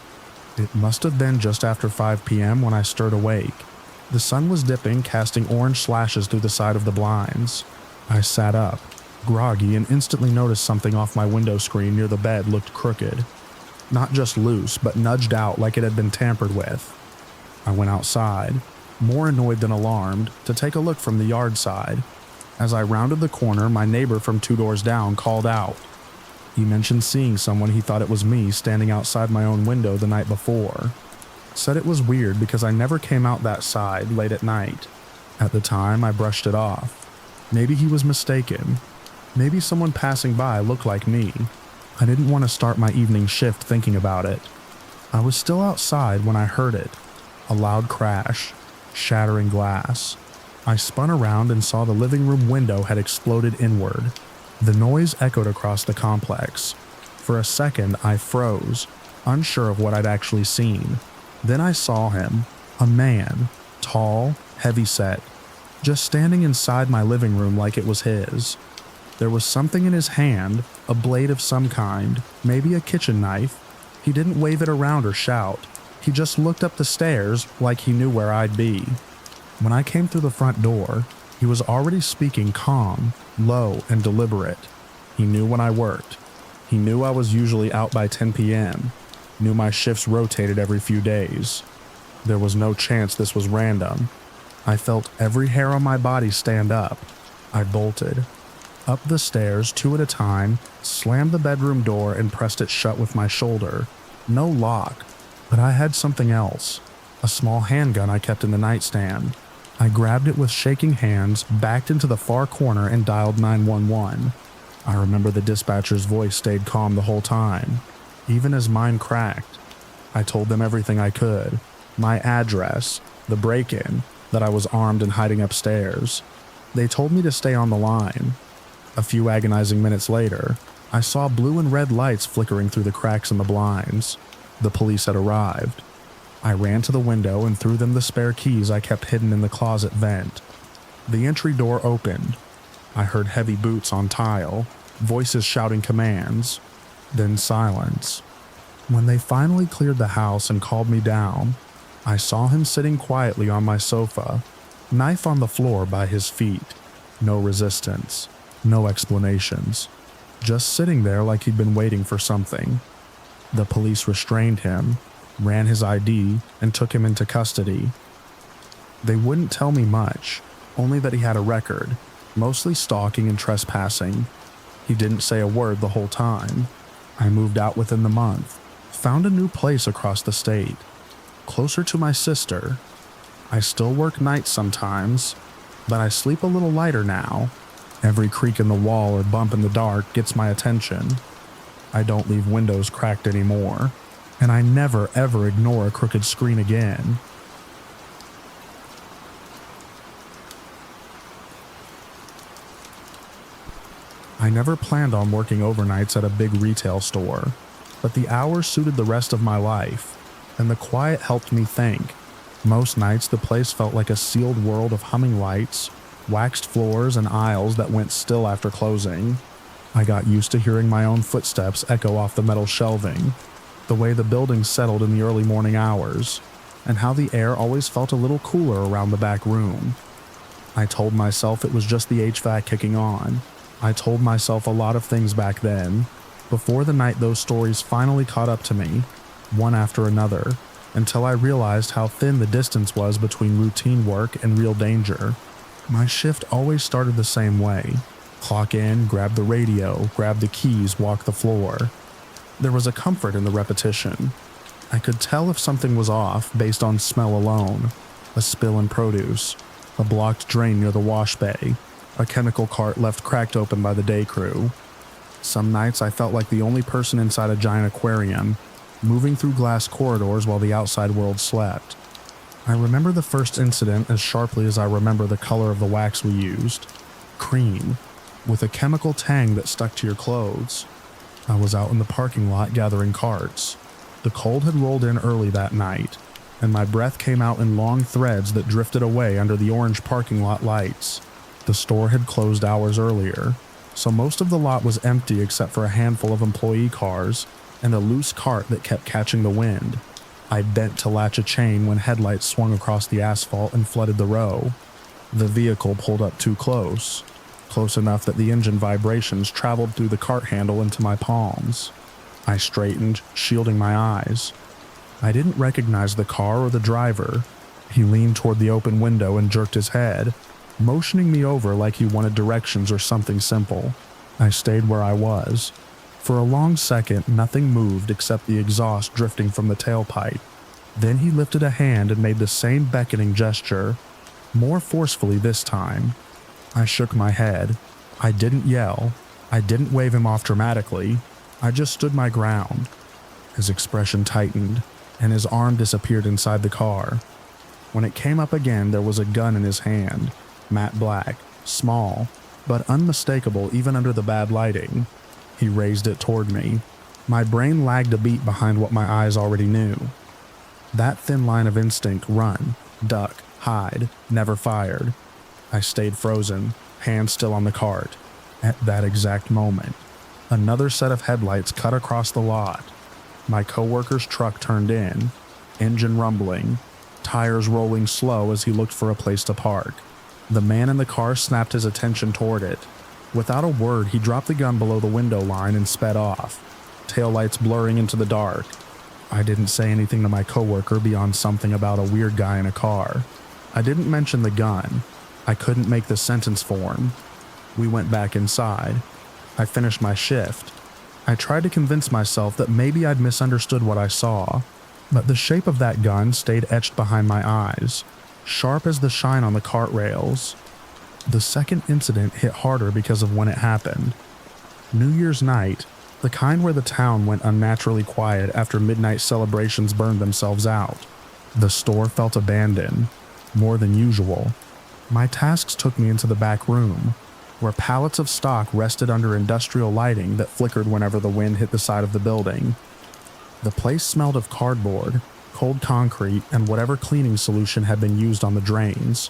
It must have been just after 5 p.m. when I stirred awake. The sun was dipping, casting orange slashes through the side of the blinds. I sat up, groggy, and instantly noticed something off my window screen near the bed looked crooked. Not just loose, but nudged out like it had been tampered with. I went outside, more annoyed than alarmed, to take a look from the yard side. As I rounded the corner, my neighbor from 2 doors down called out. He mentioned seeing someone he thought it was me standing outside my own window the night before. Said it was weird because I never came out that side late at night. At the time, I brushed it off. Maybe he was mistaken. Maybe someone passing by looked like me. I didn't want to start my evening shift thinking about it. I was still outside when I heard it. A loud crash, shattering glass. I spun around and saw the living room window had exploded inward. The noise echoed across the complex. For a second, I froze, unsure of what I'd actually seen. Then I saw him, a man, tall, heavy-set, just standing inside my living room like it was his. There was something in his hand, a blade of some kind, maybe a kitchen knife. He didn't wave it around or shout. He just looked up the stairs like he knew where I'd be. When I came through the front door, he was already speaking calm, low, and deliberate. He knew when I worked. He knew I was usually out by 10 p.m., knew my shifts rotated every few days. There was no chance this was random. I felt every hair on my body stand up. I bolted. Up the stairs, 2 at a time, slammed the bedroom door and pressed it shut with my shoulder. No lock, but I had something else. A small handgun I kept in the nightstand. I grabbed it with shaking hands, backed into the far corner and dialed 911. I remember the dispatcher's voice stayed calm the whole time, even as mine cracked. I told them everything I could. My address, the break-in, that I was armed and hiding upstairs. They told me to stay on the line. A few agonizing minutes later, I saw blue and red lights flickering through the cracks in the blinds. The police had arrived. I ran to the window and threw them the spare keys I kept hidden in the closet vent. The entry door opened. I heard heavy boots on tile, voices shouting commands, then silence. When they finally cleared the house and called me down, I saw him sitting quietly on my sofa, knife on the floor by his feet. No resistance, no explanations. Just sitting there like he'd been waiting for something. The police restrained him, ran his ID, and took him into custody. They wouldn't tell me much, only that he had a record, mostly stalking and trespassing. He didn't say a word the whole time. I moved out within the month, found a new place across the state, closer to my sister. I still work nights sometimes, but I sleep a little lighter now. Every creak in the wall or bump in the dark gets my attention. I don't leave windows cracked anymore, and I never ever ignore a crooked screen again. I never planned on working overnights at a big retail store, but the hours suited the rest of my life, and the quiet helped me think. Most nights the place felt like a sealed world of humming lights, waxed floors, and aisles that went still after closing. I got used to hearing my own footsteps echo off the metal shelving, the way the building settled in the early morning hours, and how the air always felt a little cooler around the back room. I told myself it was just the HVAC kicking on. I told myself a lot of things back then, before the night those stories finally caught up to me, one after another, until I realized how thin the distance was between routine work and real danger. My shift always started the same way. Clock in, grab the radio, grab the keys, walk the floor. There was a comfort in the repetition. I could tell if something was off based on smell alone. A spill in produce, a blocked drain near the wash bay, a chemical cart left cracked open by the day crew. Some nights I felt like the only person inside a giant aquarium, moving through glass corridors while the outside world slept. I remember the first incident as sharply as I remember the color of the wax we used. Cream, with a chemical tang that stuck to your clothes. I was out in the parking lot gathering carts. The cold had rolled in early that night, and my breath came out in long threads that drifted away under the orange parking lot lights. The store had closed hours earlier, so most of the lot was empty except for a handful of employee cars and a loose cart that kept catching the wind. I bent to latch a chain when headlights swung across the asphalt and flooded the row. The vehicle pulled up too close enough that the engine vibrations traveled through the cart handle into my palms. I straightened, shielding my eyes. I didn't recognize the car or the driver. He leaned toward the open window and jerked his head, motioning me over like he wanted directions or something simple. I stayed where I was. For a long second, nothing moved except the exhaust drifting from the tailpipe. Then he lifted a hand and made the same beckoning gesture, more forcefully this time. I shook my head. I didn't yell. I didn't wave him off dramatically. I just stood my ground. His expression tightened, and his arm disappeared inside the car. When it came up again, there was a gun in his hand, matte black, small, but unmistakable even under the bad lighting. He raised it toward me. My brain lagged a beat behind what my eyes already knew. That thin line of instinct, run, duck, hide, never fired. I stayed frozen, hands still on the cart. At that exact moment, another set of headlights cut across the lot. My coworker's truck turned in, engine rumbling, tires rolling slow as he looked for a place to park. The man in the car snapped his attention toward it. Without a word, he dropped the gun below the window line and sped off, taillights blurring into the dark. I didn't say anything to my coworker beyond something about a weird guy in a car. I didn't mention the gun. I couldn't make the sentence form. We went back inside. I finished my shift. I tried to convince myself that maybe I'd misunderstood what I saw, but the shape of that gun stayed etched behind my eyes, sharp as the shine on the cart rails. The second incident hit harder because of when it happened. New Year's night, the kind where the town went unnaturally quiet after midnight celebrations burned themselves out. The store felt abandoned, more than usual. My tasks took me into the back room, where pallets of stock rested under industrial lighting that flickered whenever the wind hit the side of the building. The place smelled of cardboard, cold concrete, and whatever cleaning solution had been used on the drains.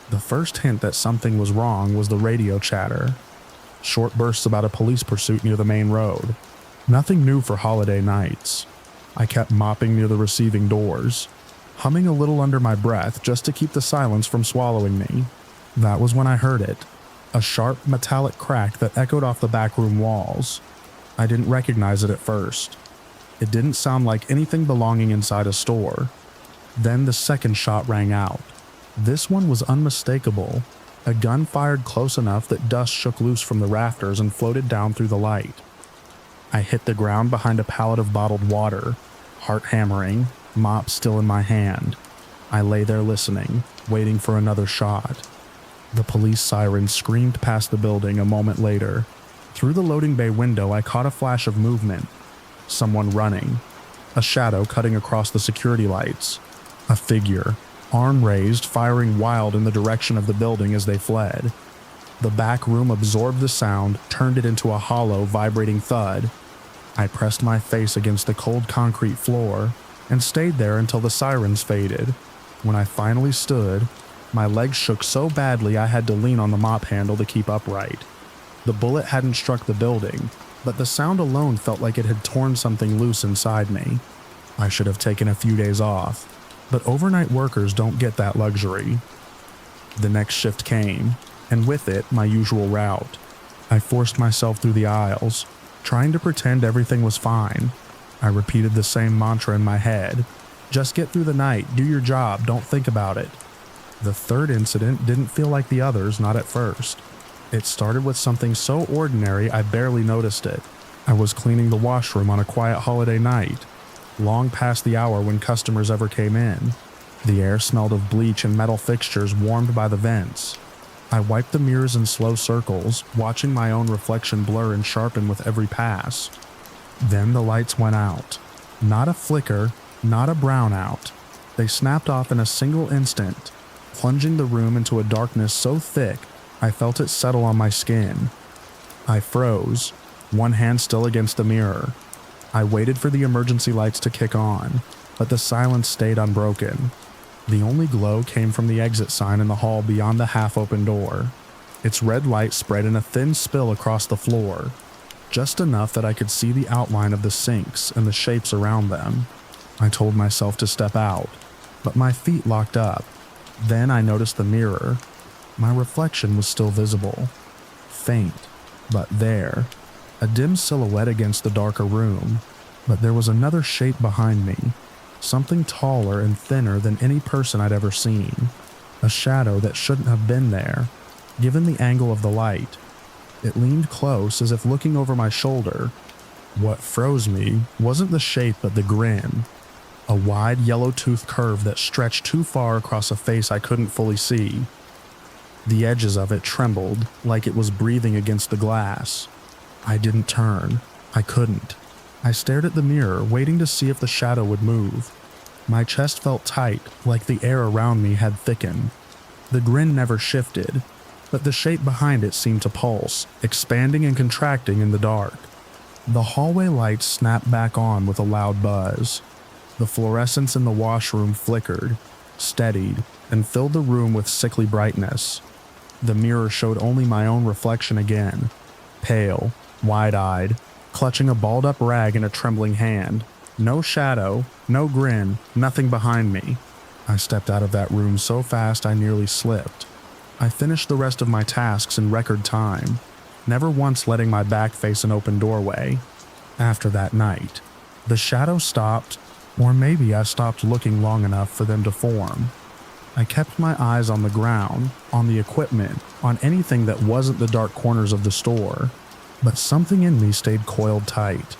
The first hint that something was wrong was the radio chatter. Short bursts about a police pursuit near the main road. Nothing new for holiday nights. I kept mopping near the receiving doors, humming a little under my breath just to keep the silence from swallowing me. That was when I heard it. A sharp, metallic crack that echoed off the backroom walls. I didn't recognize it at first. It didn't sound like anything belonging inside a store. Then the second shot rang out. This one was unmistakable. A gun fired close enough that dust shook loose from the rafters and floated down through the light. I hit the ground behind a pallet of bottled water, heart hammering, mop still in my hand. I lay there listening, waiting for another shot. The police siren screamed past the building a moment later. Through the loading bay window, I caught a flash of movement. Someone running. A shadow cutting across the security lights. A figure, arm raised, firing wild in the direction of the building as they fled. The back room absorbed the sound, turned it into a hollow, vibrating thud. I pressed my face against the cold concrete floor and stayed there until the sirens faded. When I finally stood, my legs shook so badly I had to lean on the mop handle to keep upright. The bullet hadn't struck the building, but the sound alone felt like it had torn something loose inside me. I should have taken a few days off, but overnight workers don't get that luxury. The next shift came, and with it, my usual route. I forced myself through the aisles, trying to pretend everything was fine. I repeated the same mantra in my head. Just get through the night, do your job, don't think about it. The third incident didn't feel like the others, not at first. It started with something so ordinary I barely noticed it. I was cleaning the washroom on a quiet holiday night. long past the hour when customers ever came in. The air smelled of bleach and metal fixtures warmed by the vents. I wiped the mirrors in slow circles, watching my own reflection blur and sharpen with every pass. Then the lights went out. Not a flicker, not a brownout. They snapped off in a single instant, plunging the room into a darkness so thick I felt it settle on my skin. I froze, one hand still against the mirror. I waited for the emergency lights to kick on, but the silence stayed unbroken. The only glow came from the exit sign in the hall beyond the half-open door. Its red light spread in a thin spill across the floor, just enough that I could see the outline of the sinks and the shapes around them. I told myself to step out, but my feet locked up. Then I noticed the mirror. My reflection was still visible. Faint, but there. A dim silhouette against the darker room. But there was another shape behind me. Something taller and thinner than any person I'd ever seen. A shadow that shouldn't have been there, given the angle of the light. It leaned close as if looking over my shoulder. What froze me wasn't the shape but the grin. A wide yellow-toothed curve that stretched too far across a face I couldn't fully see. The edges of it trembled like it was breathing against the glass. I didn't turn. I couldn't. I stared at the mirror, waiting to see if the shadow would move. My chest felt tight, like the air around me had thickened. The grin never shifted, but the shape behind it seemed to pulse, expanding and contracting in the dark. The hallway lights snapped back on with a loud buzz. The fluorescence in the washroom flickered, steadied, and filled the room with sickly brightness. The mirror showed only my own reflection again, pale, wide-eyed, clutching a balled-up rag in a trembling hand. No shadow, no grin, nothing behind me. I stepped out of that room so fast I nearly slipped. I finished the rest of my tasks in record time, never once letting my back face an open doorway. After that night, the shadows stopped, or maybe I stopped looking long enough for them to form. I kept my eyes on the ground, on the equipment, on anything that wasn't the dark corners of the store. But something in me stayed coiled tight.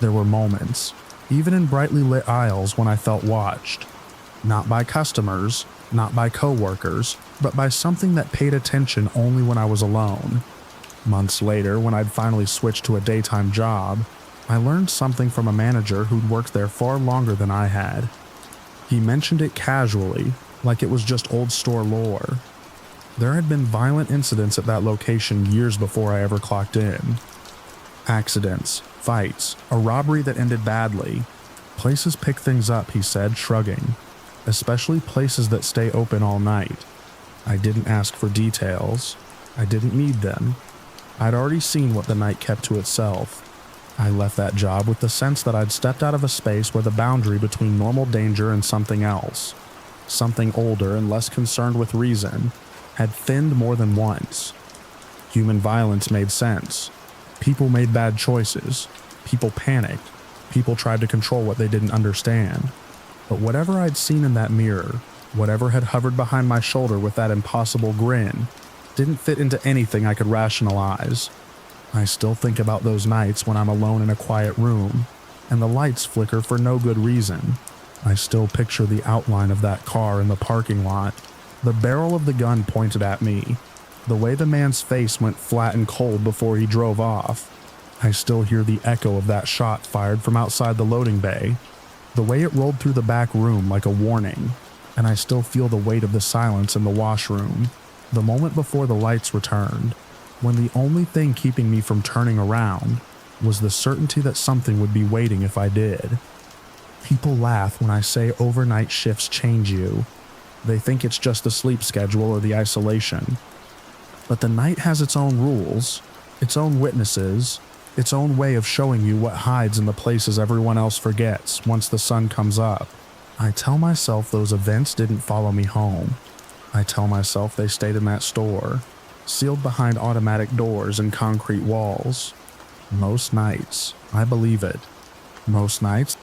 There were moments, even in brightly lit aisles, when I felt watched. Not by customers, not by coworkers, but by something that paid attention only when I was alone. Months later, when I'd finally switched to a daytime job, I learned something from a manager who'd worked there far longer than I had. He mentioned it casually, like it was just old store lore. There had been violent incidents at that location years before I ever clocked in. Accidents, fights, a robbery that ended badly. Places pick things up, he said, shrugging. Especially places that stay open all night. I didn't ask for details. I didn't need them. I'd already seen what the night kept to itself. I left that job with the sense that I'd stepped out of a space where the boundary between normal danger and something else, something older and less concerned with reason, had thinned more than once. Human violence made sense. People made bad choices. People panicked. People tried to control what they didn't understand. But whatever I'd seen in that mirror, whatever had hovered behind my shoulder with that impossible grin, didn't fit into anything I could rationalize. I still think about those nights when I'm alone in a quiet room, and the lights flicker for no good reason. I still picture the outline of that car in the parking lot, the barrel of the gun pointed at me, the way the man's face went flat and cold before he drove off. I still hear the echo of that shot fired from outside the loading bay, the way it rolled through the back room like a warning, and I still feel the weight of the silence in the washroom, the moment before the lights returned, when the only thing keeping me from turning around was the certainty that something would be waiting if I did. People laugh when I say overnight shifts change you. They think it's just the sleep schedule or the isolation. But the night has its own rules, its own witnesses, its own way of showing you what hides in the places everyone else forgets once the sun comes up. I tell myself those events didn't follow me home. I tell myself they stayed in that store, sealed behind automatic doors and concrete walls. Most nights, I believe it. Most nights,